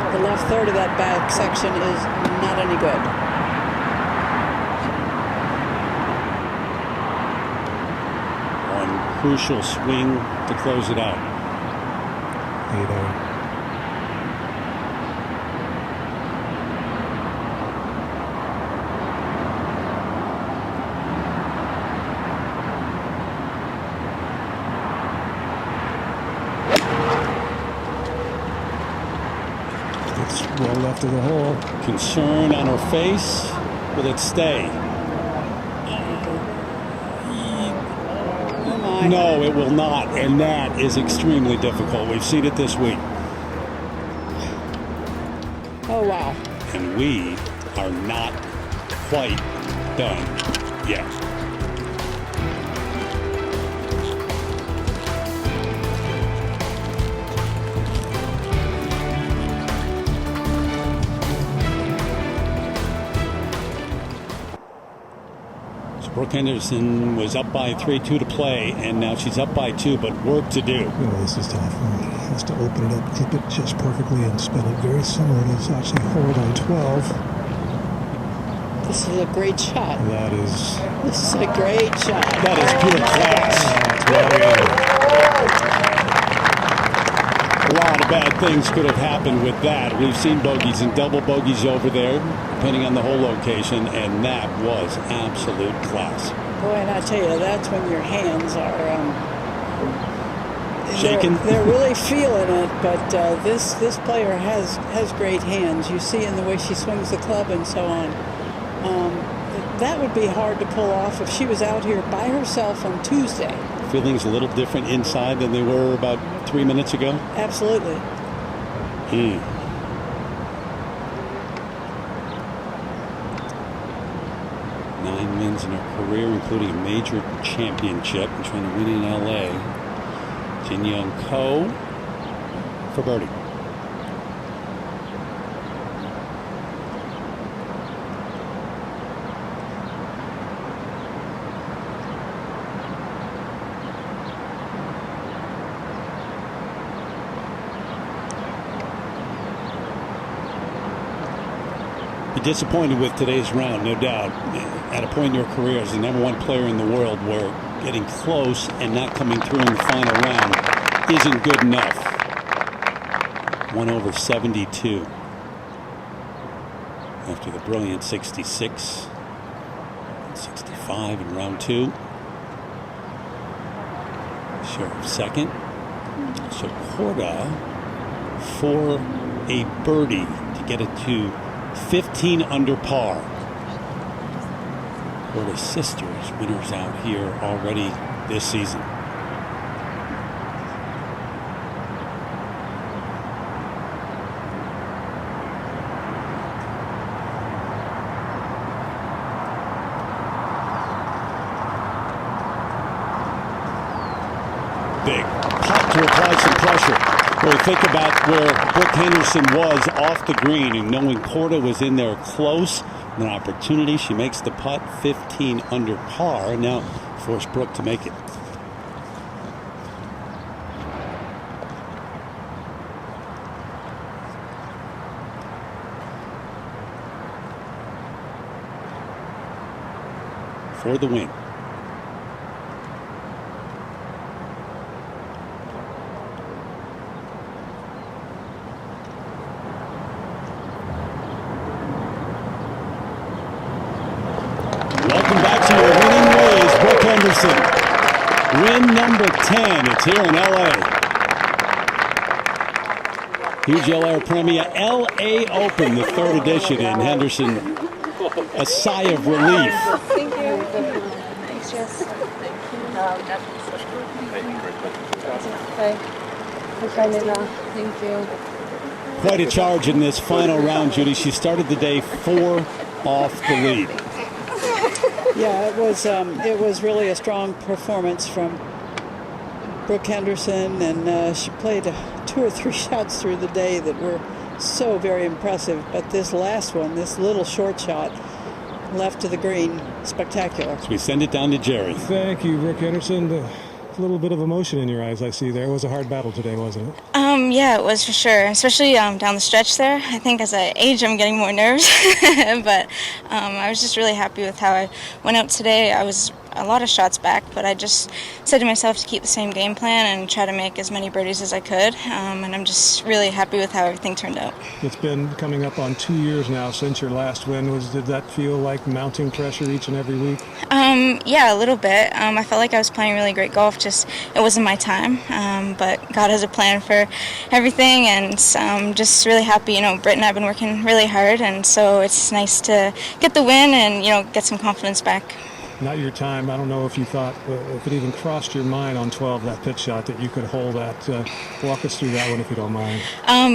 And the left third of that back section is not any good. Crucial swing to close it out. 8-0. It's well left of the hole. Concern on her face. Will it stay? No, it will not, and that is extremely difficult. We've seen it this week. Oh, wow. And we are not quite done yet. Brooke Henderson was up by 3-2 to play, and now she's up by 2, but work to do. Oh, this is tough. Has to open it up, clip it just perfectly, and spin it very similar to actually hold on 12. This is a great shot. That is. This is a great shot. That is pure class. A lot of bad things could have happened with that. We've seen bogeys and double bogeys over there, depending on the hole location, and that was absolute class. Boy, and I tell you, that's when your hands are shaking. They're really feeling it, but this player has great hands. You see in the way she swings the club and so on. That would be hard to pull off if she was out here by herself on Tuesday. Feelings a little different inside than they were about 3 minutes ago? Absolutely. 9 wins in her career, including a major championship, and trying to win in LA. Jin Young Ko for birdie. Disappointed with today's round, no doubt. At a point in your career as the #1 player in the world where getting close and not coming through in the final round isn't good enough. 1 over 72 after the brilliant 66, 65 in round 2. Sheriff second. So Corden for a birdie to get it to 15 under par. Corda's sisters, winners out here already this season. Big pop to apply some pressure. When we think about where Brooke Henderson was off the green and knowing Corden was in there close, an opportunity, she makes the putt, 15 under par, and now force Brooke to make it. For the win. Henderson. Win number 10. It's here in LA. Huge LA Premier LA Open, the 3rd edition, and Henderson, a sigh of relief. Thank you. Thanks, Jess. Thank you. Quite a charge in this final round, Judy. She started the day 4 off the lead. Yeah, it was really a strong performance from Brooke Henderson, and she played 2 or 3 shots through the day that were so very impressive. But this last one, this little short shot, left to the green, spectacular. So we send it down to Jerry. Thank you, Brooke Henderson. A little bit of emotion in your eyes, I see there. It was a hard battle today, wasn't it? Yeah, it was for sure, especially down the stretch there. I think as I age, I'm getting more nerves, but I was just really happy with how I went out today. I was a lot of shots back, but I just said to myself to keep the same game plan and try to make as many birdies as I could, and I'm just really happy with how everything turned out. It's been coming up on 2 years now since your last win. Did that feel like mounting pressure each and every week? Yeah, a little bit. I felt like I was playing really great golf, just it wasn't my time, but God has a plan for everything, and just really happy. Britt and I have been working really hard, and so it's nice to get the win and get some confidence back. Not your time. I don't know if you thought, if it even crossed your mind on 12, that pitch shot, that you could hold that. Walk us through that one if you don't mind.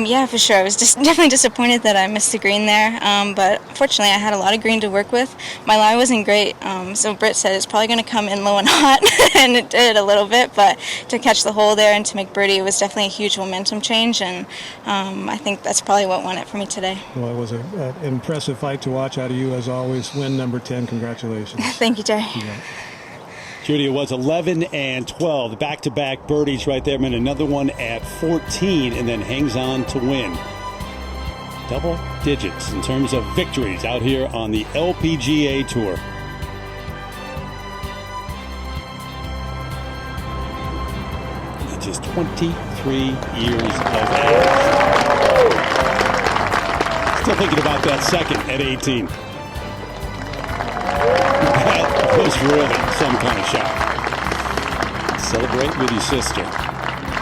Yeah, for sure. I was just definitely disappointed that I missed the green there, but fortunately I had a lot of green to work with. My lie wasn't great, so Britt said it's probably going to come in low and hot, and it did a little bit, but to catch the hole there and to make birdie, it was definitely a huge momentum change, and I think that's probably what won it for me today. Well, it was an impressive fight to watch out of you, as always. Win number 10. Congratulations. Thank you, Jerry. Yeah. Judy, it was 11 and 12, back-to-back birdies right there, and another one at 14, and then hangs on to win. Double digits in terms of victories out here on the LPGA Tour. At just 23 years of age. Still thinking about that second at 18. That was really some kind of shot. Celebrate with your sister.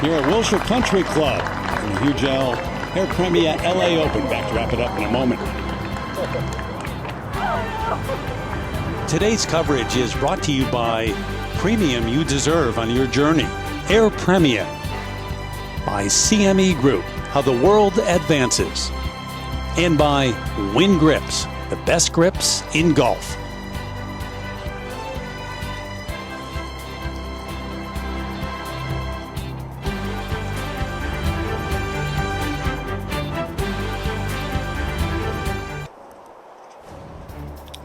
Here at Wilshire Country Club in the Hugh Air Premier LA Open. Back to wrap it up in a moment. Today's coverage is brought to you by Premium You Deserve on Your Journey. Air Premier. By CME Group, how the world advances. And by Win Grips, the best grips in golf.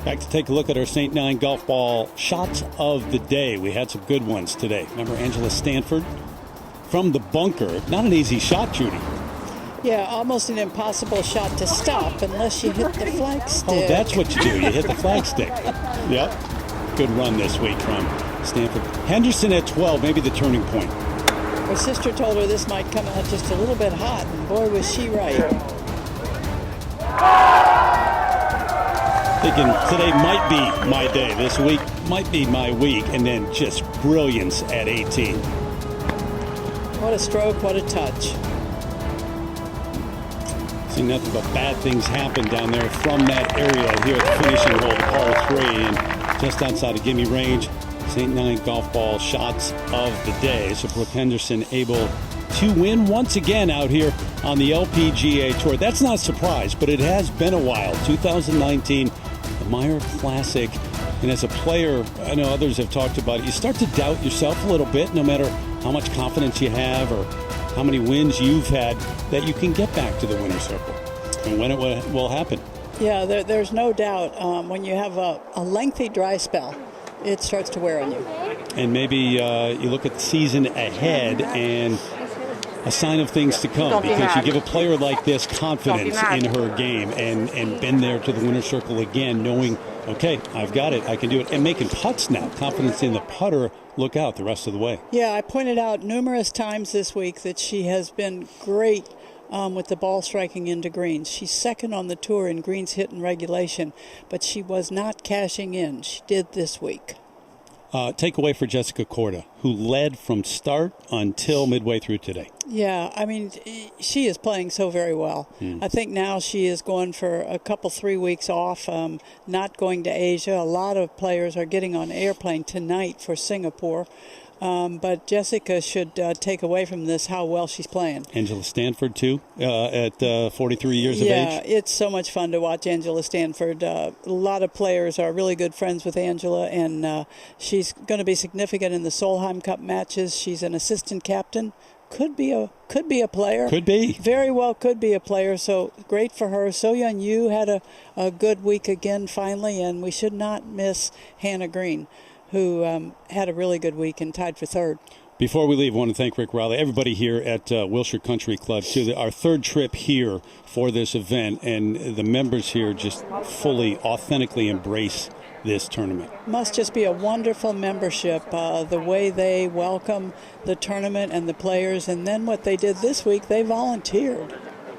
Back to take a look at our St. Nine golf ball shots of the day. We had some good ones today. Remember Angela Stanford from the bunker. Not an easy shot, Judy. Yeah, almost an impossible shot to stop unless you hit the flag stick. Oh, that's what you do. You hit the flag stick. Yep. Good run this week from Stanford. Henderson at 12, maybe the turning point. Her sister told her this might come out just a little bit hot, and boy, was she right. Thinking today might be my day. This week might be my week. And then just brilliance at 18. What a stroke, what a touch. See nothing but bad things happen down there from that area here at the finishing hole, par 3. And just outside of gimme range, St. Nine golf ball shots of the day. So Brooke Henderson able to win once again out here on the LPGA Tour. That's not a surprise, but it has been a while. 2019, the Meyer Classic. And as a player, I know others have talked about it, you start to doubt yourself a little bit, no matter how much confidence you have or how many wins you've had, that you can get back to the winner's circle and when it will happen. Yeah, there's no doubt when you have a lengthy dry spell, it starts to wear on you. And maybe you look at the season ahead and a sign of things to come, because you give a player like this confidence in her game and been there to the winner's circle again, knowing, okay, I've got it, I can do it, and making putts now, confidence in the putter, look out the rest of the way. Yeah, I pointed out numerous times this week that she has been great with the ball striking into greens. She's second on the tour in greens hit in regulation, but she was not cashing in. She did this week. Takeaway for Jessica Korda, who led from start until midway through today. Yeah, I mean, she is playing so very well. I think now she is going for a couple, 3 weeks off, not going to Asia. A lot of players are getting on airplane tonight for Singapore. But Jessica should take away from this how well she's playing. Angela Stanford, too, at 43 years of age. Yeah, it's so much fun to watch Angela Stanford. A lot of players are really good friends with Angela, and she's going to be significant in the Solheim Cup matches. She's an assistant captain. Could be a player. Could be. Very well could be a player, so great for her. So-Yeon Yu had a good week again finally, and we should not miss Hannah Green, who had a really good week and tied for third. Before we leave, I want to thank Rick Rowley, everybody here at Wilshire Country Club, too. Our third trip here for this event, and the members here just fully, authentically embrace this tournament. Must just be a wonderful membership, the way they welcome the tournament and the players, and then what they did this week, they volunteered.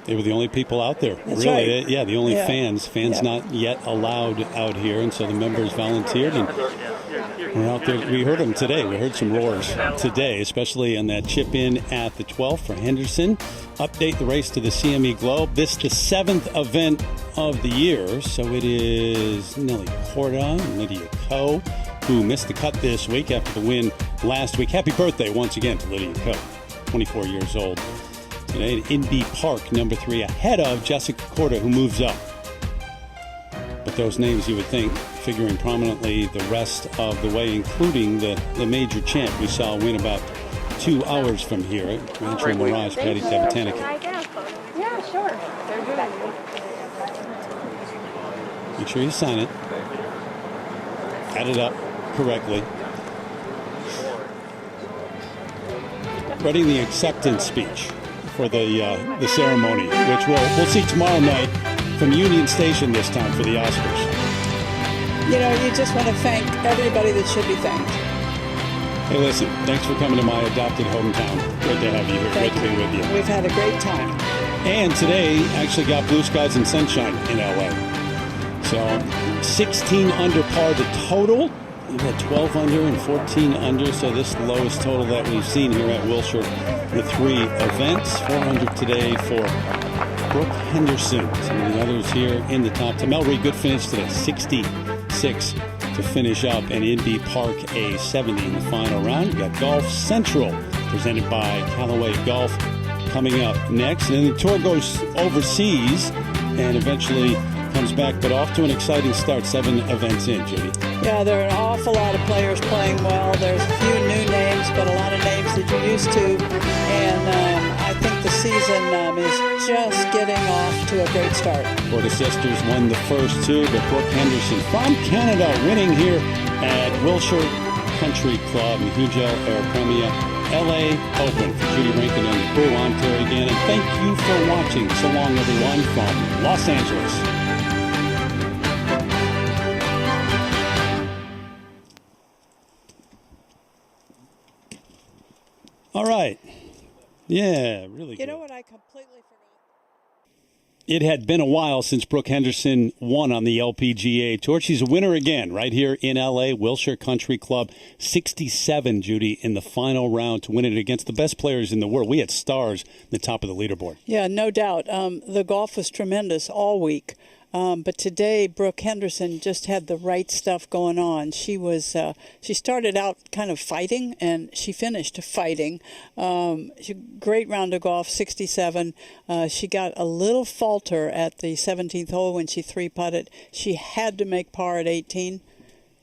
They were the only people out there. That's really, right. Yeah, the only Yeah. fans. Yeah. Not yet allowed out here, and so the members volunteered, and we're out there. We heard them today. We heard some roars today, especially on that chip in at the 12th for Henderson. Update the race to the CME Globe. This is the 7th event of the year, so it is Nelly Corden and Lydia Ko, who missed the cut this week after the win last week. Happy birthday once again to Lydia Ko, 24 years old. Today at Inby Park, number 3, ahead of Jessica Korda, who moves up. But those names you would think figuring prominently the rest of the way, including the major champ we saw win about 2 hours from here at Rancho Mirage, Patty Tabatanica. Yeah, sure. Make sure you sign it. Add it up correctly. Writing the acceptance speech for the ceremony, which we'll see tomorrow night from Union Station this time for the Oscars. You know, you just want to thank everybody that should be thanked. Hey, listen, thanks for coming to my adopted hometown. Great to have you here. Great to be with you. We've had a great time. And today actually got blue skies and sunshine in LA. So 16 under par the total. We've got 12 under and 14 under, so this is the lowest total that we've seen here at Wilshire with 3 events. 400 today for Brooke Henderson. Some of the others here in the top 10. Mel Reed, good finish today, 66 to finish up, and Indy Park a 70 in the final round. We've got Golf Central presented by Callaway Golf coming up next. And then the tour goes overseas and eventually comes back, but off to an exciting start. 7 events in, Judy. Yeah, there are an awful lot of players playing well. There's a few new names, but a lot of names that you're used to. And I think the season is just getting off to a great start. Porter sisters won the first 2, but Brooke Henderson from Canada winning here at Wilshire Country Club in the Hugel Air Premier LA Open. For Judy Rankin and the crew, I'm Terry Gannon. Thank you for watching. So long, everyone, from Los Angeles. All right. Yeah, really good. You know what I completely forgot? It had been a while since Brooke Henderson won on the LPGA Tour. She's a winner again right here in L.A., Wilshire Country Club. 67, Judy, in the final round to win it against the best players in the world. We had stars at the top of the leaderboard. Yeah, no doubt. The golf was tremendous all week. But today, Brooke Henderson just had the right stuff going on. She started out kind of fighting, and she finished fighting. Great round of golf, 67. She got a little falter at the 17th hole when she 3-putted. She had to make par at 18.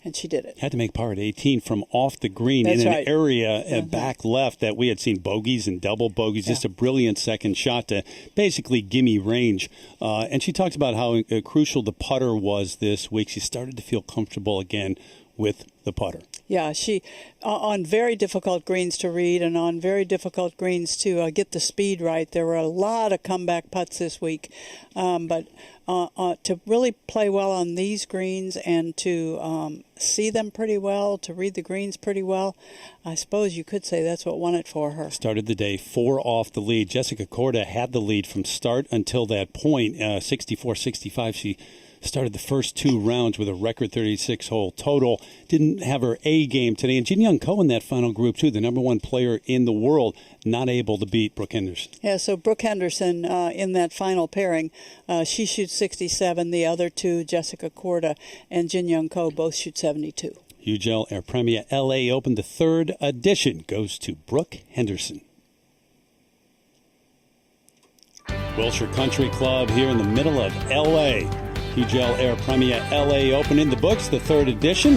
And she did it. Had to make par at 18 from off the green. That's in an right. area back left that we had seen bogeys and double bogeys. Just a brilliant second shot to basically gimme range. And she talked about how crucial the putter was this week. She started to feel comfortable again with the putter. Yeah, she on very difficult greens to read and on very difficult greens to get the speed right. There were a lot of comeback putts this week, but to really play well on these greens and to see them pretty well, to read the greens pretty well, I suppose you could say that's what won it for her. Started the day 4 off the lead. Jessica Korda had the lead from start until that point, 64-65. She started the first 2 rounds with a record 36-hole total. Didn't have her A game today. And Jin Young Ko in that final group, too, the number 1 player in the world, not able to beat Brooke Henderson. Yeah, so Brooke Henderson in that final pairing, she shoots 67. The other 2, Jessica Korda and Jin Young Ko, both shoot 72. Hugel Air Premier LA Open, the third edition, goes to Brooke Henderson. Wilshire Country Club here in the middle of LA. Hugel Air Premier LA Open in the books, the third edition,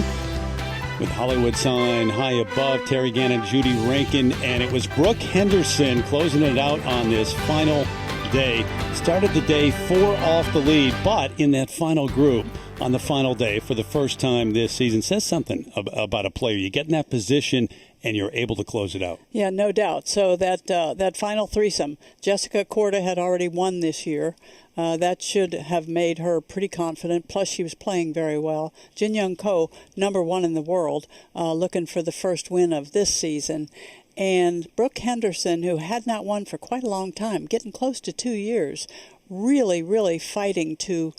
with Hollywood sign high above, Terry Gannon, Judy Rankin, and it was Brooke Henderson closing it out on this final day. Started the day 4 off the lead, but in that final group on the final day for the first time this season says something about a player. You get in that position and you're able to close it out. Yeah, no doubt. So that final threesome, Jessica Korda had already won this year. That should have made her pretty confident. Plus, she was playing very well. Jin Young Ko, number 1 in the world, looking for the first win of this season. And Brooke Henderson, who had not won for quite a long time, getting close to 2 years, really, really fighting to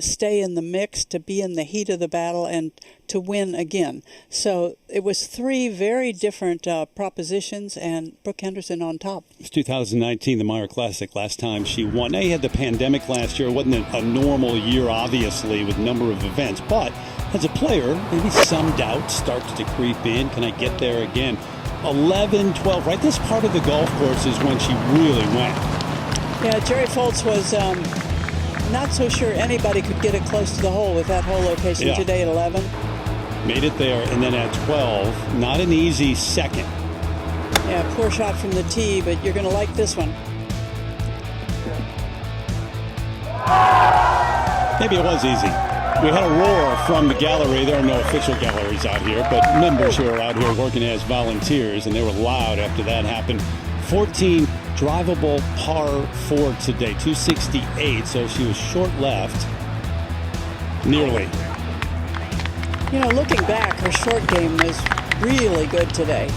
stay in the mix, to be in the heat of the battle, and to win again. So it was 3 very different propositions, and Brooke Henderson on top. It was 2019, the Meyer Classic, last time she won. Now, you had the pandemic last year. It wasn't a normal year, obviously, with a number of events. But as a player, maybe some doubt starts to creep in. Can I get there again? 11, 12, right? This part of the golf course is when she really went. Yeah, Jerry Foltz was not so sure anybody could get it close to the hole with that hole location today at 11. Made it there, and then at 12, not an easy second. Yeah, poor shot from the tee, but you're going to like this one. Maybe it was easy. We had a roar from the gallery. There are no official galleries out here, but members who are out here working as volunteers, and they were loud after that happened. 14 drivable par 4 today, 268, so she was short left. Nearly. You know, looking back, her short game was really good today.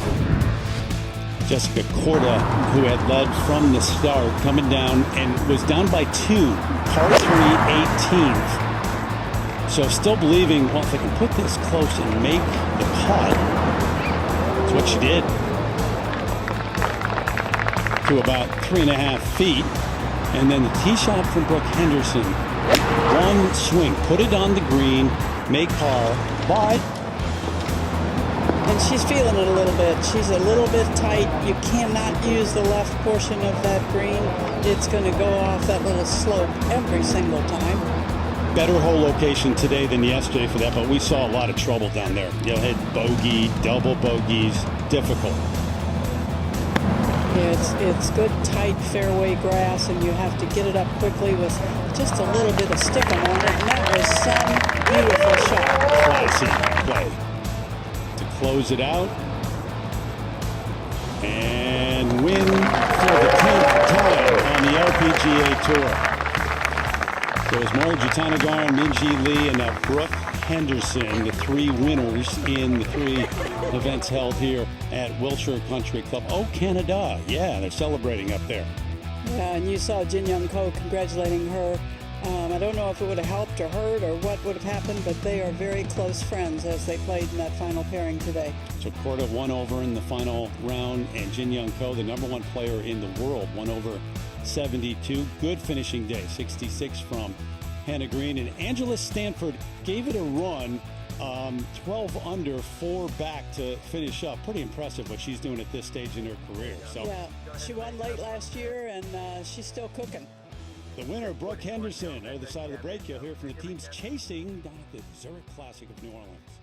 Jessica Korda, who had led from the start, coming down and was down by 2, par 3, 18th. So still believing, well, if I can put this close and make the putt, that's what she did. To about 3.5 feet. And then the tee shot from Brooke Henderson. One swing, put it on the green, make par, but... And she's feeling it a little bit. She's a little bit tight. You cannot use the left portion of that green. It's going to go off that little slope every single time. Better hole location today than yesterday for that, but we saw a lot of trouble down there. You know, hit bogey, double bogeys, difficult. Yeah, it's good, tight fairway grass, and you have to get it up quickly with just a little bit of stickum on it, and that was some beautiful shot. Classy play. To close it out. And win for the 10th time on the LPGA Tour. So it was Maury Jitanagar, Minjee Lee, and Brooke Henderson, the 3 winners in the 3 events held here at Wilshire Country Club. Oh, Canada. Yeah, they're celebrating up there. Yeah, and you saw Jin Young Ko congratulating her. I don't know if it would have helped or hurt or what would have happened, but they are very close friends as they played in that final pairing today. So Korda won over in the final round, and Jin Young Ko, the number 1 player in the world, won over 72. Good finishing day, 66 from Hannah Green. And Angela Stanford gave it a run, 12 under, 4 back to finish up. Pretty impressive what she's doing at this stage in her career. So yeah, she won late last year, and she's still cooking. The winner, Brooke Henderson. Other side of the break, you'll hear from the teams chasing down at the Zurich Classic of New Orleans.